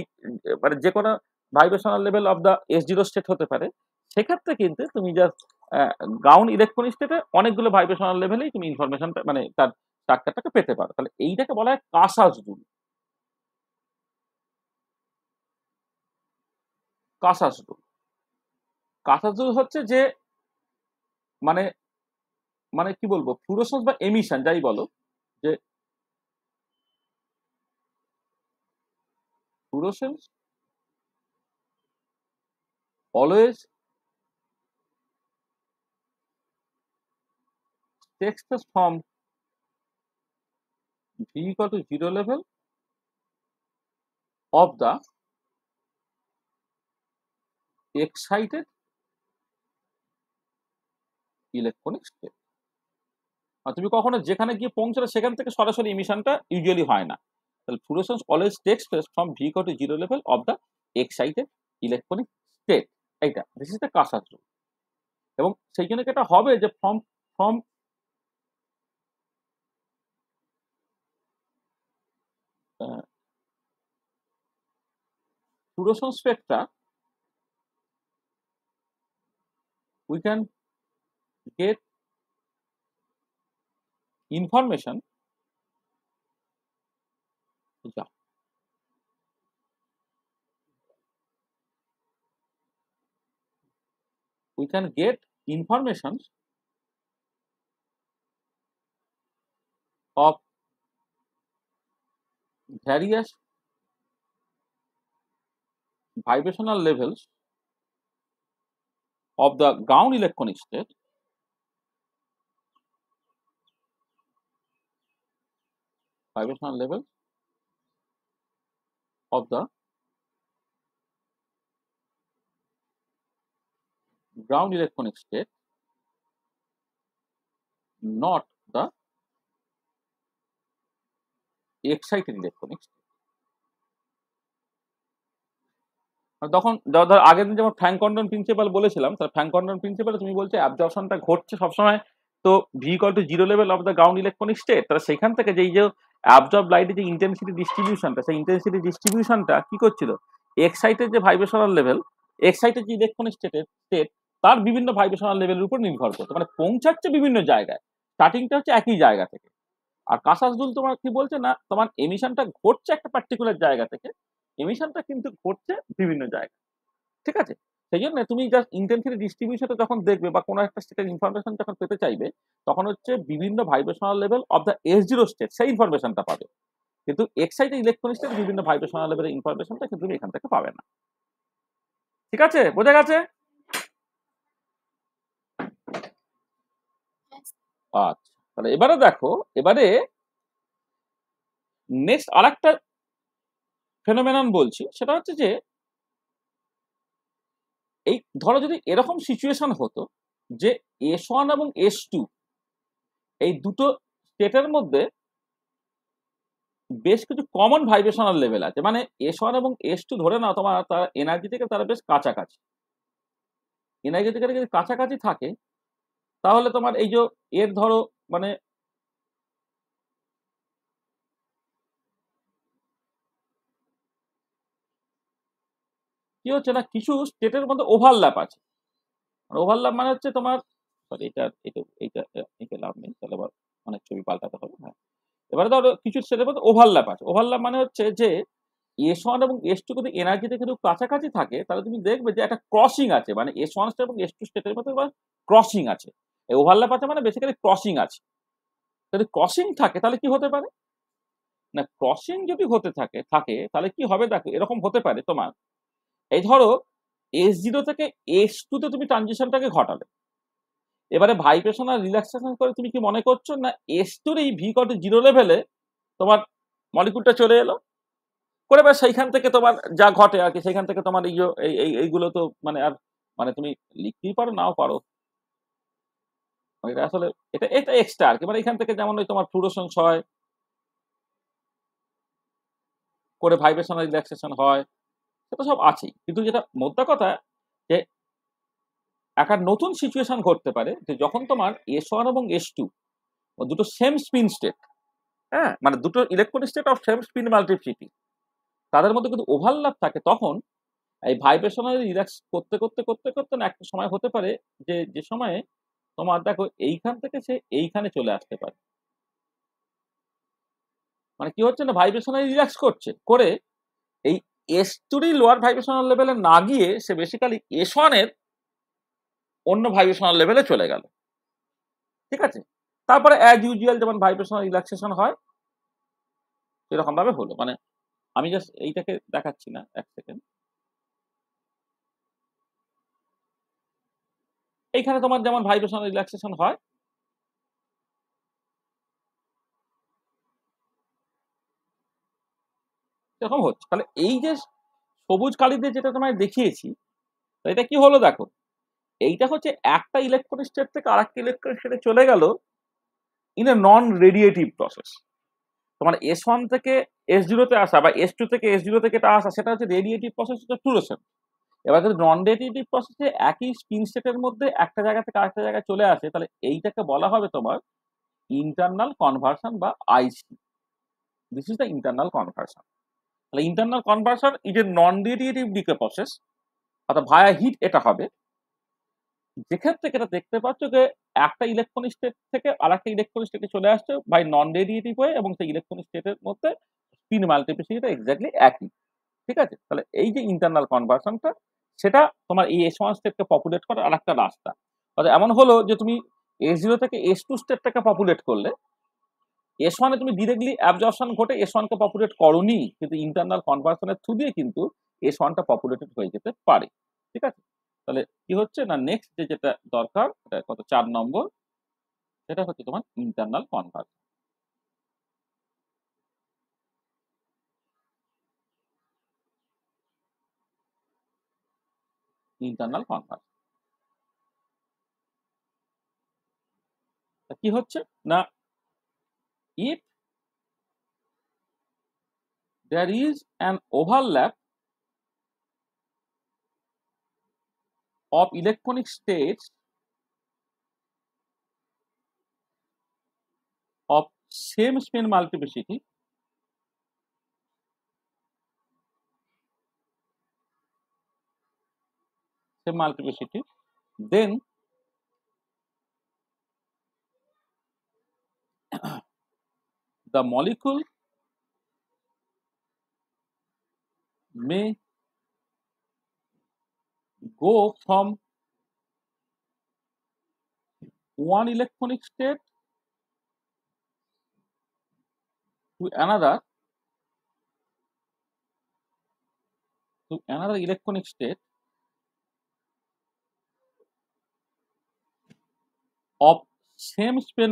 মানে যে কোনো vibrational level of the S0 state হতে পারে, সেক্ষেত্রে কিন্তু তুমি জাস্ট গ্রাউন্ড ইলেকট্রনিক স্টেটে অনেকগুলো ভাইব্রেশনাল লেভেলেই তুমি ইনফরমেশনটা মানে তার স্ট্রাকচারটাকে পেতে পারো। তাহলে এইটাকে বলা হয় কাসাস rule. Kasha's rule Kasha's rule হচ্ছে যে মানে মানে কি বলবো ফ্লুরোসেন্স বা এমিশন যাই বলো, যে fluorescence always takes place from V equal to 0 level of the excited electronic state। আর তুমি কখনো যেখানে গিয়ে পৌঁছালে সেখান থেকে সরাসরি এমিশনটা ইউজুয়ালি হয় না। তাহলে fluorescence always takes place from V equal to 0 level of the excited electronic state। এইটা দিস ইজ দ্য কাসাস রুল। এবং সেই জন্য এটা হবে যে from from fluorescence Spectra we can get information, yeah, we can get information of various vibrational levels of the ground electronic state vibrational level of the ground electronic state, not the excited electronic state। তখন ধর আগের দিন যেমন Frank condone principal বলেছিলাম, তাহলে Frank condone প্রিন্সিপালে তুমি বলছো অ্যাবজর্পশনটা ঘটছে সবসময় তো V equal to 0 level of the ground electronic state। তাহলে সেখান থেকে যে এই যে অ্যাবজর্ব লাইটের যে ইন্টেন্সিটি ডিস্ট্রিবিউশনটা, সেই ইন্টেন্সিটি ডিস্ট্রিবিউশনটা কি করছিল, এক্সাইটেড যে ভাইব্রেশনাল লেভেল, এক্সাইটেড যে ইলেকট্রনিক স্টেট তার বিভিন্ন ভাইব্রেশনাল লেভেলের উপর নির্ভর করতো, মানে পৌঁছাচ্ছে বিভিন্ন জায়গায়, স্টার্টিংটা হচ্ছে একই জায়গা থেকে। আর কাসাস রুল তোমার কি বলছে না, তোমার এমিশনটা ঘটছে একটা পার্টিকুলার জায়গা থেকে, এমিশনটা কিন্তু ঘটছে বিভিন্ন জায়গায়, ঠিক আছে? সেই জন্য তুমি জাস্ট ইন্টেন্সিটি ডিস্ট্রিবিউশনটা যখন দেখবে বা কোনো একটা স্টেটের ইনফরমেশন যখন পেতে চাইবে, তখন হচ্ছে বিভিন্ন vibrational level of the S0 state সেই ইনফরমেশনটা পাবে। কিন্তু এক্সাইটেড ইলেকট্রনিক স্টেট বিভিন্ন ভাইব্রেশনাল লেভেলের ইনফরমেশনটা কিন্তু তুমি এখান থেকে পাবে না। ঠিক আছে, বোঝা গেছে? আচ্ছা, তাহলে এবারে দেখো, এবারে নেক্সট আরেকটা ফেনোমেনন বলছি, সেটা হচ্ছে যে এই ধরো যদি এরকম সিচুয়েশন হতো যে S1 এবং S2 এই দুটো স্টেটের মধ্যে বেশ কিছু কমন ভাইব্রেশনাল লেভেল আছে, মানে S1 এবং S2 ধরে নাও তোমার তারা এনার্জি থেকে তারা বেশ কাছাকাছি, এনার্জি থেকে যদি কাছাকাছি থাকে তাহলে তোমার এই যে এর ধরো মানে কি হচ্ছে না, কিছু স্টেটের মধ্যে ওভারল্যাপ আছে। ওভারল্যাপ মানে হচ্ছে তোমার সরি এটা এটা এইটা এটা লাভ নেই, তাহলে আবার অনেক ছবি পাল্টাতে হবে। হ্যাঁ, এবারে ধরো কিছু স্টেটের মধ্যে ওভারল্যাপ আছে। ওভারল্যাপ মানে হচ্ছে যে S1 এবং S2 যদি এনার্জি থেকে খুব কাছাকাছি থাকে তাহলে তুমি দেখবে যে একটা ক্রসিং আছে, মানে S1 স্টেট এবং S2 স্টেটের মধ্যে ক্রসিং আছে। এই ওভারল্যাপ আছে মানে বেসিক্যালি ক্রসিং আছে। যদি ক্রসিং থাকে তাহলে কি হতে পারে না, ক্রসিং যদি হতে থাকে থাকে তাহলে কি হবে দেখো, এরকম হতে পারে তোমার এই ধরো S0 থেকে S2 তে তুমি ট্রানজিশনটাকে ঘটালে, এবারে ভাইব্রেশন আর রিল্যাক্সেশন করে তুমি কি মনে করছো না S2 এই V equal to 0 লেভেলে তোমার মলিকুলটা চলে এলো করে, এবার সেইখান থেকে তোমার যা ঘটে আর কি, সেইখান থেকে তোমার এইগুলো তো মানে আর মানে তুমি লিখতেই পারো নাও পারো, এটা আসলে এটা এটা এক্সট্রা আর কি, মানে এখান থেকে যেমন ওই তোমার ফ্লুরোসেন্স হয়, করে ভাইব্রেশনাল রিল্যাক্সেশন হয়, সেটা সব আছেই। কিন্তু যেটা মোদ্দা কথা, যে একটা নতুন সিচুয়েশন ঘটতে পারে যে যখন তোমার S1 এবং S2 দুটো সেম স্পিন স্টেট, হ্যাঁ, মানে দুটো electronic state of same spin multiplicity, তাদের মধ্যে কিন্তু ওভারল্যাপ থাকে। তখন এই ভাইব্রেশনাল রিল্যাক্স করতে করতে করতে করতে না একটা সময় হতে পারে যে সময়ে তোমার দেখো এইখান থেকে সে এইখানে চলে আসতে পারে। মানে কি হচ্ছে না, ভাইব্রেশনাল রিল্যাক্স করছে, করে এই S2 লোয়ার ভাইব্রেশনাল লেভেলে না গিয়ে সে বেসিক্যালি S1 এর অন্য ভাইব্রেশনাল লেভেলে চলে গেল। ঠিক আছে, তারপরে অ্যাজ ইউজুয়াল যেমন ভাইব্রেশনাল রিল্যাক্সেশন হয় এরকম ভাবে হলো। মানে আমি জাস্ট এইটাকে দেখাচ্ছি না, এক সেকেন্ড। এইখানে তোমার যেমন ভাইব্রেশনাল রিল্যাক্সেশন হয়, এরকম হচ্ছে। তাহলে এই যে সবুজ কালিতে যেটা তোমায় দেখিয়েছি, এটা কি হলো দেখো, এইটা হচ্ছে একটা ইলেকট্রন স্টেট থেকে আরেকটা ইলেকট্রন স্টেটে চলে গেল in a non radiative process. তোমার S1 থেকে S0 তে আসা বা S2 থেকে S0 থেকে এটা আসা, সেটা হচ্ছে রেডিয়েটিভ প্রসেস, ফ্লুরোসেন্ট। এবার যদি নন রেডিয়েটিভ প্রসেসে একই স্পিন স্টেটের মধ্যে একটা জায়গা থেকে আরেকটা জায়গায় চলে আসে, তাহলে এইটাকে বলা হবে তোমার ইন্টারনাল কনভার্সন বা IC. This is the internal conversion. তাহলে internal conversion is a non radiative decay process, অর্থাৎ ভায়া হিট এটা হবে। যেক্ষেত্রে এটা দেখতে পাচ্ছ যে একটা ইলেকট্রন স্টেট থেকে আরেকটা ইলেকট্রন স্টেটে চলে আসছে বাই নন রেডিয়েটিভ হয়ে, এবং সেই ইলেকট্রন স্টেটের মধ্যে স্পিন মাল্টিপ্লিসিটিটা এক্স্যাক্টলি একই। ঠিক আছে, তাহলে এই যে ইন্টারনাল কনভার্সনটা, সেটা তোমার এই S1 স্টেটকে পপুলেট করার আরেকটা রাস্তা। অর্থাৎ এমন হলো যে তুমি S0 থেকে S2 স্টেটটাকে পপুলেট করলে, S1 এ তুমি ডিরেক্টলি অ্যাবজর্পশন ঘটে S1 কে পপুলেট করোনি, কিন্তু ইন্টারনাল কনভার্সনের থ্রু দিয়ে কিন্তু S1 টা পপুলেটেড হয়ে যেতে পারে। ঠিক আছে, তাহলে কি হচ্ছে না, নেক্সট যেটা দরকার, এটা কত 4 নম্বর, সেটা হচ্ছে তোমার ইন্টারনাল কনভার্সন। ইন্টারনাল কনভার্সন কি হচ্ছে না, if there is an overlap of electronic states of same spin multiplicity, then the molecule may go from one electronic state to another electronic state of same spin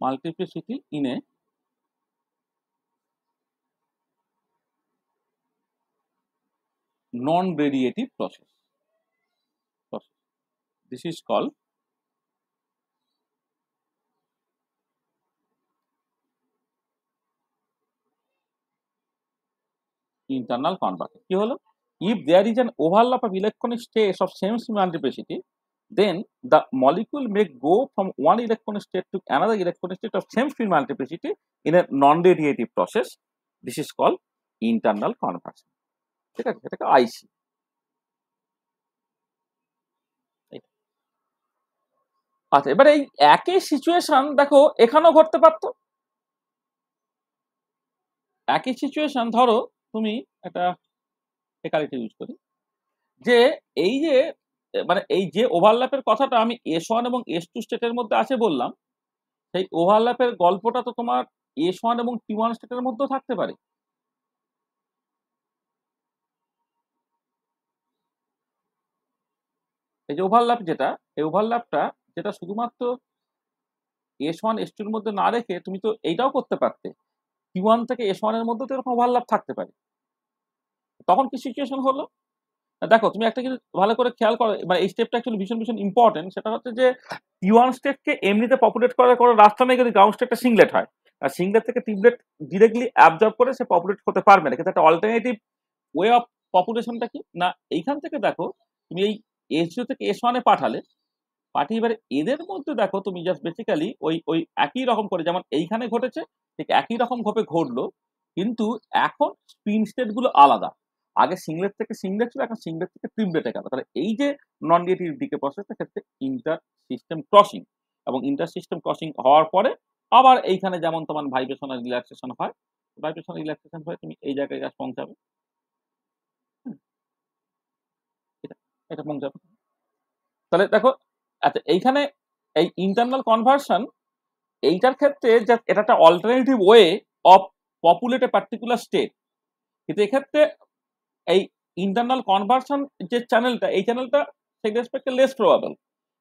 multiplicity in a non-radiative process. This is called internal conversion. কি হলো, if there is an overlap of electronic states of same spin multiplicity, then the molecule may go from one electronic state to another electronic state of same spin multiplicity in a non-radiative process. This is called internal conversion. ঠিক আছে, এটাকে আইসি। আচ্ছা, এবার এই একই situation দেখো এখানেও ঘটতে পারতো। একই সিচুয়েশন, ধরো তুমি একটা একালিটি ইউজ করি, যে এই যে মানে এই যে ওভারল্যাপের কথাটা আমি S1 এবং S2 স্টেটের মধ্যে আছে বললাম, সেই ওভারল্যাপের গল্পটা তো তোমার S1 এবং T1 স্টেটের মধ্যেও থাকতে পারে। এই যে ওভারল্যাপ, এই ওভারল্যাপটা যেটা শুধুমাত্র S1 S2 এর মধ্যে না রেখে তুমি তো এইটাও করতে পারতে, T1 থেকে S1 এর মধ্যে তো এরকম ওভারল্যাপ থাকতে পারে। তখন কি সিচুয়েশন হলো দেখো তুমি একটা কিন্তু ভালো করে খেয়াল করো, মানে এই স্টেপটা অ্যাকচুয়ালি ভীষণ ভীষণ ইম্পর্টেন্ট। সেটা হচ্ছে যে T1 স্টেটকে এমনিতে পপুলেট করার কোনো রাস্তা নেই যদি গ্রাউন্ড স্টেটটা সিংলেট হয়। আর সিংলেট থেকে টিবলেট ডিরেক্টলি অ্যাবজর্ব করে সে পপুলেট হতে পারবে না, কিন্তু একটা অল্টারনেটিভ ওয়ে অফ পপুলেশনটা কি না, এইখান থেকে দেখো তুমি এই S0 থেকে S1 এ পাঠালে, পাঠিয়ে এবারে এদের মধ্যে দেখো তুমি জাস্ট বেসিক্যালি ওই ওই একই রকম করে যেমন এইখানে ঘটেছে ঠিক একই রকম ভাবে ঘটলো, কিন্তু এখন স্পিন স্টেট গুলো আলাদা। আগে সিংলেট থেকে সিংলেট ছিল, এখন সিংলেট থেকে ট্রিপলেটে গেল। তাহলে এই যে নন ডিএটিভ ডিকে প্রসেসটা ক্ষেত্রে ইন্টার সিস্টেম ক্রসিং, এবং ইন্টার সিস্টেম ক্রসিং হওয়ার পরে আবার এইখানে যেমন তোমার ভাইব্রেশন আর রিল্যাক্সেশন হয়, ভাইব্রেশন রিল্যাক্সেশন হয় তুমি এই জায়গায় জাস্ট পৌঁছাবে। হুম, এটা এটা পৌঁছাবে। তাহলে দেখো, আচ্ছা এইখানে এই ইন্টারনাল কনভার্সন এইটার ক্ষেত্রে যে এটা একটা alternative way of populate a particular state, কিন্তু এক্ষেত্রে এই ইন্টারনাল কনভার্সন যে চ্যানেলটা, এই চ্যানেলটা সেই রেসপেক্টে লেস প্রবাবল।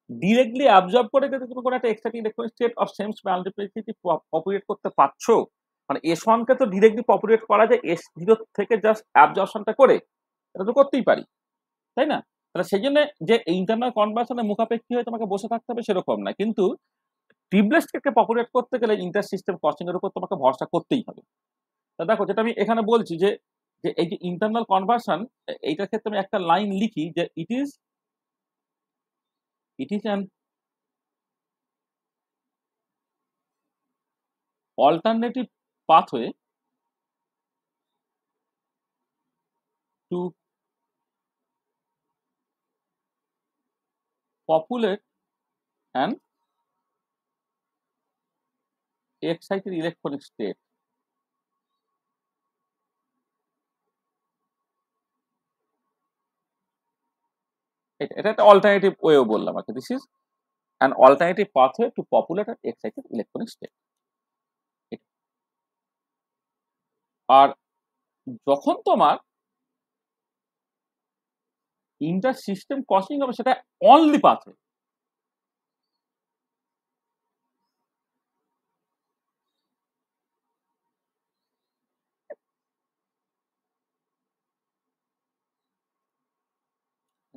ডিরেক্টলি অ্যাবজর্ব করে যদি তুমি কোনো একটা extra electronic state of সেমস multiplicity populate করতে পারছো, মানে S1 কে তো ডিরেক্টলি পপুলেট করা যায় S0 থেকে জাস্ট অ্যাবজর্পশনটা করে, এটা তো করতেই পারি, তাই না? তাহলে সেই জন্য যে ইন্টারনাল কনভার্সনের মুখাপেক্ষী হয়ে তোমাকে বসে থাকতে হবে সেরকম না, কিন্তু টিবলেটকে পপুলেট করতে গেলে ইন্টার সিস্টেম ক্রসিং এর উপর তোমাকে ভরসা করতেই হবে। তা দেখো যেটা আমি এখানে বলছি যে যে এই যে ইন্টারনাল কনভার্সন, এইটার ক্ষেত্রে আমি একটা লাইন লিখি যে it is an alternative pathway to populate an excited electronic state. এটা একটা অল্টারনেটিভ ওয়েও বললাম আর কি, this is an alternative pathway to populate an excited electronic state. আর যখন তোমার ইন্টার সিস্টেম ক্রসিং হবে সেটা অনলি পাথওয়ে।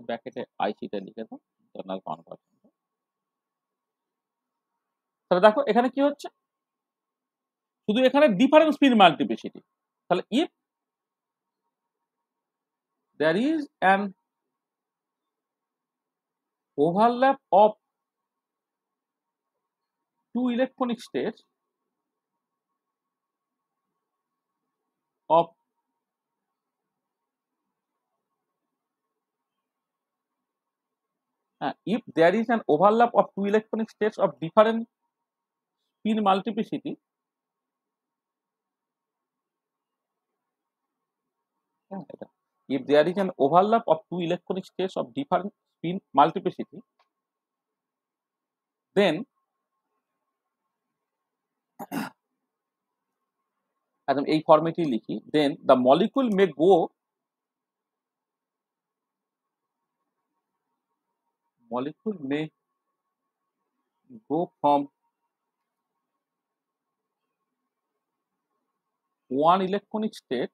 ব্র্যাকেটে আইসিটা লিখে দাও, ইন্টারনাল কনভার্সন। তাহলে দেখো এখানে কি হচ্ছে, শুধু এখানে ডিফারেন্স স্পিন মাল্টিপ্লিসিটি। তাহলে if there is an overlap of two electronic states of if there is an overlap of two electronic states of different spin multiplicity, if there is an overlap of two electronic states of different spin multiplicity, then একদম এই ফর্মেটই লিখি, then the molecule may go from one electronic state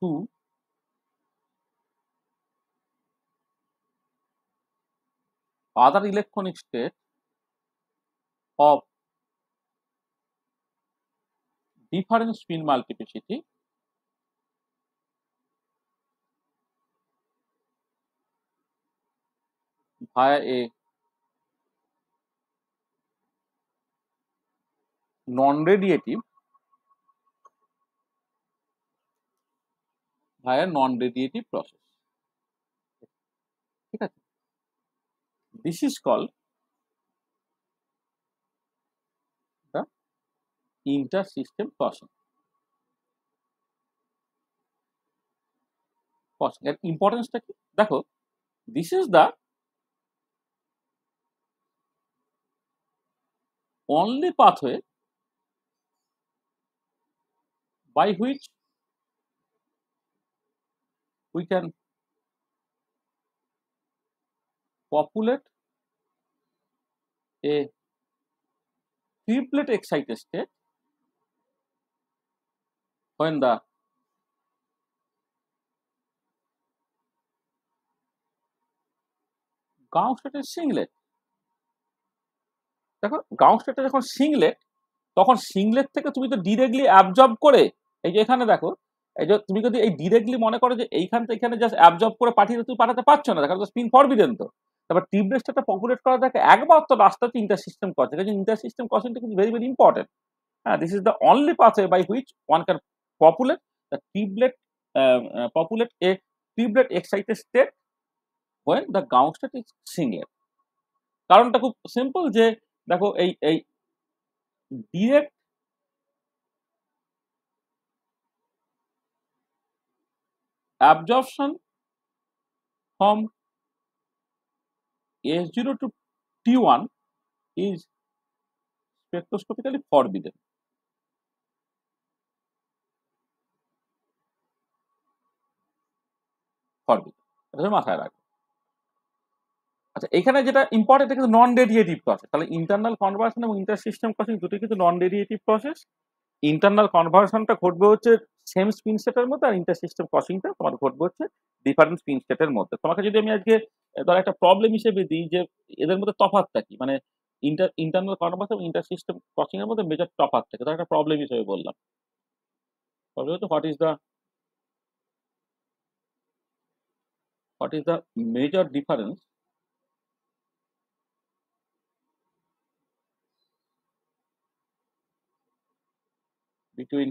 to other electronic state of different spin multiplicity via a non-radiative process. ঠিক আছে, this is called the inter-system crossing. এর ইম্পর্টেন্সটা কি দেখো, this is the only pathway by which we can populate a triplet excited state when the গাউস স্টেটের singlet, দেখো Gauss স্টেটে যখন সিংলেট, তখন সিংলেট থেকে তুমি তো ডিরেক্টলি অ্যাবজর্ব করে, এই যে এখানে দেখো, এই যে তুমি যদি এই ডিরেক্টলি মনে করো যে এইখান থেকে এখানে জাস্ট অ্যাবজর্ব করে পাঠিয়ে তুমি পাঠাতে পারছো না, দেখো স্পিন ফরবিডেন তো। তারপর টিউবলেস স্টেটটা পপুলেট করা থাকে একমাত্র রাস্তা হচ্ছে inter system crossing. Inter system ক্রসিংটা কিন্তু ভেরি ভেরি ইম্পর্টেন্ট। হ্যাঁ, this is the only pathway by which one can populate the triplet, populate a triplet excited state when the ground state is singlet। কারণটা খুব simple, যে দেখো এই এই direct absorption from S0 to T1 is spectroscopically forbidden। এটা মাথায় রাখো। আচ্ছা, এখানে যেটা ইম্পর্টেন্ট কিন্তু নন রেডিয়েটিভ প্রসেস, তাহলে ইন্টারনাল কনভার্সন এবং ইন্টার সিস্টেম ক্রসিং দুটোই কিন্তু নন রেডিয়েটিভ প্রসেস। ইন্টারনাল কনভার্সনটা ঘটবে হচ্ছে সেম স্পিন সেটের মধ্যে, আর ইন্টার সিস্টেম ক্রসিংটা তোমার ঘটবে হচ্ছে ডিফারেন্ট স্পিন সেটের মধ্যে। তোমাকে যদি আমি আজকে ধর একটা প্রবলেম হিসেবে দিই যে এদের মধ্যে তফাৎটা কি, মানে ইন্টারনাল কনভার্সন এবং ইন্টার সিস্টেম ক্রসিং এর মধ্যে মেজর তফাৎ থাকে, তার একটা প্রবলেম হিসেবে বললাম। প্রবলেম হচ্ছে what is the major difference between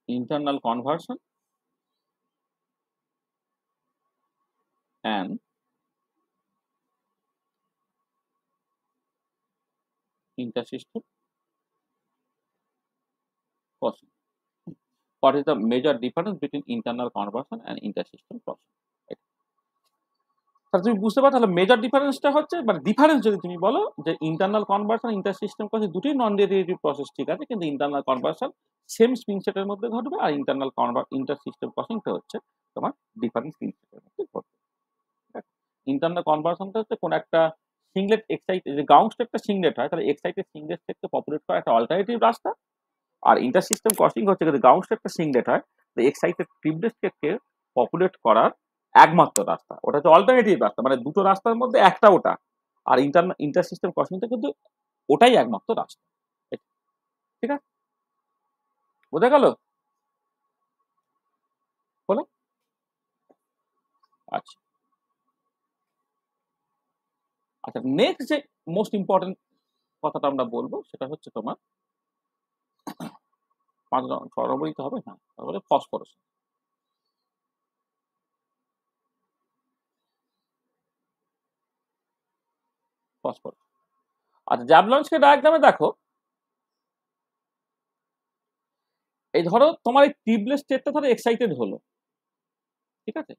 internal conversion and intersystem crossing? What is the major difference between internal conversion and intersystem crossing? তাহলে তুমি বুঝতে পারো, তাহলে মেজর ডিফারেন্সটা হচ্ছে, মানে ডিফারেন্স যদি তুমি বলো যে internal conversion inter system crossing দুটোই নন রেডিয়েটিভ প্রসেস, ঠিক আছে, কিন্তু ইন্টারনাল কনভার্সন সেম স্পিন সেটের মধ্যে ঘটবে, আর ইন্টার সিস্টেম ক্রসিংটা হচ্ছে তোমার ডিফারেন্ট স্পিন সেটের মধ্যে ঘটবে। ইন্টারনাল কনভার্সনটা হচ্ছে কোন একটা সিংলেট এক্সাইটেড, যে গ্রাউন্ড স্টেটটা সিংলেট হয়, তাহলে এক্সাইটেড সিংলেট স্টেটকে পপুলেট করা একটা অল্টারনেটিভ রাস্তা। আর ইন্টার সিস্টেম ক্রসিং হচ্ছে যদি গ্রাউন্ড স্টেটটা সিংলেট হয়, তো এক্সাইটেড ট্রিপলেট স্টেটকে পপুলেট করার একমাত্র রাস্তা, ওটা হচ্ছে অল্টারনেটিভ রাস্তা, মানে দুটো রাস্তার মধ্যে একটা ওটা। আর ইন্টার সিস্টেম ক্রসিংটা কিন্তু ওটাই একমাত্র রাস্তা। ঠিক আছে, বোঝা গেল? বলো। আচ্ছা আচ্ছা, নেক্সট যে মোস্ট ইম্পর্টেন্ট কথাটা আমরা বলবো সেটা হচ্ছে তোমার 5 নম্বরই তো হবে, হ্যাঁ, তারপরে ফসফরাস। ফসফরাস, আচ্ছা, জ্যাভলনস্কি ডায়াগ্রামে দেখো, এই ধরো তোমার এই টিউবলেস স্টেটটা ধরো এক্সাইটেড হলো, ঠিক আছে,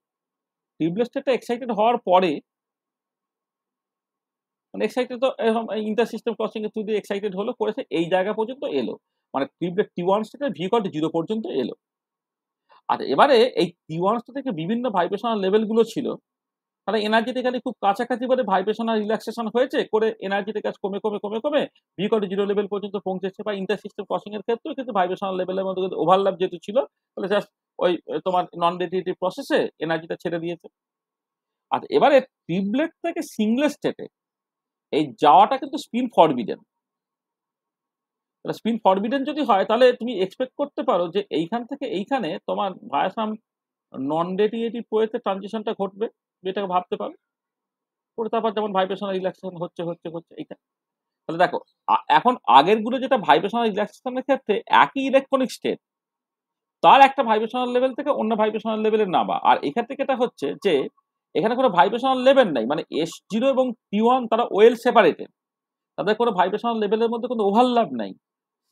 টিউবলেস স্টেটটা এক্সাইটেড হওয়ার পরে, মানে এক্সাইটেড তো এরকম ইন্টার সিস্টেম ক্রসিং এর থ্রু দিয়ে এক্সাইটেড হলো, করেছে এই জায়গা পর্যন্ত এলো, মানে টিউবলেট T1 স্টেটে ভি ইকুয়াল টু 0 পর্যন্ত এলো। আর এবারে এই T1 স্টেট থেকে বিভিন্ন ভাইব্রেশনাল লেভেল গুলো ছিল, তাহলে এনার্জেটিক্যালি খুব কাছাকাছি বলে ভাইব্রেশনাল রিল্যাক্সেশন হয়েছে, করে এনার্জিটিক কমে কমে কমে কমে ভি ইকুয়াল টু 0 লেভেল পর্যন্ত পৌঁছেছে। বা ইন্টার সিস্টেম ক্রসিং এর ক্ষেত্রেও কিন্তু ভাইব্রেশনাল লেভেলের মধ্যে কিন্তু ওভারল্যাপ যেহেতু ছিল, তাহলে জাস্ট ওই তোমার নন রেডিয়েটিভ প্রসেসে এনার্জিটা ছেড়ে দিয়েছে। আর এবারে টিউবলেট থেকে সিঙ্গলেস স্টেটে এই যাওয়াটা কিন্তু স্পিন ফরবিডেন। তাহলে স্পিন ফরবিডেন যদি হয়, তাহলে তুমি এক্সপেক্ট করতে পারো যে এইখান থেকে এইখানে তোমার ভায়া সাম নন রেডিয়েটিভ ওয়েতে ট্রানজিশনটা ঘটবে, যেটাকে ভাবতে পারো। করে তারপর যেমন ভাইব্রেশনাল রিল্যাক্সেশন হচ্ছে হচ্ছে হচ্ছে এইটা। তাহলে দেখো, এখন আগের গুলো যেটা ভাইব্রেশনাল রিল্যাক্সেশনের ক্ষেত্রে একই ইলেকট্রনিক স্টেট, তার একটা ভাইব্রেশনাল লেভেল থেকে অন্য ভাইব্রেশনাল লেভেলে নামা। আর এখান থেকে এটা হচ্ছে যে এখানে কোনো ভাইব্রেশনাল লেভেল নাই, মানে S0 এবং T1 তারা ওয়েল সেপারেটেড, তাদের কোনো ভাইব্রেশনাল লেভেলের মধ্যে কোনো ওভারল্যাপ নাই।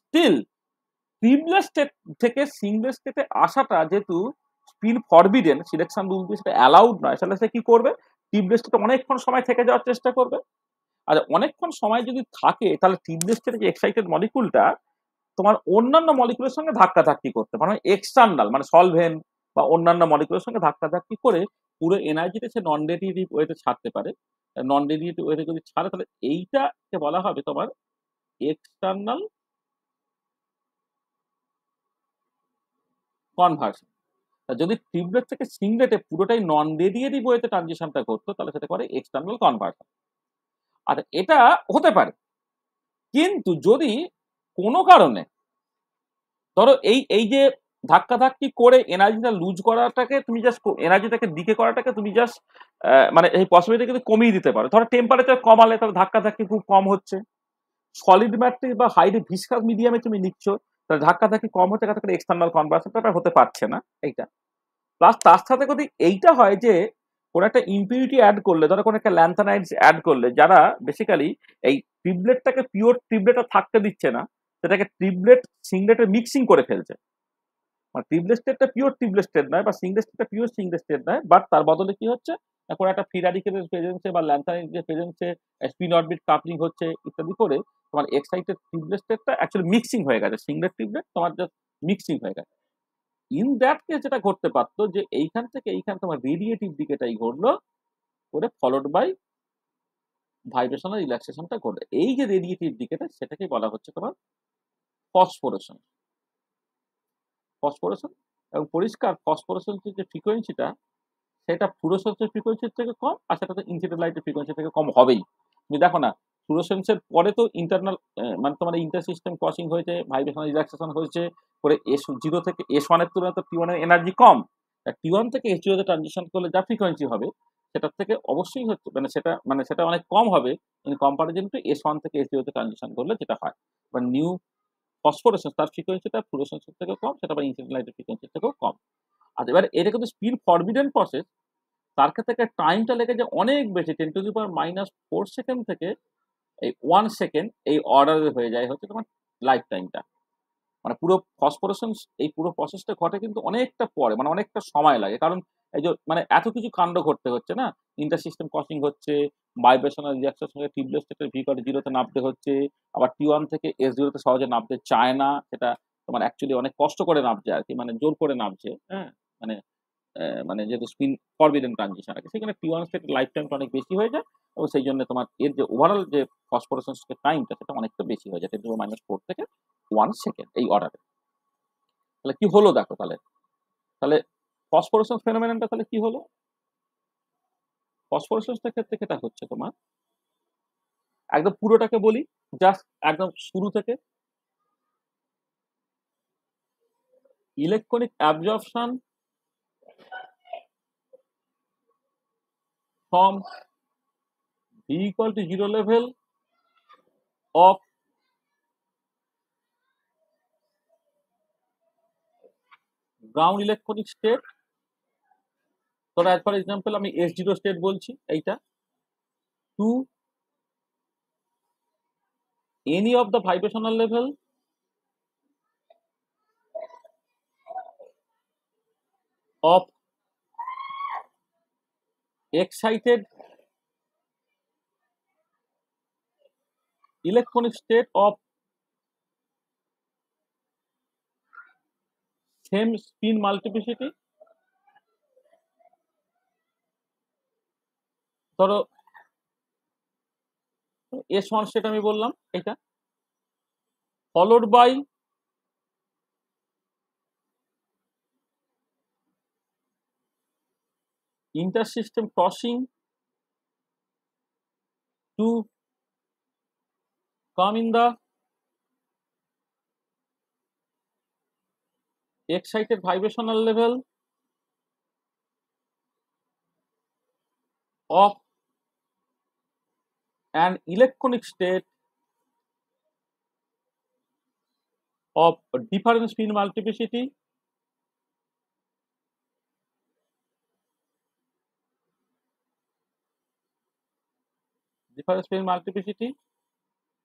স্টিল টিউবলেস স্টেট থেকে সিঙ্গলেস স্টেটে আসাটা যেহেতু স্পিন ফরবিডেন, সিলেকশন রুল দিয়ে সেটা অ্যালাউড নয়, তাহলে সে কি করবে, টিউবলেস স্টেটে অনেকক্ষণ সময় থেকে যাওয়ার চেষ্টা করবে। আর অনেকক্ষণ সময় যদি থাকে, তাহলে টিউবলেস স্টেটে যে এক্সাইটেড মলিকুলটা তোমার অন্যান্য মলিকুলের সঙ্গে ধাক্কাধাক্কি করতে, মানে এক্সটার্নাল, মানে সলভেন্ট বা অন্যান্য মলিকুলের সঙ্গে ধাক্কাধাক্কি করে পুরো এনার্জিটা সে নন রেডিয়েটিভ ওয়েতে ছাড়তে পারে। নন রেডিয়েটিভ ওয়েতে যদি ছাড়ে, তাহলে এইটাকে বলা হবে তোমার এক্সটার্নাল কনভার্সন। যদি ট্রিপলেট থেকে সিংলেটে পুরোটাই নন রেডিয়েটিভ ওয়েতে ট্রানজিশনটা ঘটতো তাহলে সেটা করে এক্সটার্নাল কনভার্সন। আর এটা হতে পারে, কিন্তু যদি কোনো কারণে ধরো এই এই যে ধাক্কাধাক্কি করে এনার্জিটা লুজ করাটাকে তুমি জাস্ট এনার্জিটাকে দিকে করাটাকে তুমি জাস্ট মানে এই পসিবিলিটি কিন্তু কমিয়ে দিতে পারো। ধরো টেম্পারেচার কমালে তাহলে ধাক্কাধাক্কি খুব কম হচ্ছে। সলিড ম্যাট্রিক্স বা হাইলি ভিসকাস মিডিয়ামে তুমি নিচ্ছ, তাহলে ধাক্কাধাক্কি কম হচ্ছে, তাতে করে এক্সটার্নাল কনভার্সনটা হতে পারছে না এইটা। প্লাস তার সাথে যদি এইটা হয় যে কোনো একটা ইম্পিউরিটি অ্যাড করলে, ধরো কোনো একটা ল্যান্থানাইডস অ্যাড করলে, যারা বেসিক্যালি এই ট্রিপলেটটাকে পিওর ট্রিপলেট থাকতে দিচ্ছে না, সেটাকে ট্রিপলেট সিংলেটে মিক্সিং করে ফেলছে। মানে ট্রিপলেট স্টেটটা পিওর ট্রিপলেট স্টেট নয়, বা সিংলেট স্টেটটা পিওর সিংলেট স্টেট নয়, বাট তার বদলে কি হচ্ছে, কোনো একটা ফ্রি র্যাডিকেলের প্রেজেন্সে বা ল্যান্থানাইডের প্রেজেন্সে স্পিন অরবিট কাপলিং হচ্ছে ইত্যাদি করে তোমার এক্সাইটেড ট্রিপলেট স্টেটটা অ্যাকচুয়ালি মিক্সিং হয়ে গেছে, সিংলেট ট্রিপলেট তোমার জাস্ট মিক্সিং হয়ে গেছে। ইন দ্যাট কেস যেটা ঘটতে পারতো যে এইখান থেকে এইখান তোমার রেডিয়েটিভ দিকেটাই ঘটলো, করে ফলোড বাই ভাইব্রেশনাল রিল্যাক্সেশনটা ঘটবে। এই যে রেডিয়েটিভ দিকেটা সেটাকে বলা হচ্ছে তোমার ফসফোরেশন। ফসফোরেশন এবং পরিষ্কার ফসফোরেশন যে ফ্রিকোয়েন্সিটা, সেটা ফ্লুরোসেন্সের ফ্রিকোয়েন্সির থেকে কম, আর সেটা তো ইনসিডেন্ট লাইটের ফ্রিকোয়েন্সি থেকে কম হবেই। তুমি দেখো না, ফ্লুরোসেন্সের পরে তো ইন্টারনাল মানে তোমার ইন্টার সিস্টেম ক্রসিং হয়েছে, ভাইব্রেশনাল রিল্যাক্সেশন হয়েছে, করে S0 থেকে S1 এর তুলনায় তো T1 এর এনার্জি কম। T1 থেকে S0 তে ট্রানজিশন করলে যা ফ্রিকোয়েন্সি হবে সেটার থেকে অবশ্যই হচ্ছে মানে সেটা অনেক কম হবে ইন কম্পারিজন টু S1 থেকে S0 তে ট্রানজিশন করলে যেটা হয়। বা নিউ ফসফোরেশন তার ফ্রিকোয়েন্সিটা ফ্লুরোসেন্সের থেকে কম, সেটা আবার ইনসিডেন্ট লাইটের ফ্রিকোয়েন্সির থেকেও কম। আর এবার এটা কিন্তু স্পিড ফরবিডেন প্রসেস, তার ক্ষেত্রে টাইমটা লেগে যায় অনেক বেশি, 10⁻⁴ সেকেন্ড থেকে এই 1 সেকেন্ড এই অর্ডারে হয়ে যায় হচ্ছে তোমার লাইফ টাইমটা। মানে পুরো ফসফোরেশন এই পুরো প্রসেসটা ঘটে কিন্তু অনেকটা পরে, মানে অনেকটা সময় লাগে, কারণ এই যে মানে এত কিছু কাণ্ড ঘটতে হচ্ছে না, ইন্টার সিস্টেম ক্রসিং হচ্ছে, ভাইব্রেশনাল রিঅ্যাকশনের সঙ্গে টিউবলেস স্টেটের V0 তে নামতে হচ্ছে, আবার T1 থেকে S0 তে সহজে নামতে চায় না, সেটা তোমার অ্যাকচুয়ালি অনেক কষ্ট করে নামছে আর কি, মানে জোর করে নামছে, হ্যাঁ, মানে মানে যেহেতু স্পিন ফরবিডেন ট্রানজিশন আছে, সেখানে T1 স্টেটের লাইফ টাইমটা অনেক বেশি হয়ে যায়, এবং সেই জন্য তোমার এর যে ওভারঅল যে ফসফোরেশন টাইমটা সেটা অনেকটা বেশি হয়ে যায়, 10⁻⁴ থেকে 1 সেকেন্ড এই অর্ডারে। তাহলে কি হলো দেখো, তাহলে তাহলে ফসফোরেশন ফেনোমেননটা তাহলে কি হলো? ফসফোরেশনের ক্ষেত্রে যেটা হচ্ছে তোমার, একদম পুরোটাকে বলি, জাস্ট একদম শুরু থেকে, electronic absorption from V=0 level of ground electronic state, ধরো as for example আমি S0 স্টেট বলছি এইটা, to any of the vibrational level of excited electronic state of same spin multiplicity, ধরো S1 স্টেট আমি বললাম এটা, followed by inter system crossing to come in the excited vibrational level of an electronic state of different spin multiplicity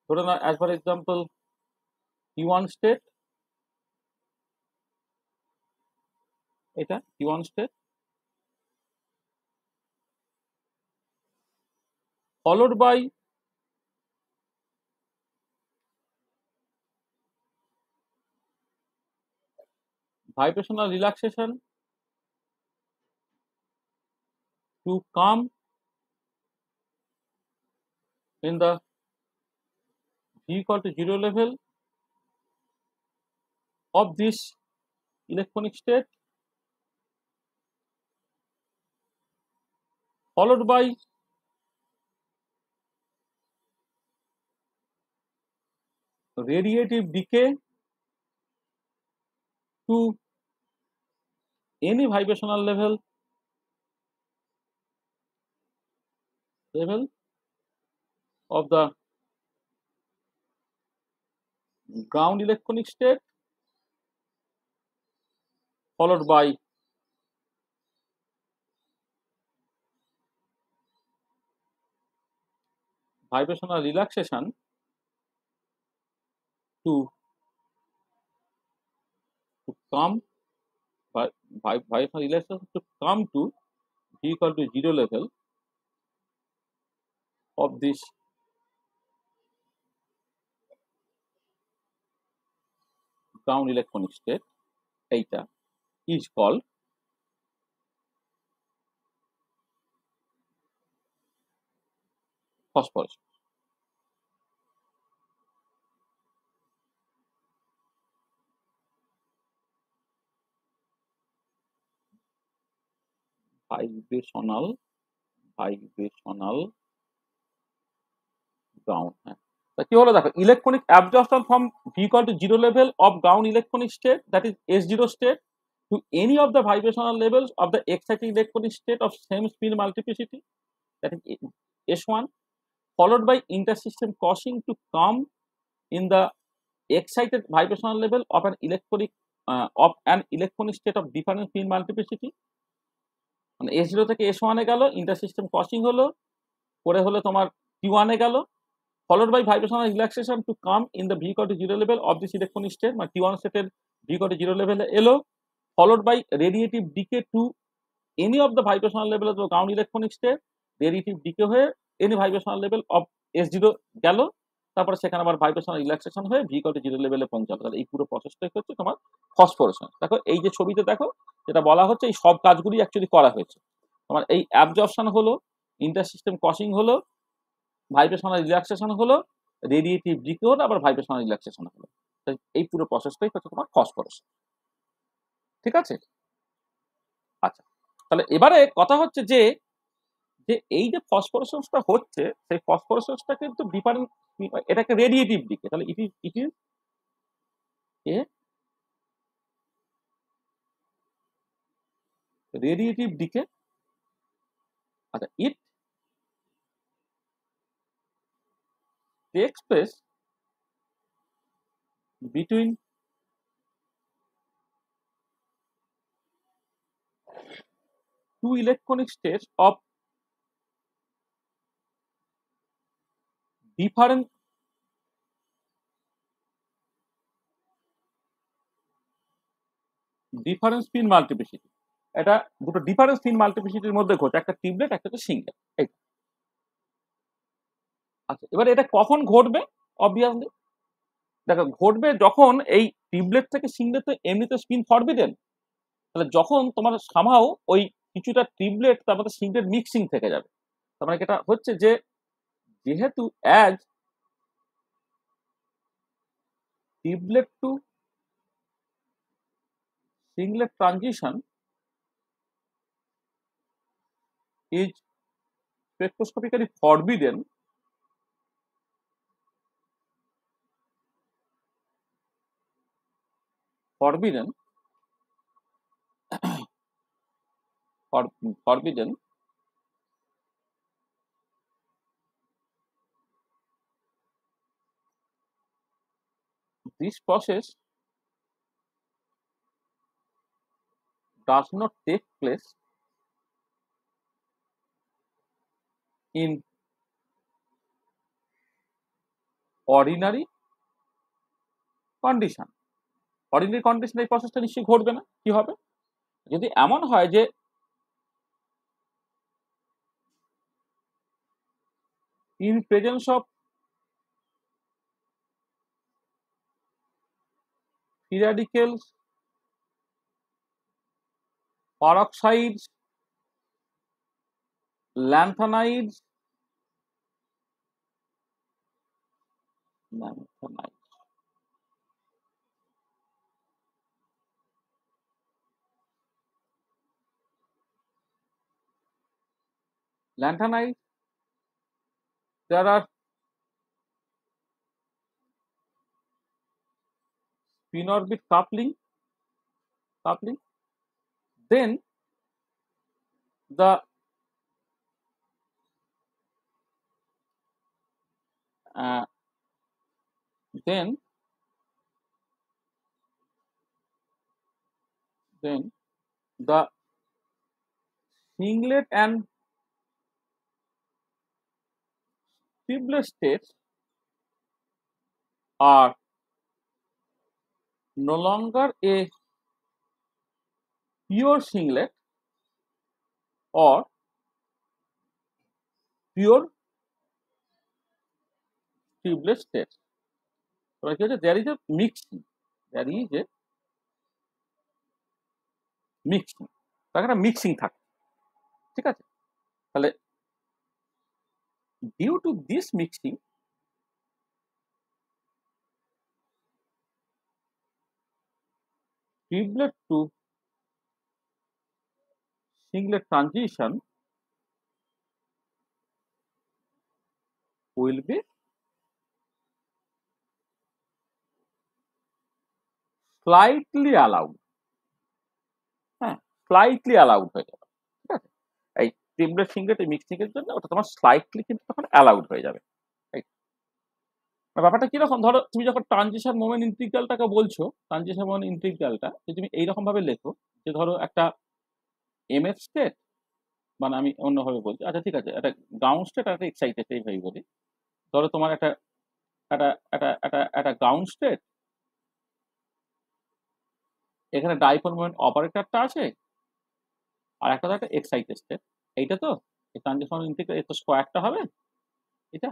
ধরে না, as for example T1 state, এটা T1 state followed by vibrational relaxation to come in the V=0 level of this electronic state followed by radiative decay to any vibrational level of the ground electronic state, followed by vibrational relaxation to come vibrational relaxation to come to V equal to 0 level of this ground electronic state, এইটা is called phosphorescence. Vibrational ground. তা কি হলো দেখো, electronic absorption from V equal to 0 level of ground electronic state, that is S0 state, to any of the vibrational levels of the excited electronic state of same spin multiplicity, that is S1, followed by intersystem crossing to come in the excited vibrational level of an electronic state of different spin multiplicity, মানে S0 থেকে S1 এ গেল, intersystem crossing হলো, পরে হলো তোমার T1 এ গেল, followed by vibrational relaxation to come in the V equal to 0 level of this electronic state, মানে T1 স্টেটের V equal to 0 level এলো, followed by radiative decay to any of the vibrational level of the ground electronic state, radiative decay হয়ে any vibrational level of S0 গেল, তারপরে সেখানে আবার vibrational relaxation হয়ে V equal to 0 লেভেলে পৌঁছালো। তাহলে এই পুরো প্রসেসটাই হচ্ছে তোমার ফসফোরেসেন্স। দেখো এই যে ছবিতে দেখো যেটা বলা হচ্ছে, এই সব কাজগুলি অ্যাকচুয়ালি করা হয়েছে। তোমার এই অ্যাবজর্পশন হলো, ইন্টারসিস্টেম ক্রসিং হলো, ভাইব্রেশনাল রিল্যাক্সেশন হলো, রেডিয়েটিভ ডিকে হলো, আবার ভাইব্রেশনাল রিল্যাক্সেশন হলো। এই পুরো প্রসেসটাই হচ্ছে তোমার ফসফোরেসেন্স। ঠিক আছে? আচ্ছা, তাহলে এবারে কথা হচ্ছে যে যে এই যে ফসফোরেসেন্সটা হচ্ছে, সেই ফসফোরেসেন্সটা কিন্তু ডিফারেন্ট, এটাকে রেডিয়েটিভ দিকে, তাহলে ইট ইজ এ রেডিয়েটিভ দিকে। আচ্ছা, it takes place between two electronic states of different spin multiplicity. এটা দুটো ডিফারেন্ট স্পিন মাল্টিপ্লিসিটির মধ্যে ঘটে, একটা ট্রিপলেট, একটা হচ্ছে সিঙ্গেল। আচ্ছা, এবার এটা কখন ঘটবে? অবভিয়াসলি দেখো ঘটবে যখন এই ট্রিপলেট থেকে সিঙ্গেল তো এমনিতে স্পিন ফরবিডেন, তাহলে যখন তোমার সামহাও ওই কিছুটা ট্রিপলেট তার মধ্যে সিঙ্গেল মিক্সিং থেকে যাবে, তার মানে এটা হচ্ছে যে যেহেতু as triplet to singlet transition is spectroscopically forbidden, forbidden this process does not take place in ordinary condition। Ordinary condition এই প্রসেসটা নিশ্চয়ই ঘটবে না। কি হবে? যদি এমন হয় যে in presence of free radicals, peroxides, lanthanides, lanthanide, there are spin orbit coupling, then the uh, then the singlet and triplet states are no longer a pure singlet or pure triplet states. So there is a mixing, একটা mixing থাকে, ঠিক আছে? তাহলে due to this mixing triplet to singlet transition will be slightly allowed, হ্যাঁ, slightly allowed হয়ে যাবে, ঠিক আছে? এই ট্রিপলেট সিঙ্গলেট মিক্সিং এর জন্য ওটা তোমার স্লাইটলি কিন্তু তখন অ্যালাউড হয়ে যাবে। ব্যাপারটা কিরকম, ধরো তুমি যখন ট্রানজিশন মোমেন্ট ইন্টিগ্রালটাকে বলছো, ট্রানজিশন মোমেন্ট ইন্টিগ্রালটা যদি তুমি এইরকম ভাবে লেখো যে ধরো একটা এমএফ স্টেট, মানে আমি অন্যভাবে বলছি, আচ্ছা ঠিক আছে, একটা গ্রাউন্ড স্টেট আর একটা এক্সাইটেড এইভাবে বলি। ধরো তোমার একটা একটা একটা একটা একটা গ্রাউন্ড স্টেট, এখানে ডাইপোল মোমেন্ট অপারেটরটা আছে, আর একটা একটা এক্সাইটেড স্টেট, এইটা তো এই ট্রানজিশন ইন্টিগ্রাল এর তো স্কোয়ারটা হবে এটা।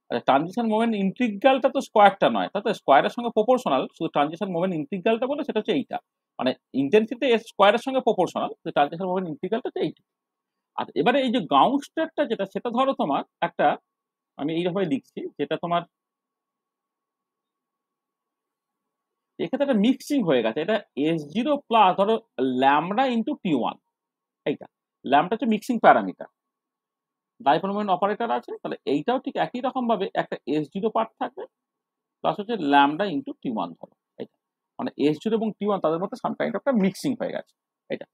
আচ্ছা, ট্রানজিশন মোমেন্ট ইন্টিগ্রালটা তো স্কোয়ারটা নয়, তাতে স্কোয়ারের সঙ্গে প্রপোর্শনাল, শুধু ট্রানজিশন মোমেন্ট ইন্টিগ্রালটা বলে সেটা হচ্ছে এইটা, মানে ইন্টেন্সিটি এর স্কোয়ারের সঙ্গে প্রপোর্শনাল, ট্রানজিশন মোমেন্ট ইন্টিগ্রালটা হচ্ছে এইটা। আর এবারে এই যে গ্রাউন্ড স্টেটটা যেটা, সেটা ধরো তোমার একটা, আমি এইভাবে লিখছি, যেটা তোমার এক্ষেত্রে একটা মিক্সিং হয়ে গেছে, এটা S0 প্লাস ধরো ল্যামডা ইন্টু T1, এইটা ল্যামডা হচ্ছে mixing parameter, dipole moment operator আছে, তাহলে এইটাও ঠিক একই রকম ভাবে একটা S0 পার্ট থাকবে প্লাস হচ্ছে ল্যামডা ইন্টু T1 ধরো, এটা মানে S0 এবং T1 তাদের মধ্যে সাম কাইন্ড অফ একটা মিক্সিং হয়ে গেছে, এটা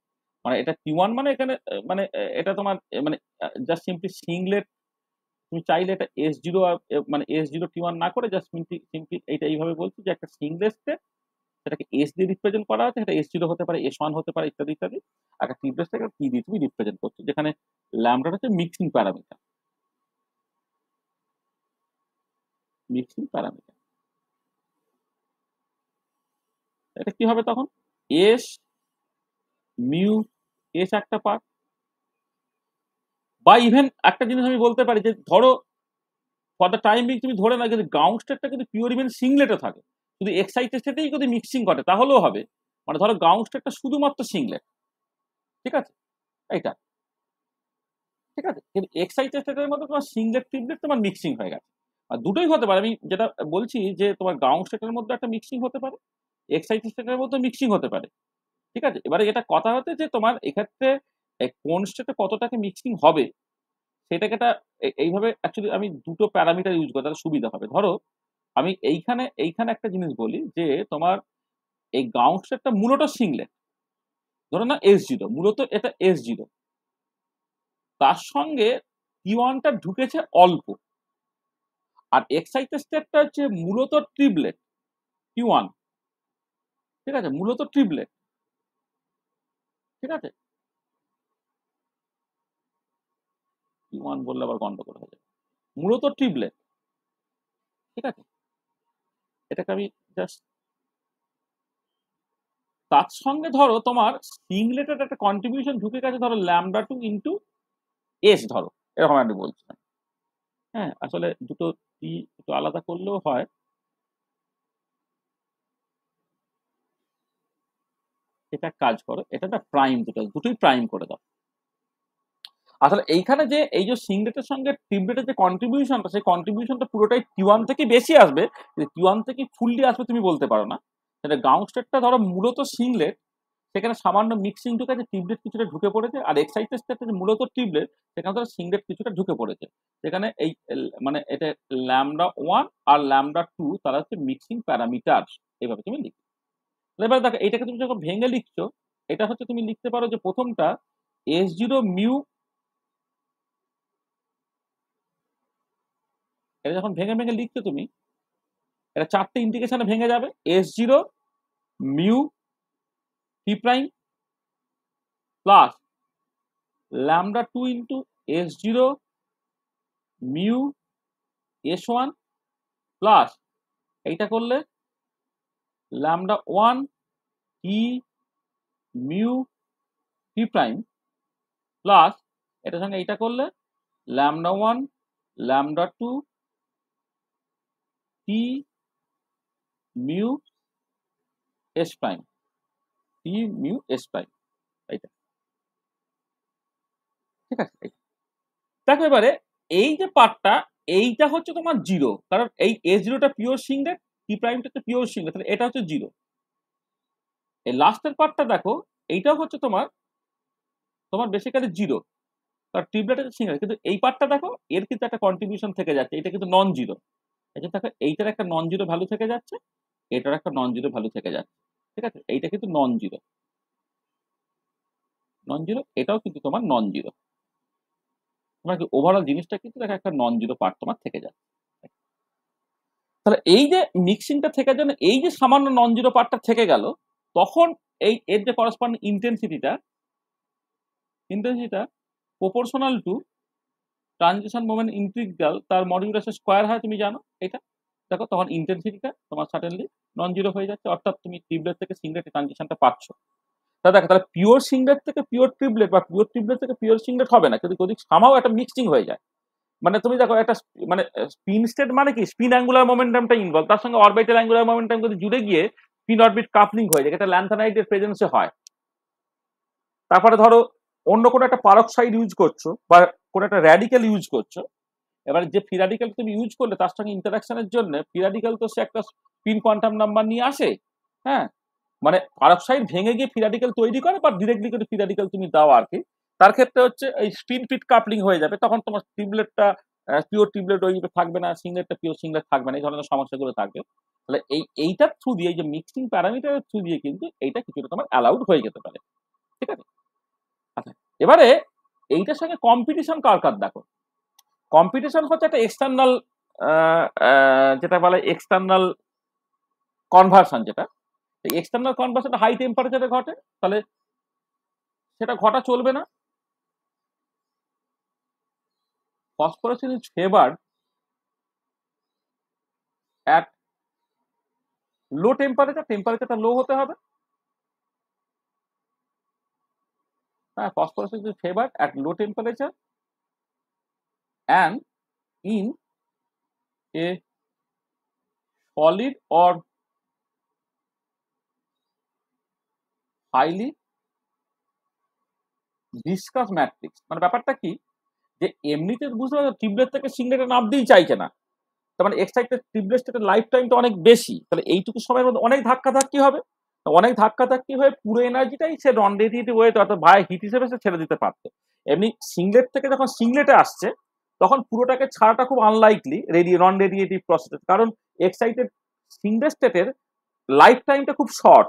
মানে এটা T1 মানে এখানে মানে এটা তোমার মানে জাস্ট সিম্পলি সিংলেট, তুমি চাইলে এটা S0 মানে S0 T1 না করে জাস্ট সিম্পলি এইটা এইভাবে বলছি যে একটা সিংলেট স্টেট, সেটাকে S দিয়ে রিপ্রেজেন্ট করা আছে, এটা S0 হতে পারে, S1 হতে পারে, ইত্যাদি ইত্যাদি। একটা ট্রিপলেট থেকে T দিয়ে তুমি রিপ্রেজেন্ট করছো, যেখানে ল্যামডাটা হচ্ছে মিক্সিং প্যারামিটার, এটা কি হবে তখন, এস মিউ এস একটা পার্ট, বা ইভেন একটা জিনিস আমি বলতে পারি যে ধরো ফর দ্য টাইম বিং তুমি ধরে না যদি গ্রাউন্ড স্টেটটা কিন্তু পিওর ইভেন সিংলেটে থাকে, শুধু এক্সাইটেড স্টেটেই যদি মিক্সিং ঘটে তাহলেও হবে, মানে ধরো গ্রাউন্ড স্টেটটা শুধুমাত্র সিংলেট, ঠিক আছে, এইটা ঠিক আছে, কিন্তু এক্সাইটেড স্টেটের মধ্যে তোমার সিংলেট ট্রিপলেট তোমার মিক্সিং হয়ে গেছে, আর দুটোই হতে পারে, আমি যেটা বলছি যে তোমার গ্রাউন্ড স্টেটের মধ্যে একটা মিক্সিং হতে পারে, এক্সাইটেড স্টেটের মধ্যে মিক্সিং হতে পারে, ঠিক আছে। এবারে এটা কথা হচ্ছে যে তোমার এক্ষেত্রে কোন স্টেটে কতটাকে মিক্সিং হবে, সেটাকে একটা এইভাবে অ্যাকচুয়ালি আমি দুটো প্যারামিটার ইউজ করি, তাহলে সুবিধা হবে। ধরো আমি এইখানে এইখানে একটা জিনিস বলি যে তোমার এই গ্রাউন্ড স্টেটটা মূলত সিংলেট, ধরো না S0, মূলত এটা S0, তার সঙ্গে T1টা ঢুকেছে অল্প, আর এক্সাইটেড স্টেটটা হচ্ছে মূলত ট্রিপলেট T1, ঠিক আছে, মূলত ট্রিপলেট, ঠিক আছে, T1 বললে আবার গন্ডগোল হয়ে যাবে, মূলত ট্রিপলেট, ঠিক আছে, এটাকে আমি জাস্ট, তার সঙ্গে ধরো তোমার সিংলেটের একটা কন্ট্রিবিউশন ঢুকে গেছে, ধরো ল্যামডা টু ইন্টু এস, ধরো এরকম আমি বলছিলাম, হ্যাঁ, আসলে দুটো টি একটু আলাদা করলেও হয়, এটা কাজ করো, এটা একটা প্রাইম, দুটোই প্রাইম করে দাও। আসলে এইখানে যে এই যে সিংলেটের সঙ্গে টিবলেটের যে কন্ট্রিবিউশনটা, সেই কন্ট্রিবিউশনটা পুরোটাই T1 থেকে বেশি আসবে, T1 থেকে ফুললি আসবে তুমি বলতে পারো না। সেটা গ্রাউন্ড স্টেটটা ধরো মূলত সিংলেট, সেখানে সামান্য মিক্সিং ঢুকেছে, টিবলেট কিছুটা ঢুকে পড়েছে, আর এক্সাইটেড স্টেটটা যে মূলত টিবলেট, সেখানে ধরো সিংলেট কিছুটা ঢুকে পড়েছে। সেখানে এই মানে এটা λ1 আর λ2 তারা হচ্ছে মিক্সিং প্যারামিটার, এভাবে তুমি লিখবে। এবার দেখো এটাকে তুমি যখন ভেঙে লিখছো, এটা হচ্ছে তুমি লিখতে পারো যে প্রথমটা S0 মিউ, এটা যখন ভেঙে ভেঙে লিখছো তুমি, এটা চারটে ইন্ডিকেশনে ভেঙে যাবে। S0 mu T prime plus λ2 into S0 mu S1 plus এইটা করলে λ1 T mu T prime plus এটার সঙ্গে এইটা করলে λ1 λ2 T mu S prime, T mu S prime, এইটা ঠিক আছে। দেখো এবারে এই যে পার্টটা, এইটা হচ্ছে তোমার জিরো, কারণ এই S0টা পিওর সিংলেট, টি প্রাইমটা হচ্ছে পিওর সিংলেট, তাহলে এটা হচ্ছে জিরো। এই লাস্টের পার্টটা দেখো, এইটা হচ্ছে তোমার তোমার বেসিক্যালি জিরো, কারণ টিবলেট হচ্ছে সিংলেট, কিন্তু এই পার্টটা দেখো এর কিন্তু একটা কন্ট্রিবিউশন থেকে যাচ্ছে, এটা কিন্তু নন জিরো। এই যে দেখো এইটার একটা নন জিরো ভ্যালু থেকে যাচ্ছে, এটার একটা নন জিরো ভ্যালু থেকে যাচ্ছে, ঠিক আছে। এইটা কিন্তু নন জিরো, নন জিরো, এটাও কিন্তু তোমার নন জিরো। তোমার কি ওভারঅল জিনিসটা কিন্তু দেখো একটা নন জিরো পার্ট তোমার থেকে যাচ্ছে। তাহলে এই যে মিক্সিংটা থেকে জন্য এই যে সামান্য নন জিরো পার্টটা থেকে গেল, তখন এই এর যে করসপন্ডিং ইন্টেন্সিটিটা proportional to transition moment integral তার মডিউলাসের স্কয়ার হয়, তুমি জানো এটা। দেখো তখন ইন্টেন্সিটিটা তোমার সাডেনলি নন জিরো হয়ে যাচ্ছে, অর্থাৎ তুমি টিবলেট থেকে সিংলেট ট্রানজিশনটা পাচ্ছ। তাহলে দেখো, তাহলে পিওর সিংলেট থেকে পিওর টিবলেট বা পিওর টিবলেট থেকে পিওর সিংলেট হবে না, কিন্তু যদি সামাও একটা মিক্সিং হয়ে যায়, মানে তুমি দেখো একটা মানে স্পিন স্টেট মানে কি, স্পিন অ্যাঙ্গুলার মোমেন্টামটা ইনভলভ, তার সঙ্গে অরবিটাল অ্যাঙ্গুলার মোমেন্টাম যদি জুড়ে গিয়ে স্পিন অরবিট কাপলিং হয়ে যায়, এটা ল্যান্থানাইটের প্রেজেন্সে হয়। তারপরে ধরো অন্য কোনো একটা পারক্সাইড ইউজ করছো বা কোনো একটা র্যাডিক্যাল ইউজ করছো, এবার যে ফ্রি র্যাডিক্যাল তুমি ইউজ করলে তার সঙ্গে ইন্টারাকশনের জন্য ফ্রি র্যাডিক্যাল তো সে একটা স্পিন কোয়ান্টাম নাম্বার নিয়ে আসে, হ্যাঁ, মানে পারক্সাইড ভেঙে গিয়ে ফ্রি র্যাডিক্যাল তৈরি করে বা ডিরেক্টলি করে ফ্রি র্যাডিক্যাল তুমি দাও আর কি। তার ক্ষেত্রে হচ্ছে এই স্পিন ফিট কাপলিং হয়ে যাবে, তখন তোমার টিবলেটটা পিওর টিবলেট ওই থাকবে না, সিংলেটটা পিওর সিংলেট থাকবে না, এই ধরনের সমস্যাগুলো থাকবে। তাহলে এইটার থ্রু দিয়ে, এই যে মিক্সিং প্যারামিটারের থ্রু দিয়ে কিন্তু এইটা কিছুটা তোমার অ্যালাউড হয়ে যেতে পারে, ঠিক আছে। আচ্ছা, এবারে এইটার সঙ্গে কম্পিটিশন কার কার দেখো। কম্পিটিশন হচ্ছে একটা এক্সটার্নাল, যেটা বলে এক্সটার্নাল কনভার্সন, যেটা এক্সটার্নাল কনভার্সন হাই টেম্পারেচারে ঘটে, তাহলে সেটা ঘটা চলবে না। Phosphorus is favoured at low temperature, টেম্পারেচারটা লো হতে হবে। হ্যাঁ, phosphorus is favoured at low temperature and in a solid or highly viscous matrix. মানে ব্যাপারটা কি, যে এমনিতে বুঝতে পারছো টিবলেট থেকে সিংলেটে নামতেই চাইছে না, তার মানে এক্সাইটেড টিবলেটের লাইফ টাইমটা অনেক বেশি, তাহলে এইটুকু সময়ের মধ্যে অনেক ধাক্কাধাক্কি হবে, অনেক ধাক্কাধাক্কি হয়ে পুরো এনার্জিটাই সে নন রেডিয়েটিভ ওয়েতে অর্থাৎ ভাই হিট হিসেবে সে ছেড়ে দিতে পারতো। এমনি সিংলেট থেকে যখন সিংলেটে আসছে, তখন পুরোটাকে ছাড়াটা খুব আনলাইকলি নন রেডিয়েটিভ প্রসেস, কারণ এক্সাইটেড সিংলেট স্টেটের লাইফ টাইমটা খুব শর্ট।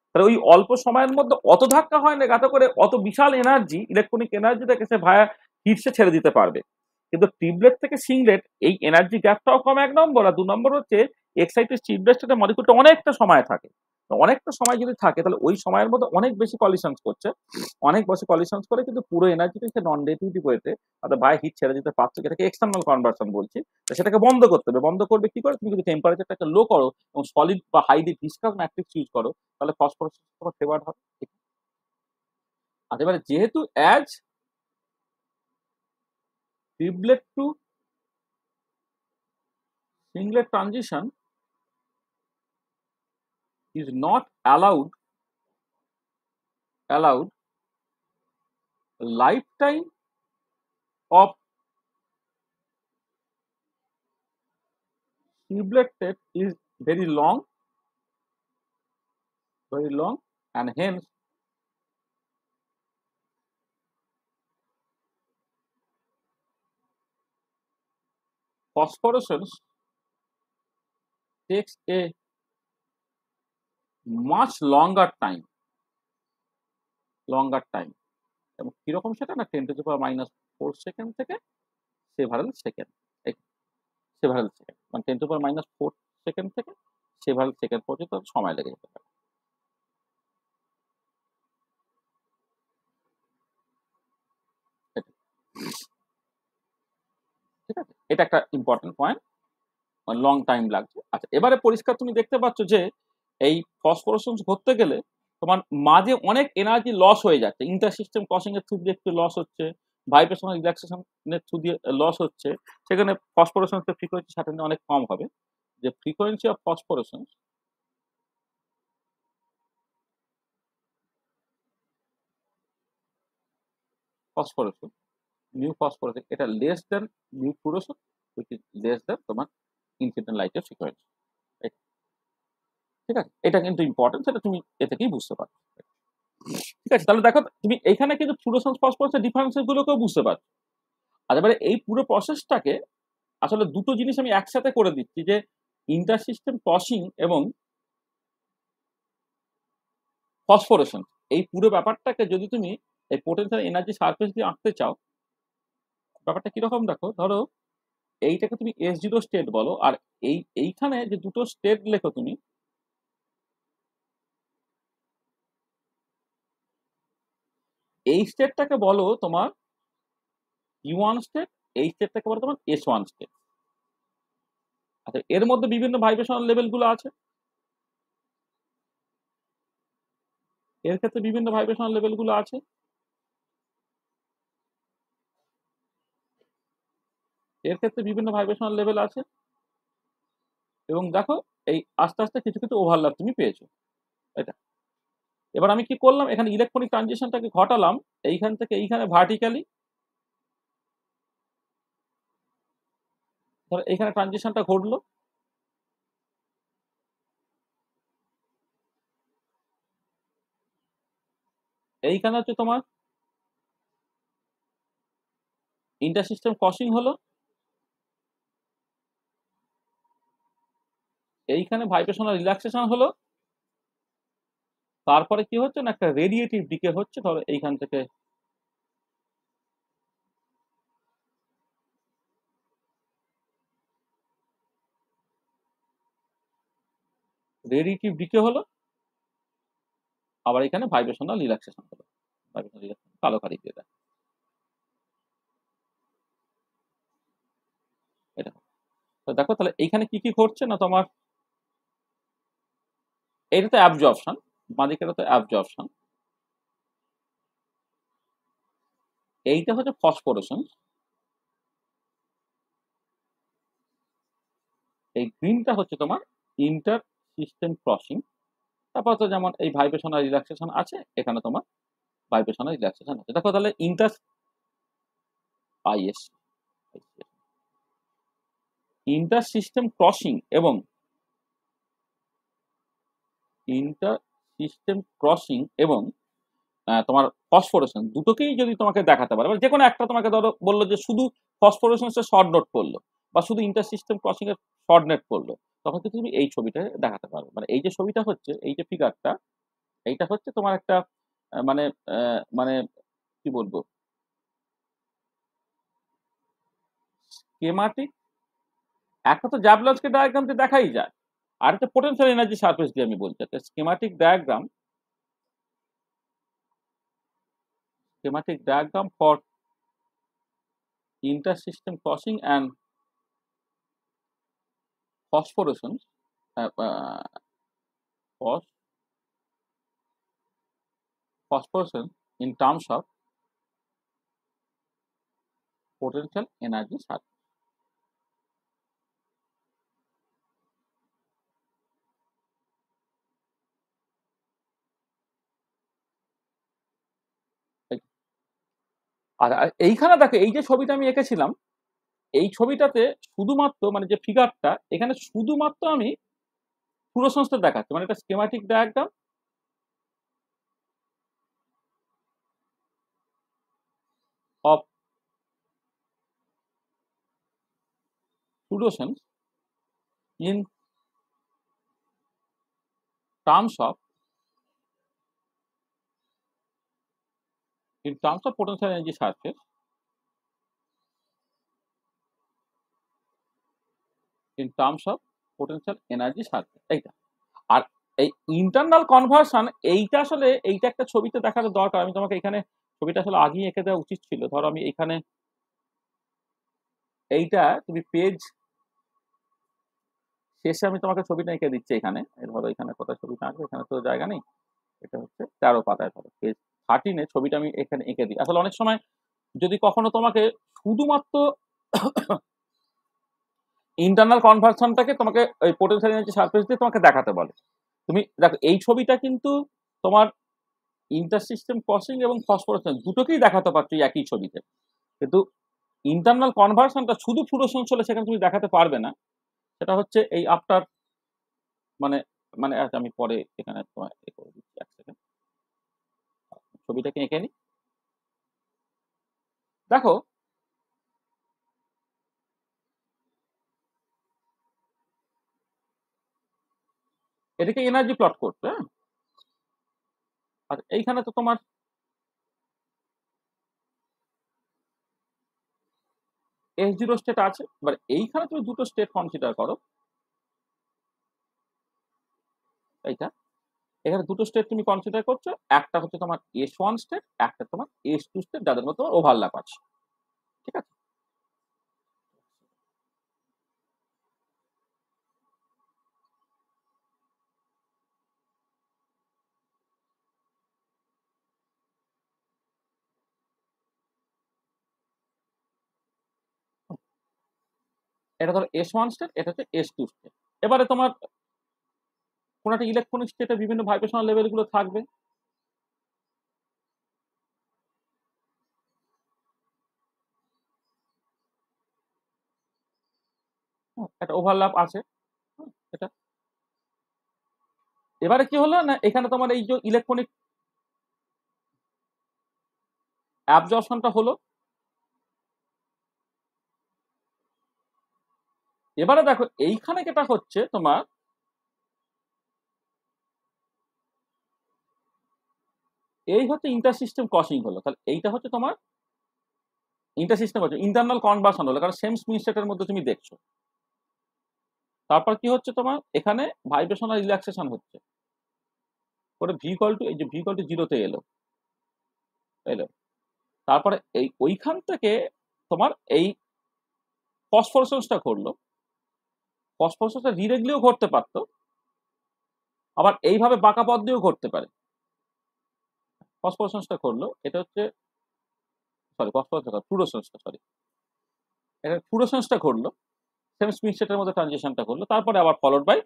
তাহলে ওই অল্প সময়ের মধ্যে অত ধাক্কা হয় না, যাতে করে অত বিশাল এনার্জি, ইলেকট্রনিক এনার্জিটাকে সে ভায়া হিট সে ছেড়ে দিতে পারবে। কিন্তু টিবলেট থেকে সিংলেট এই এনার্জি গ্যাপটাও কম, এক নম্বর, আর দু নম্বর হচ্ছে এক্সাইটেড টিবলেটের মলিকুলটা অনেকটা সময় থাকে। অনেকটা সময় যদি থাকে, তাহলে ওই সময়ের মধ্যে অনেক বেশি কলিশনস করছে, অনেক বেশি কলিশনস করে, কিন্তু পুরো এনার্জিটা সে নন রেডিয়েটিভ ওয়েতে অর্থাৎ বাই হিট ছেড়ে দিতে পারছে, যেটাকে এক্সটার্নাল কনভার্সন বলছি। তো সেটাকে বন্ধ করতে হবে। বন্ধ করবে কি করে, তুমি যদি টেম্পারেচারটাকে লো করো এবং সলিড বা হাইলি ভিসকাস ম্যাট্রিক্স ইউজ করো, তাহলে ফসফরাস তোমার ফেভার্ড হবে। আর এবারে যেহেতু as triplet to singlet transition is not allowed lifetime of triplet is very long, and hence phosphorescence takes a much longer time এবং কিরকম সেটা না 10⁻⁴ থেকে সেভারাল সেকেন্ড, মানে 10⁻⁴ থেকে সেভারাল সেকেন্ড পর্যন্ত সময় লেগে যেতে পারে। ঠিক আছে, এটা একটা ইম্পর্টেন্ট পয়েন্ট, লং টাইম লাগছে। আচ্ছা, এবারে পরিষ্কার তুমি দেখতে পাচ্ছ যে এই ফসফোরেসেন্স করতে গেলে তোমার মাঝে অনেক এনার্জি লস হয়ে যাচ্ছে, ইন্টার সিস্টেম ক্রসিং এর থ্রু দিয়ে একটু লস হচ্ছে, ভাইব্রেশনাল রিল্যাক্সেশনের থ্রু দিয়ে লস হচ্ছে, সেখানে ফসফোরেসেন্সের ফ্রিকোয়েন্সি সার্টেনলি অনেক কম হবে। যে frequency of phosphorescence nu phosphorescence এটা less than nu fluorescence, which is less than তোমার ইনসিডেন্ট লাইটের ফ্রিকোয়েন্সি। ঠিক আছে, এটা কিন্তু ইম্পর্টেন্ট, সেটা তুমি এ থেকেই বুঝতে পারো। ঠিক আছে, তাহলে দেখো তুমি এইখানে কিন্তু ফ্লুরোসেন্স ফসফরাসের ডিফারেন্সেস গুলোকেও বুঝতে পারছো। আর এবারে এই পুরো প্রসেসটাকে আসলে দুটো জিনিস আমি একসাথে করে দিচ্ছি, যে ইন্টার সিস্টেম ক্রসিং এবং ফসফোরেশন, এই পুরো ব্যাপারটাকে যদি তুমি এই পোটেনশিয়াল এনার্জি সারফেস দিয়ে আঁকতে চাও, ব্যাপারটা কিরকম দেখো, ধরো এইটাকে তুমি S0 স্টেট বলো, আর এইখানে যে দুটো স্টেট লেখো তুমি, এই স্টেটটাকে বলো তোমার U1 স্টেট, এই স্টেটটাকে বলো তোমার S1 স্টেট। আচ্ছা, এর মধ্যে বিভিন্ন ভাইব্রেশনাল লেভেল গুলো আছে, এর ক্ষেত্রে বিভিন্ন ভাইব্রেশনাল লেভেল গুলো আছে, এর ক্ষেত্রে বিভিন্ন ভাইব্রেশনাল লেভেল আছে, এবং দেখো এই আস্তে আস্তে কিছু কিছু ওভারল্যাপ তুমি পেয়েছো। এটা এবার আমি কি করলাম, এখানে ইলেকট্রনিক ট্রানজিশনটাকে ঘটালাম, এইখান থেকে এইখানে ভার্টিক্যালি, ধরো এইখানে ট্রানজিশনটা ঘটলো, এইখানে হচ্ছে তোমার ইন্টার সিস্টেম ক্রসিং হলো, এইখানে ভাইব্রেশনাল রিল্যাক্সেশন হলো, তারপরে কি হচ্ছে না একটা রেডিয়েটিভ ডিকে হচ্ছে, ধরো এইখান থেকে রেডিয়েটিভ ডিকে হলো, আবার এখানে ভাইব্রেশনাল রিল্যাক্সেশন হলো, ভাইব্রেশনাল রিল্যাক্সেশন কালো কালি দিয়ে দেয়। এটা তো দেখো, তাহলে এইখানে কি কি ঘটছে না তোমার, এটা তো অ্যাবজর্পশন, বাঁদিকেটা তো অ্যাবজর্পশন, এইটা হচ্ছে ফসফোরেশন, এই গ্রিনটা হচ্ছে তোমার ইন্টার সিস্টেম ক্রসিং। তারপর তো যেমন এই ভাইব্রেশনাল রিল্যাক্সেশন আছে, এখানে তোমার ভাইব্রেশনাল রিল্যাক্সেশন আছে। দেখো তাহলে আইএস ইন্টার সিস্টেম ক্রসিং এবং ইন্টার সিস্টেম ক্রসিং এবং তোমার ফসফোরেশন দুটোকেই যদি তোমাকে দেখাতে পারে, যে কোনো একটা তোমাকে ধরো বললো যে শুধু ফসফোরেশনের শর্ট নোট করলো, বা শুধু ইন্টার সিস্টেম ক্রসিং এর শর্ট নেট করলো, তখন কিন্তু তুমি এই ছবিটা দেখাতে পারো। মানে এই যে ছবিটা হচ্ছে, এই যে ফিগারটা, এইটা হচ্ছে তোমার একটা মানে মানে কি বলবো, স্কেমাটিক। একটা তো জ্যাবলস্কি ডায়াগ্রাম দিয়ে দেখাই যায়, আর একটা পোটেনশিয়াল এনার্জি সারফেস দিয়ে আমি বলছি, একটা schematic diagram for inter system crossing and phosphorescence, phosphorus in terms of potential energy surface. আর এইখানে দেখো এই যে ছবিটা আমি এঁকেছিলাম, এই ছবিটাতে শুধুমাত্র মানে যে ফিগারটা এখানে শুধুমাত্র আমি ফ্লুরোসেন্সটা দেখাচ্ছি, মানে এটা schematic diagram of fluorescence in terms of potential energy surface in terms of potential energy surface, এইটা। আর এই ইন্টারনাল কনভার্সন এইটা আসলে এইটা একটা ছবিতে দেখার দরকার। আমি তোমাকে এখানে ছবিটা আসলে আগেই এঁকে দেওয়া উচিত ছিল। ধরো আমি এখানে এইটা তুমি পেজ শেষে আমি তোমাকে ছবিটা এঁকে দিচ্ছি এখানে। ধরো এখানে কোথায় ছবিটা আঁকবো, এখানে তো জায়গা নেই। এটা হচ্ছে 13 পাতায়, ধরো পেজ 13 ছবিটা আমি এখানে এঁকে দিই। আসলে অনেক সময় যদি কখনো তোমাকে শুধুমাত্র ইন্টারনাল কনভার্সনটাকে তোমাকে ওই পোটেনশিয়াল এনার্জি সারফেস দিয়ে তোমাকে দেখাতে বলে, তুমি দেখো এই ছবিটা কিন্তু তোমার ইন্টার সিস্টেম ক্রসিং এবং ফসফোরেসেন্স দুটোকেই দেখাতে পারছো এই একই ছবিতে, কিন্তু ইন্টারনাল কনভার্সনটা শুধু ফ্লুরোসেন্স হলে সেখানে তুমি দেখাতে পারবে না। সেটা হচ্ছে এই আফটার মানে মানে আচ্ছা আমি পরে এখানে তোমার করে দিচ্ছি, এক সেকেন্ড ছবিটাকে এঁকে নি। দেখো এদিকে এনার্জি প্লট করতে, হ্যাঁ, আর এইখানে তো তোমার S0 স্টেট আছে। এবার এইখানে তুমি দুটো স্টেট কনসিডার করো, এইটা এখানে দুটো স্টেট তুমি কনসিডার করছো, একটা হচ্ছে তোমার S1 স্টেট, একটা তোমার S2 স্টেট, যাদের মধ্যে তোমার ওভারল্যাপ আছে, ঠিক আছে। এটা ধরো S1 স্টেট, এটা হচ্ছে S2 স্টেট। এবারে তোমার কোন একটা ইলেকট্রনিক স্টেটে বিভিন্ন ভাইব্রেশনাল লেভেল গুলো থাকবে, একটা ওভারল্যাপ আছে, এটা। এবারে কি হলো না, এখানে তোমার এই যে ইলেকট্রনিক অ্যাবজর্পশনটা হলো। এবারে দেখো এইখানে যেটা হচ্ছে তোমার এই হচ্ছে ইন্টার সিস্টেম ক্রসিং হলো, তাহলে এইটা হচ্ছে তোমার ইন্টার সিস্টেম হচ্ছে ইন্টারনাল কনভার্সন হলো, কারণ সেম স্পিন স্টেটের মধ্যে তুমি দেখছো। তারপর কি হচ্ছে তোমার এখানে ভাইব্রেশনাল রিল্যাক্সেশন হচ্ছে, করে ভি ইকুয়াল টু এই যে ভি ইকুয়াল টু জিরোতে এলো, এলো। তারপরে এই ওইখান থেকে তোমার এই ফসফোরেসেন্সটা ঘটলো, ফসফোরেসেন্সটা ডিরেক্টলিও ঘটতে পারতো, আবার এইভাবে বাঁকা পথ দিয়েও ঘটতে পারে। ফসফোরেসেন্সটা ঘটলো, এটা হচ্ছে সরি ফসফোরেসেন্স ফ্লুরোসেন্সটা, সরি এটা ফ্লুরোসেন্সটা ঘটলো, সেম স্পিন স্টেটের মধ্যে ট্রানজিশনটা করলো, তারপরে আবার ফলোড বাই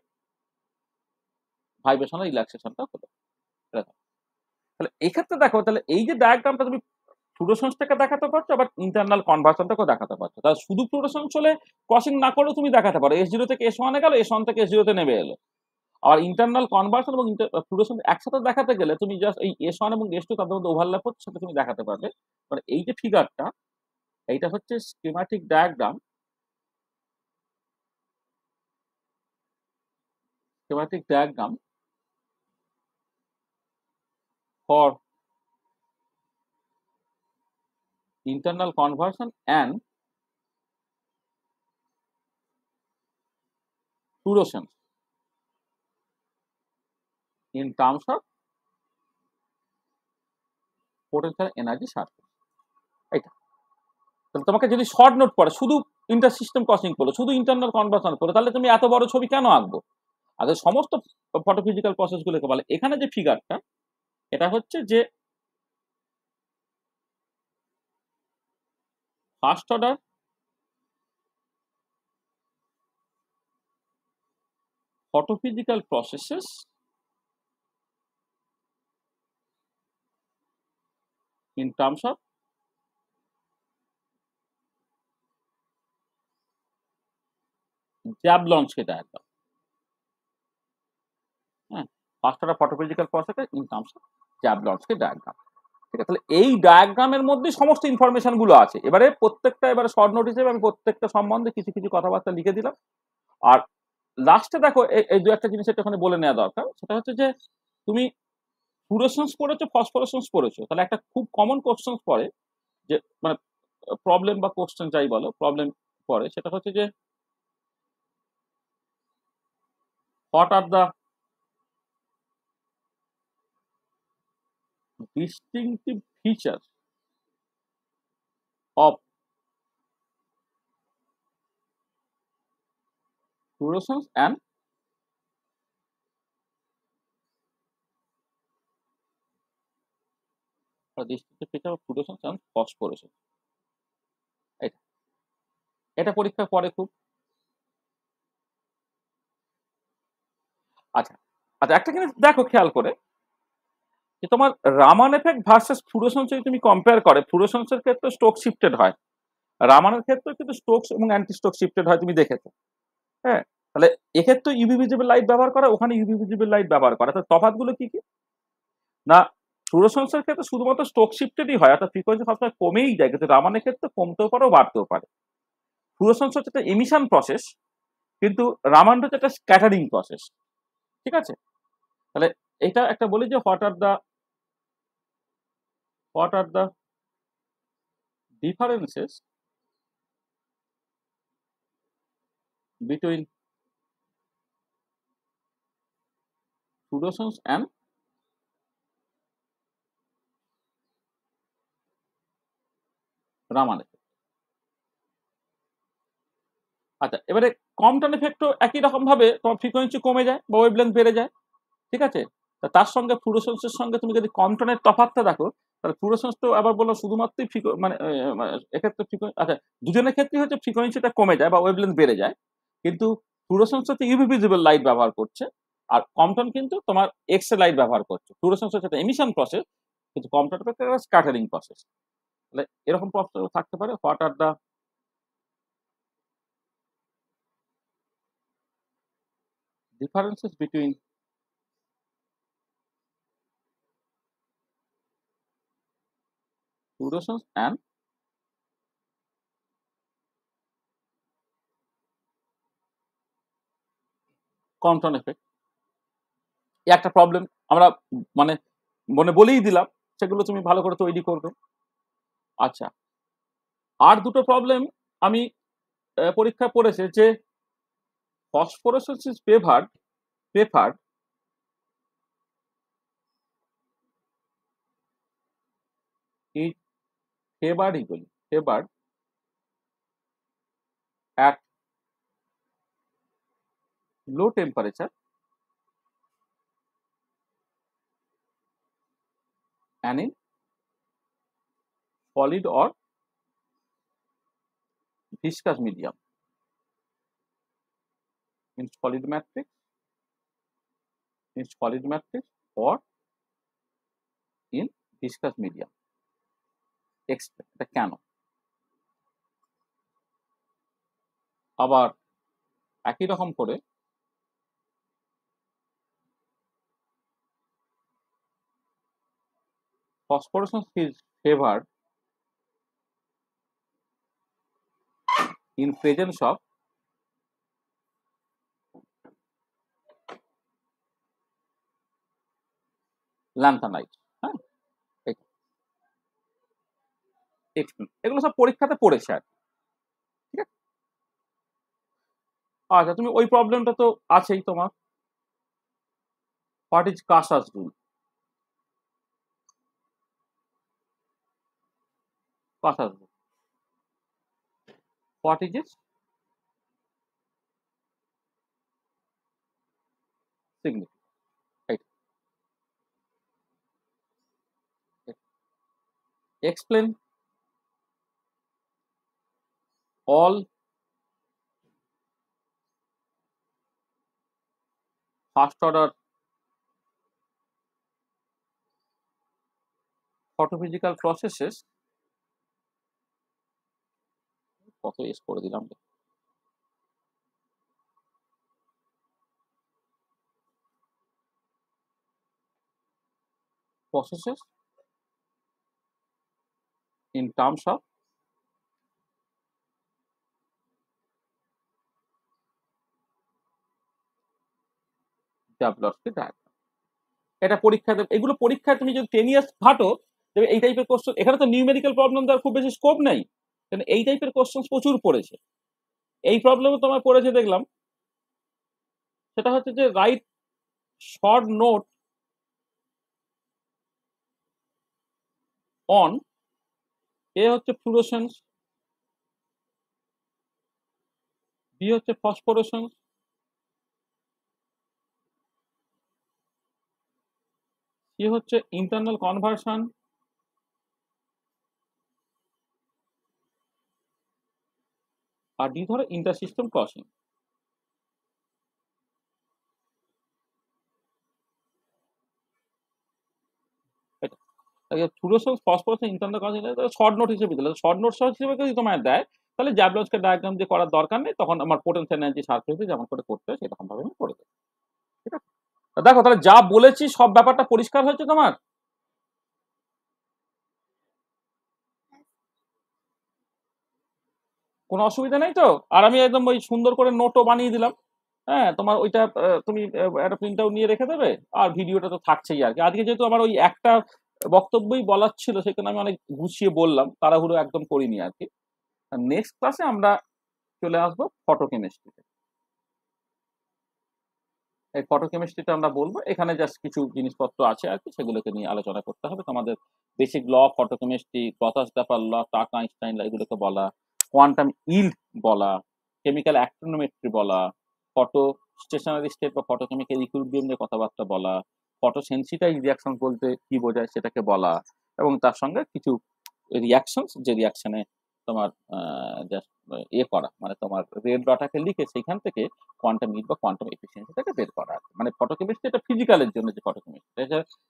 ভাইব্রেশনাল রিল্যাক্সেশনটা হলো। তাহলে এক্ষেত্রে দেখো, তাহলে এই যে ডায়াগ্রামটা তুমি ফ্লুরোসেন্সটাকে দেখাতে পারছো, আবার ইন্টারনাল কনভার্সনটাকেও দেখাতে পারছো। তাহলে শুধু ফ্লুরোসেন্স হলে ক্রসিং না করলেও তুমি দেখাতে পারো, S0 থেকে S1 এ গেল, S1 থেকে S0 তে নেমে এলো। আর ইন্টারনাল কনভার্সন এবং ফ্লুরোসেন্স একসাথে দেখাতে গেলে তুমি জাস্ট এই S1 এবং S2 তাদের মধ্যে ওভারল্যাপ হচ্ছে সেটা তুমি দেখাতে পারবে। মানে এই যে ফিগারটা, এইটা হচ্ছে schematic diagram, schematic diagram for internal conversion and fluorescence in terms of potential energy surface, এটা। তাহলে তোমাকে যদি শর্ট নোট পড়ে শুধু ইন্টার সিস্টেম ক্রসিং করলো, শুধু ইন্টারনাল কনভার্সন করলো, তাহলে তুমি এত বড় ছবি কেন আঁকবো? আর সমস্ত ফটোফিজিক্যাল প্রসেস গুলোকে বলে। এখানে যে ফিগারটা, এটা হচ্ছে যে first order photophysical processes in terms of Jablonski diagram. হ্যাঁ, first order photophysical process in terms of Jablonski diagram. ঠিক আছে, তাহলে এই ডায়াগ্রামের মধ্যে সমস্ত ইনফরমেশন গুলো আছে। এবারে প্রত্যেকটা এবারে শর্ট নোট হিসেবে আমি প্রত্যেকটা সম্বন্ধে কিছু কিছু কথাবার্তা লিখে দিলাম। আর লাস্টে দেখো এই দু একটা জিনিস একটুখানি বলে নেওয়া দরকার, সেটা হচ্ছে যে তুমি ফ্লুরোসেন্স পড়েছো, ফসফোরেসেন্স পড়েছো, তাহলে একটা খুব কমন কোশ্চেন পড়ে, যে মানে প্রবলেম বা কোশ্চেন যাই বলো, প্রবলেম পড়ে, সেটা হচ্ছে যে what are the distinctive features of fluorescence and distinctive feature of fluorescence and phosphorescence. এটা এটা পরীক্ষা পড়ে খুব। আচ্ছা আচ্ছা, একটা জিনিস দেখো খেয়াল করে, যে তোমার রামান এফেক্ট ভার্সেস ফ্লুরোসেন্স যদি তুমি কম্পেয়ার করে, ফ্লুরোসেন্সের ক্ষেত্রে স্টোক শিফটেড হয়, রামানের ক্ষেত্রে কিন্তু স্টোকস এবং অ্যান্টি স্টোক শিফটেড হয়, তুমি দেখেছো। হ্যাঁ, তাহলে এক্ষেত্রে ইউভি ভিজিবল লাইট ব্যবহার করা, ওখানে ইউভি ভিজিবল লাইট ব্যবহার করা, তাহলে তফাৎগুলো কি কি? না, ফ্লুরোসেন্সের ক্ষেত্রে শুধুমাত্র স্টোক শিফটেডই হয়, অর্থাৎ ফ্রিকোয়েন্সি সবসময় কমেই যায়, কিন্তু রামানের ক্ষেত্রে কমতেও পারে বাড়তেও পারে। ফ্লুরোসেন্স হচ্ছে একটা এমিশন প্রসেস, কিন্তু রামান হচ্ছে একটা স্ক্যাটারিং প্রসেস। ঠিক আছে, তাহলে এটা একটা বলি যে what are the differences between fluorescence and Raman effect. আচ্ছা, এবারে কম্পটন এফেক্টও একই রকম ভাবে তোমার ফ্রিকোয়েন্সি কমে যায় বা ওয়েভলেন্থ বেড়ে যায়। ঠিক আছে, তার সঙ্গে ফ্লুরোসেন্সের সঙ্গে তুমি যদি কম্পটনের তফাৎটা দেখো, তাহলে ফ্লুরোসেন্স তো আবার বললো শুধুমাত্রই মানে এক্ষেত্রে আচ্ছা, দুজনের ক্ষেত্রেই হচ্ছে ফ্রিকোয়েন্সিটা কমে যায় বা ওয়েভলেন্থ বেড়ে যায়, কিন্তু ফ্লুরোসেন্স হচ্ছে ইউভি ভিজিবল লাইট ব্যবহার করছে, আর কম্পটন কিন্তু তোমার এক্স রে লাইট ব্যবহার করছে। ফ্লুরোসেন্স হচ্ছে একটা এমিশন প্রসেস, কিন্তু কম্পটন হচ্ছে একটা স্ক্যাটারিং প্রসেস। তাহলে এরকম প্রশ্ন থাকতে পারে, what are the differences between fluorescence and Compton effect। একটা প্রবলেম আমরা মানে মনে বলেই দিলাম, সেগুলো তুমি ভালো করে তৈরি করবে। আচ্ছা, আর দুটো প্রবলেম আমি পরীক্ষায় পড়েছে, যে phosphorescence is preferred is favoured at low temperature and in solid or viscous medium, in solid matrix or in viscous medium। Explain এটা কেন। আবার একই রকম করে phosphorescence is favored in presence of lanthanide. হ্যাঁ, এগুলো সব পরীক্ষাতে পড়েছে আর কি। ঠিক আছে, আচ্ছা, তুমি ওই প্রবলেমটা তো আছেই তোমার, what is Kasha's rule. Kasha's rule, what is it significance. Explain all first order photophysical processes, কত এস করে দিলাম, possesses in terms of Jablonski diagram. এটা পরীক্ষাতে, এগুলো পরীক্ষায় তুমি যদি 10 ইয়ার্স ঘাটো তবে এই টাইপের কোশ্চেন, এখানে তো নিউমেরিক্যাল প্রবলেম দেওয়ার খুব বেশি স্কোপ নেই, কারণ এই টাইপের কোশ্চেন প্রচুর পড়েছে। এই প্রবলেমও তোমার পড়েছে দেখলাম, সেটা হচ্ছে যে রাইট শর্ট নোট অন, এ হচ্ছে ফ্লুরোসেন্স, বি হচ্ছে ফসফোরেসেন্স, সি হচ্ছে ইন্টারনাল কনভার্সন, আর ডি ধরো inter system crossing. Fluorescence, phosphorescence, internal conversion short note হিসেবে দিলে, শর্ট নোট হিসেবে যদি তোমায় দেয় তাহলে জ্যাবলন্সকি ডায়াগ্রাম দিয়ে করার দরকার নেই, তখন আমার পোটেনশিয়াল এনার্জি সার্ফেসে যেমন করে করতে হয় সেরকম ভাবে আমি করে দেবো। ঠিক আছে, দেখো তাহলে যা বলেছি সব ব্যাপারটা পরিষ্কার হয়েছে তোমার? কোনো অসুবিধা নেই তো? আর আমি একদম ওই সুন্দর করে নোটও বানিয়ে দিলাম। হ্যাঁ, তোমার ওইটা তুমি একটা প্রিন্ট আউট নিয়ে রেখে দেবে। আর ভিডিওটা তো থাকছেই আর কি। আজকে যেহেতু আমার ওই একটা বক্তব্যই বলার ছিল, সেখানে আমি অনেক গুছিয়ে বললাম, তাড়াহুড়ো একদম করিনি আর কি। নেক্সট ক্লাসে আমরা চলে আসবো ফটোকেমিস্ট্রিতে। এই ফটোকেমিস্ট্রিটা আমরা বলবো, এখানে জাস্ট কিছু জিনিসপত্র আছে আর কি, সেগুলোকে নিয়ে আলোচনা করতে হবে। তোমাদের বেসিক ল অফ ফটোকেমিস্ট্রি, ক্লথাস-ডাফার ল, টাক আইনস্টাইন ল, এগুলোকে বলা, কোয়ান্টাম ইল্ড বলা, কেমিক্যাল অ্যাক্টিনোমেট্রি বলা, ফটো স্টেশনারি স্টেট বা ফটোকেমিক্যাল ইকুইলিব্রিয়াম নিয়ে কথাবার্তা বলা, ফটো সেন্সিটাইজ রিয়াকশন বলতে কি বোঝায় সেটাকে বলা, এবং তার সঙ্গে কিছু রিয়াকশনস, যে রিয়াকশনে তোমার জাস্ট করা, মানে তোমার রেড ডটাকে লিখে সেইখান থেকে কোয়ান্টাম হিট বা কোয়ান্টাম এফিসিয়েন্সিটাকে বের করা আছে। মানে ফটোকেমিস্ট্রি এটা ফিজিক্যালের জন্য যে ফটোকেমিস্ট্রি,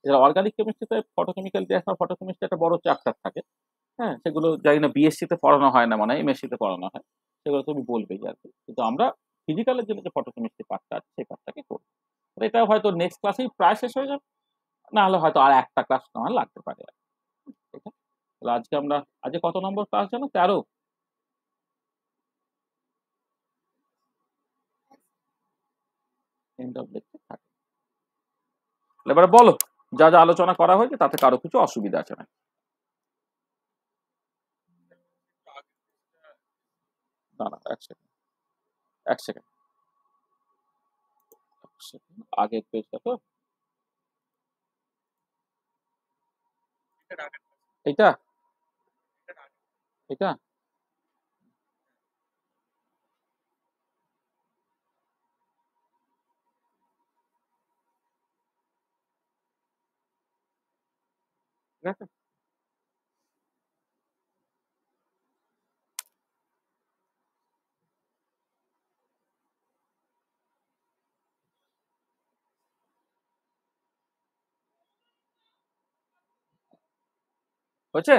এটা অর্গানিক কেমিস্ট্রিতে ফটোকেমিক্যাল রিঅ্যাকশন ফটোকেমিস্ট্রি একটা বড় চ্যাপ্টার থাকে। হ্যাঁ, সেগুলো জানি না বিএসসি তে পড়ানো হয় না, মানে এমএসসি তে পড়ানো হয়, সেগুলো তুমি বলবেই আর কি। কিন্তু আমরা ফিজিক্যালের জন্য যে ফটোকেমিস্ট্রি পার্টটা আছে সেই পার্টটাকে করবো। এটা হয়তো নেক্সট ক্লাসেই প্রায় শেষ হয়ে যাবে, না হলে হয়তো আর একটা ক্লাস তোমার লাগতে পারে আর কি। ঠিক আছে, তাহলে আজকে আমরা, আজকে কত নম্বর ক্লাস জানো? 13। End of lecture 13। এবারে বলো, যা যা আলোচনা করা হয়েছে তাতে কারো কিছু অসুবিধা আছে না? দাঁড়া এক সেকেন্ড, এক সেকেন্ড, এক সেকেন্ড, আগের পেজটা তো এইটা, এটা ঠিক আছে। হয়েছে?